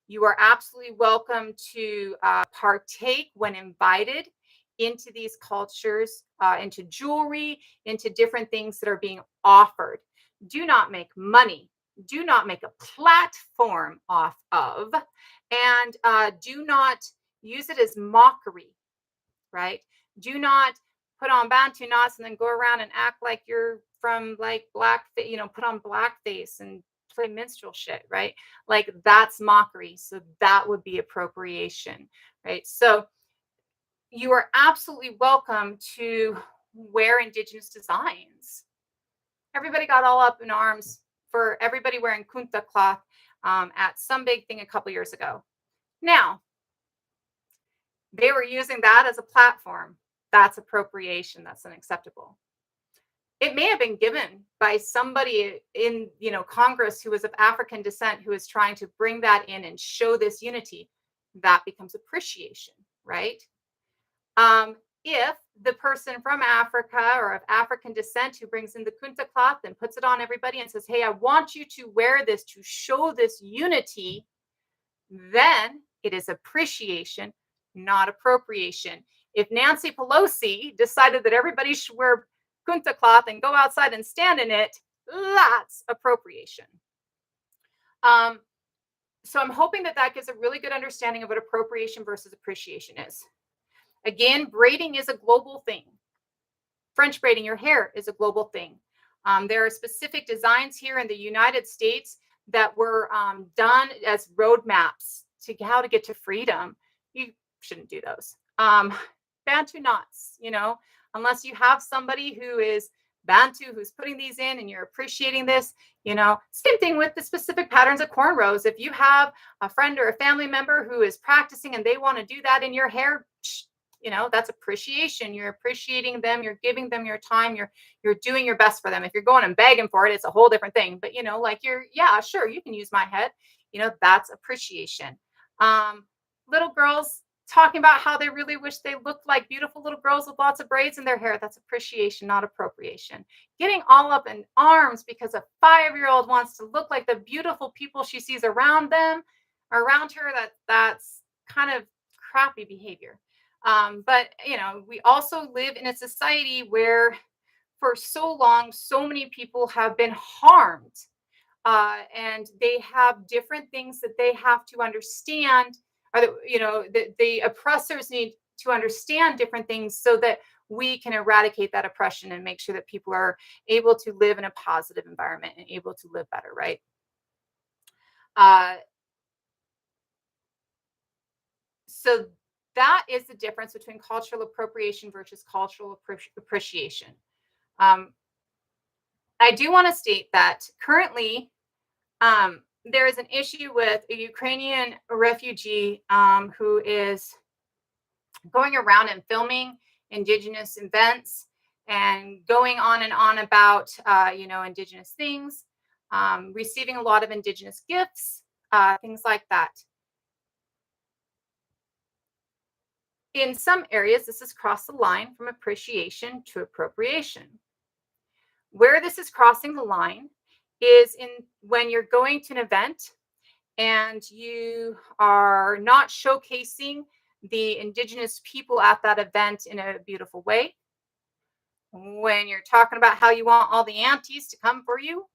You are absolutely welcome to partake when invited into these cultures, into jewelry, into different things that are being offered. Do not make money. Do not make a platform off of, and do not use it as mockery, right? Do not put on Bantu knots and then go around and act like you're from like put on blackface and play minstrel shit, right? Like that's mockery. So that would be appropriation, right? So you are absolutely welcome to wear indigenous designs. Everybody got all up in arms for everybody wearing kunta cloth at some big thing a couple years ago. Now, they were using that as a platform. That's appropriation. That's unacceptable. It may have been given by somebody in Congress who was of African descent who is trying to bring that in and show this unity. That becomes appreciation, right? If the person from Africa or of African descent who brings in the kunta cloth and puts it on everybody and says, hey, I want you to wear this to show this unity, then it is appreciation, not appropriation. If Nancy Pelosi decided that everybody should wear kunta cloth and go outside and stand in it, that's appropriation. So I'm hoping that gives a really good understanding of what appropriation versus appreciation is. Again, braiding is a global thing. French braiding your hair is a global thing. There are specific designs here in the United States that were done as roadmaps to how to get to freedom. You shouldn't do those. Bantu knots, unless you have somebody who is Bantu who's putting these in and you're appreciating this, same thing with the specific patterns of cornrows. If you have a friend or a family member who is practicing and they want to do that in your hair, that's appreciation. You're appreciating them. You're giving them your time. You're doing your best for them. If you're going and begging for it, it's a whole different thing. But yeah, sure, you can use my head. That's appreciation. Little girls talking about how they really wish they looked like beautiful little girls with lots of braids in their hair. That's appreciation, not appropriation. Getting all up in arms because a 5-year-old wants to look like the beautiful people she sees around her, that's kind of crappy behavior. But we also live in a society where for so long, so many people have been harmed, and they have different things that they have to understand, or the oppressors need to understand different things so that we can eradicate that oppression and make sure that people are able to live in a positive environment and able to live better, right? So that is the difference between cultural appropriation versus cultural appreciation. I do want to state that currently, there is an issue with a Ukrainian refugee who is going around and filming indigenous events and going on about indigenous things, receiving a lot of indigenous gifts, things like that. In some areas, this has crossed the line from appreciation to appropriation. Where this is crossing the line is in when you're going to an event and you are not showcasing the indigenous people at that event in a beautiful way. When you're talking about how you want all the aunties to come for you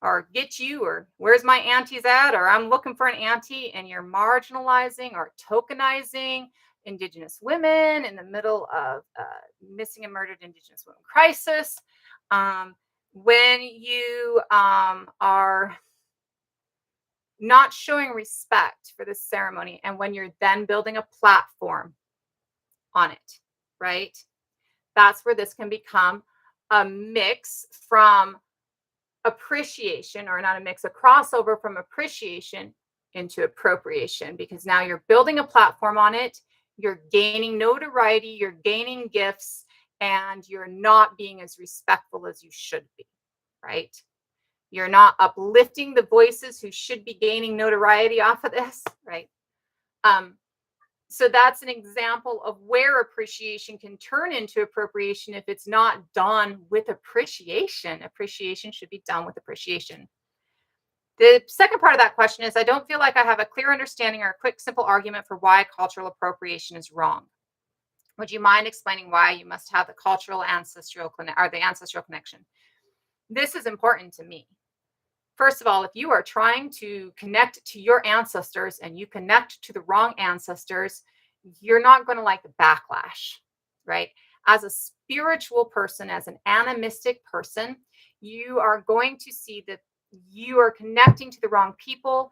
or get you, or where's my aunties at, or I'm looking for an auntie, and you're marginalizing or tokenizing indigenous women in the middle of missing and murdered indigenous women crisis. When you are not showing respect for this ceremony, and when you're then building a platform on it, right? That's where this can become a mix from appreciation, or not a mix, a crossover from appreciation into appropriation, because now you're building a platform on it, you're gaining notoriety, you're gaining gifts, and you're not being as respectful as you should be, right? You're not uplifting the voices who should be gaining notoriety off of this, right? So that's an example of where appreciation can turn into appropriation if it's not done with appreciation. Appreciation should be done with appreciation. The second part of that question is, I don't feel like I have a clear understanding or a quick, simple argument for why cultural appropriation is wrong. Would you mind explaining why you must have the cultural ancestral or the ancestral connection? This is important to me. First of all, if you are trying to connect to your ancestors and you connect to the wrong ancestors, you're not going to like the backlash, right? As a spiritual person, as an animistic person, you are going to see that you are connecting to the wrong people.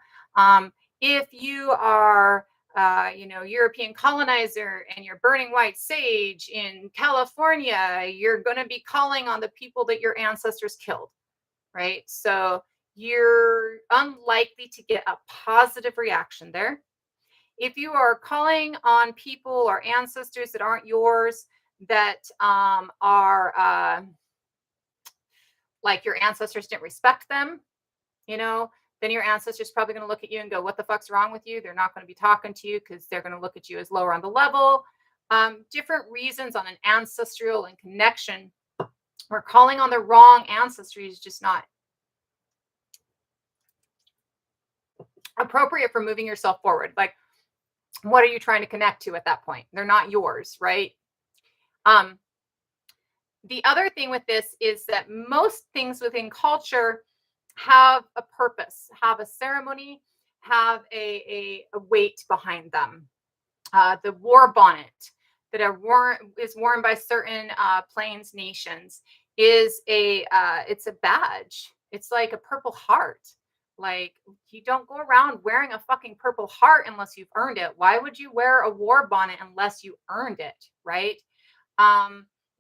If you are, European colonizer and you're burning white sage in California, you're going to be calling on the people that your ancestors killed, right? So you're unlikely to get a positive reaction there. If you are calling on people or ancestors that aren't yours, that are like your ancestors didn't respect them, then your ancestors probably going to look at you and go, what the fuck's wrong with you? They're not going to be talking to you because they're going to look at you as lower on the level. Different reasons on an ancestral and connection. We're calling on the wrong ancestry is just not appropriate for moving yourself forward. Like, what are you trying to connect to at that point? They're not yours, right? The other thing with this is that most things within culture have a purpose, have a ceremony, have a weight behind them. The war bonnet that is worn by certain plains nations is it's a badge. It's like a purple heart. Like, you don't go around wearing a fucking purple heart unless you've earned it. Why would you wear a war bonnet unless you earned it, right?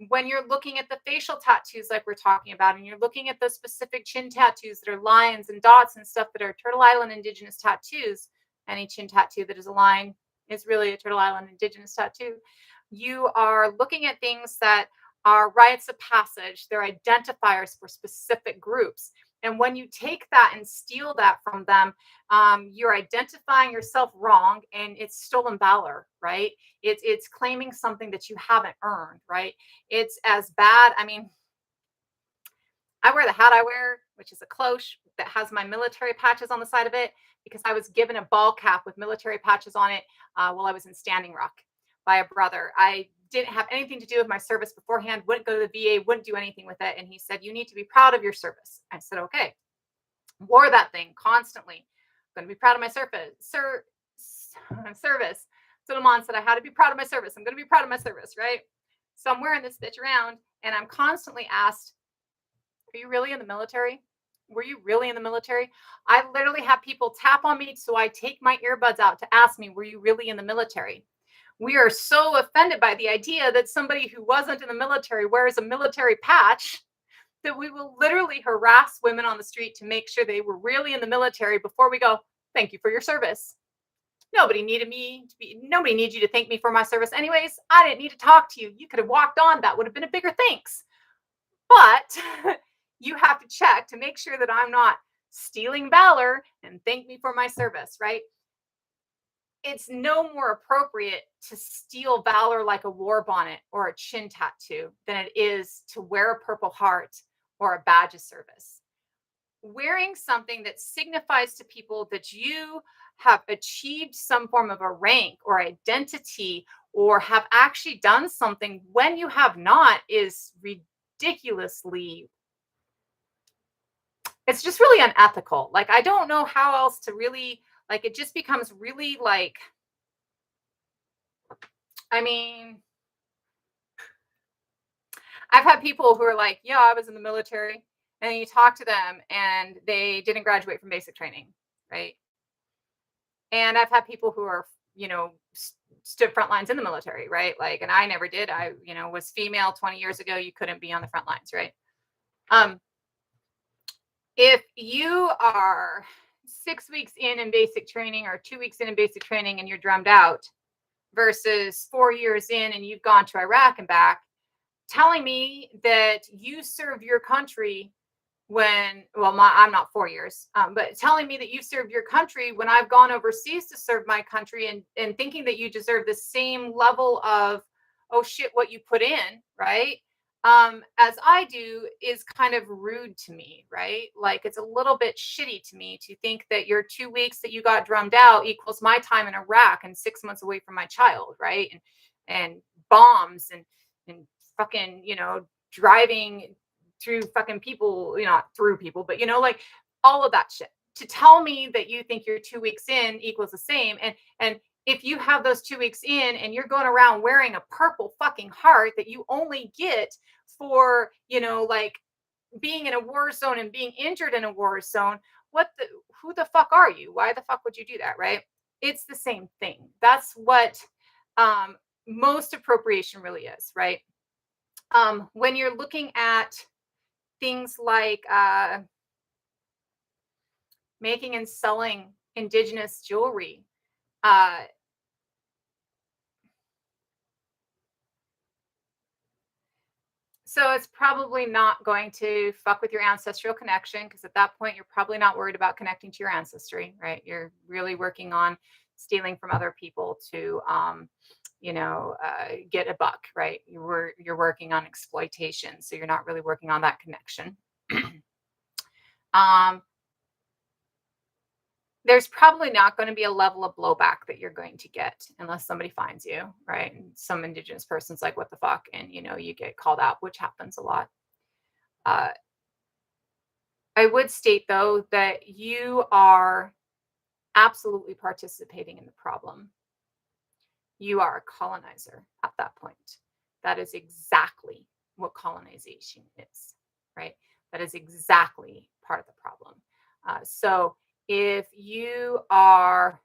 When you're looking at the facial tattoos like we're talking about, and you're looking at the specific chin tattoos that are lines and dots and stuff that are Turtle Island Indigenous tattoos, any chin tattoo that is a line is really a Turtle Island Indigenous tattoo. You are looking at things that are rites of passage. They're identifiers for specific groups. And when you take that and steal that from them, you're identifying yourself wrong, and it's stolen valor, right? It's claiming something that you haven't earned, right? It's as bad. I mean, I wear the hat I wear, which is a cloche that has my military patches on the side of it, because I was given a ball cap with military patches on it while I was in Standing Rock by a brother. I didn't have anything to do with my service beforehand, wouldn't go to the VA, wouldn't do anything with it. And he said, you need to be proud of your service. I said, okay. Wore that thing constantly. I'm going to be proud of my service. So Lamont said I had to be proud of my service. I'm going to be proud of my service, right? So I'm wearing this bitch around, and I'm constantly asked, are you really in the military? Were you really in the military? I literally have people tap on me so I take my earbuds out to ask me, were you really in the military? We are so offended by the idea that somebody who wasn't in the military wears a military patch that we will literally harass women on the street to make sure they were really in the military before we go, thank you for your service. Nobody needs you to thank me for my service. Anyways, I didn't need to talk to you. You could have walked on. That would have been a bigger thanks. But you have to check to make sure that I'm not stealing valor and thank me for my service, right? It's no more appropriate to steal valor like a war bonnet or a chin tattoo than it is to wear a Purple Heart or a badge of service. Wearing something that signifies to people that you have achieved some form of a rank or identity or have actually done something when you have not is ridiculously, it's just really unethical. Like, I don't know how else to really, like, it just becomes really like, I mean, I've had people who are like, yeah, I was in the military. And then you talk to them and they didn't graduate from basic training, right? And I've had people who are, stood front lines in the military, right? Like, and I never did. I, was female 20 years ago. You couldn't be on the front lines, right? Um, if you are 6 weeks in basic training or 2 weeks in basic training and you're drummed out versus 4 years in and you've gone to Iraq and back, telling me that you served your country when, well, I'm not 4 years, but telling me that you served your country when I've gone overseas to serve my country, and thinking that you deserve the same level of, oh shit, what you put in, right? As I do, is kind of rude to me, right? Like, it's a little bit shitty to me to think that your 2 weeks that you got drummed out equals my time in Iraq and 6 months away from my child, right? And bombs and fucking, driving through fucking people, not through people, but like all of that shit. To tell me that you think you're 2 weeks in equals the same. And if you have those 2 weeks in and you're going around wearing a purple fucking heart that you only get for, like being in a war zone and being injured in a war zone, who the fuck are you? Why the fuck would you do that? Right? It's the same thing. That's what um most appropriation really is, right? When you're looking at things like making and selling indigenous jewelry. Uh, so it's probably not going to fuck with your ancestral connection, because at that point, you're probably not worried about connecting to your ancestry, right? You're really working on stealing from other people to, get a buck, right? You're working on exploitation, so you're not really working on that connection. um, there's probably not going to be a level of blowback that you're going to get unless somebody finds you, right? And some indigenous person's like, what the fuck? And, you get called out, which happens a lot. Uh, I would state, though, that you are absolutely participating in the problem. You are a colonizer at that point. That is exactly what colonization is, right? That is exactly part of the problem. So if you are,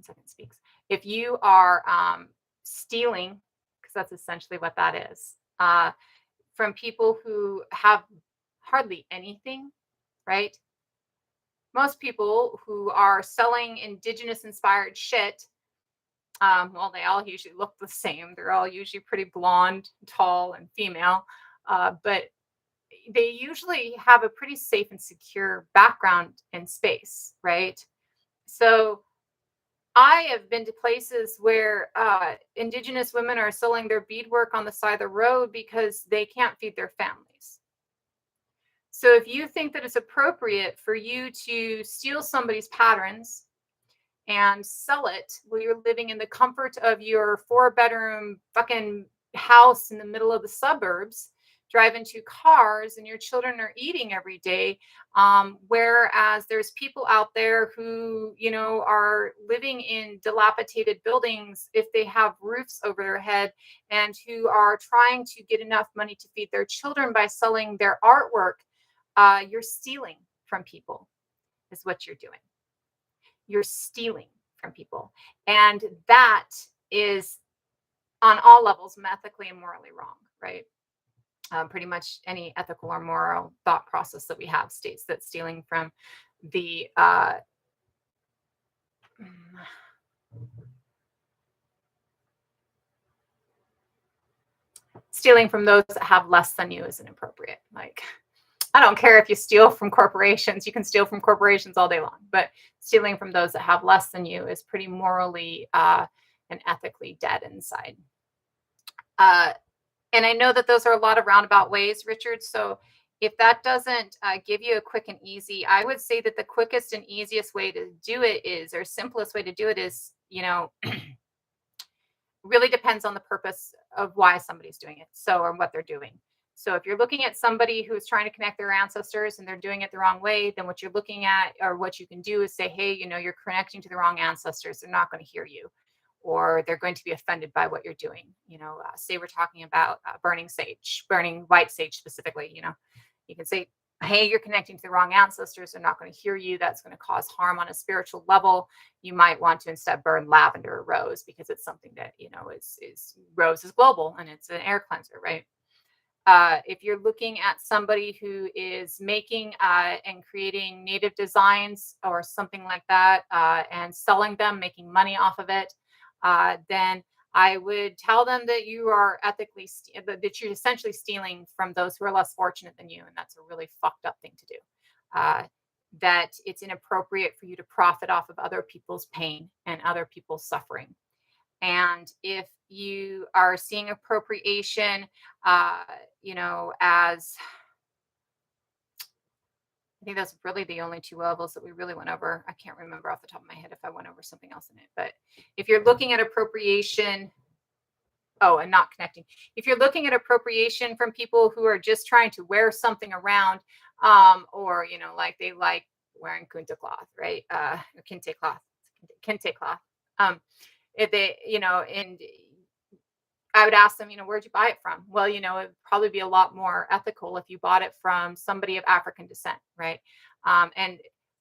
second speaks. If you are stealing, because that's essentially what that is, from people who have hardly anything, right? Most people who are selling indigenous inspired shit, well, they all usually look the same. They're all usually pretty blonde, tall, and female, but they usually have a pretty safe and secure background in space, right? So I have been to places where indigenous women are selling their beadwork on the side of the road because they can't feed their families. So if you think that it's appropriate for you to steal somebody's patterns and sell it while you're living in the comfort of your 4-bedroom fucking house in the middle of the suburbs, driving 2 cars, and your children are eating every day, whereas there's people out there who, are living in dilapidated buildings if they have roofs over their head, and who are trying to get enough money to feed their children by selling their artwork. You're stealing from people is what you're doing. You're stealing from people. And that is on all levels ethically and morally wrong, right? Pretty much any ethical or moral thought process that we have states that stealing from the stealing from those that have less than you is inappropriate. Like, I don't care if you steal from corporations, you can steal from corporations all day long, but stealing from those that have less than you is pretty morally and ethically dead inside. And I know that those are a lot of roundabout ways, Richard. So if that doesn't give you a quick and easy, I would say that the quickest and easiest way to do it is, or simplest way to do it is, really depends on the purpose of why somebody's doing it. So, or what they're doing. So if you're looking at somebody who's trying to connect their ancestors and they're doing it the wrong way, then what you're looking at, or what you can do, is say, hey, you're connecting to the wrong ancestors. They're not going to hear you, or they're going to be offended by what you're doing. Say we're talking about burning sage, burning white sage specifically. You can say, hey, you're connecting to the wrong ancestors. They're not going to hear you. That's going to cause harm on a spiritual level. You might want to instead burn lavender or rose, because it's something that, is rose is global and it's an air cleanser, right? If you're looking at somebody who is making and creating native designs or something like that, and selling them, making money off of it, then I would tell them that you are ethically, that you're essentially stealing from those who are less fortunate than you. And that's a really fucked up thing to do. That it's inappropriate for you to profit off of other people's pain and other people's suffering. And if you are seeing appropriation, as I think that's really the only two levels that we really went over. I can't remember off the top of my head if I went over something else in it. But if you're looking at appropriation, and not connecting. If you're looking at appropriation from people who are just trying to wear something around, or like they like wearing kunta cloth, right? Or kente cloth, kente cloth. If they, and I would ask them, where'd you buy it from? Well, it'd probably be a lot more ethical if you bought it from somebody of African descent, right? And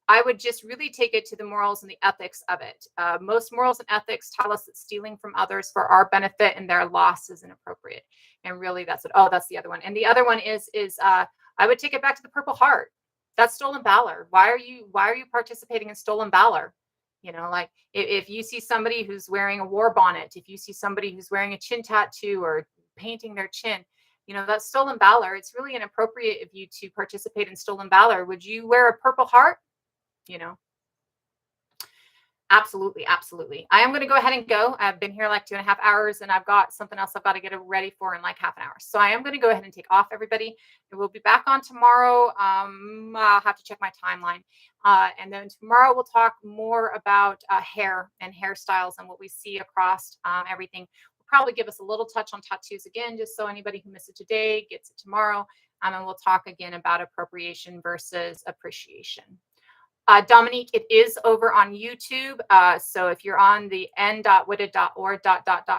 I would just really take it to the morals and the ethics of it. Most morals and ethics tell us that stealing from others for our benefit and their loss is inappropriate. And really, that's it. Oh, that's the other one. And the other one is I would take it back to the Purple Heart. That's stolen valor. Why are you participating in stolen valor? Like if you see somebody who's wearing a war bonnet, if you see somebody who's wearing a chin tattoo or painting their chin, that's stolen valor. It's really inappropriate of you to participate in stolen valor. Would you wear a Purple Heart? Absolutely. Absolutely. I am going to go ahead and go. I've been here like 2.5 hours and I've got something else I've got to get ready for in like half an hour. So I am going to go ahead and take off, everybody. And we'll be back on tomorrow. I'll have to check my timeline. And then tomorrow we'll talk more about hair and hairstyles and what we see across everything. We'll probably give us a little touch on tattoos again, just so anybody who missed it today gets it tomorrow. And we'll talk again about appropriation versus appreciation. Dominique, it is over on YouTube. So if you're on the n.widda.ord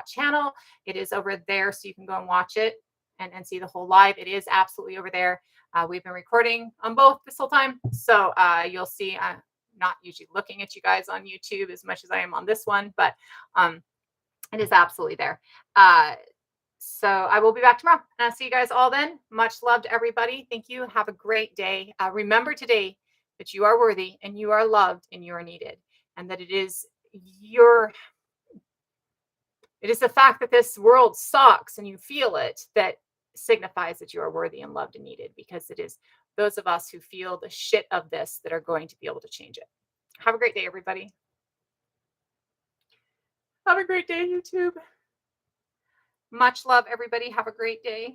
channel, it is over there. So you can go and watch it and see the whole live. It is absolutely over there. We've been recording on both this whole time. So you'll see, I'm not usually looking at you guys on YouTube as much as I am on this one, but it is absolutely there. So I will be back tomorrow. And I'll see you guys all then. Much love to everybody. Thank you. Have a great day. Remember today that you are worthy and you are loved and you are needed. And that it is the fact that this world sucks and you feel it that signifies that you are worthy and loved and needed, because it is those of us who feel the shit of this that are going to be able to change it. Have a great day, everybody. Have a great day, YouTube. Much love, everybody. Have a great day.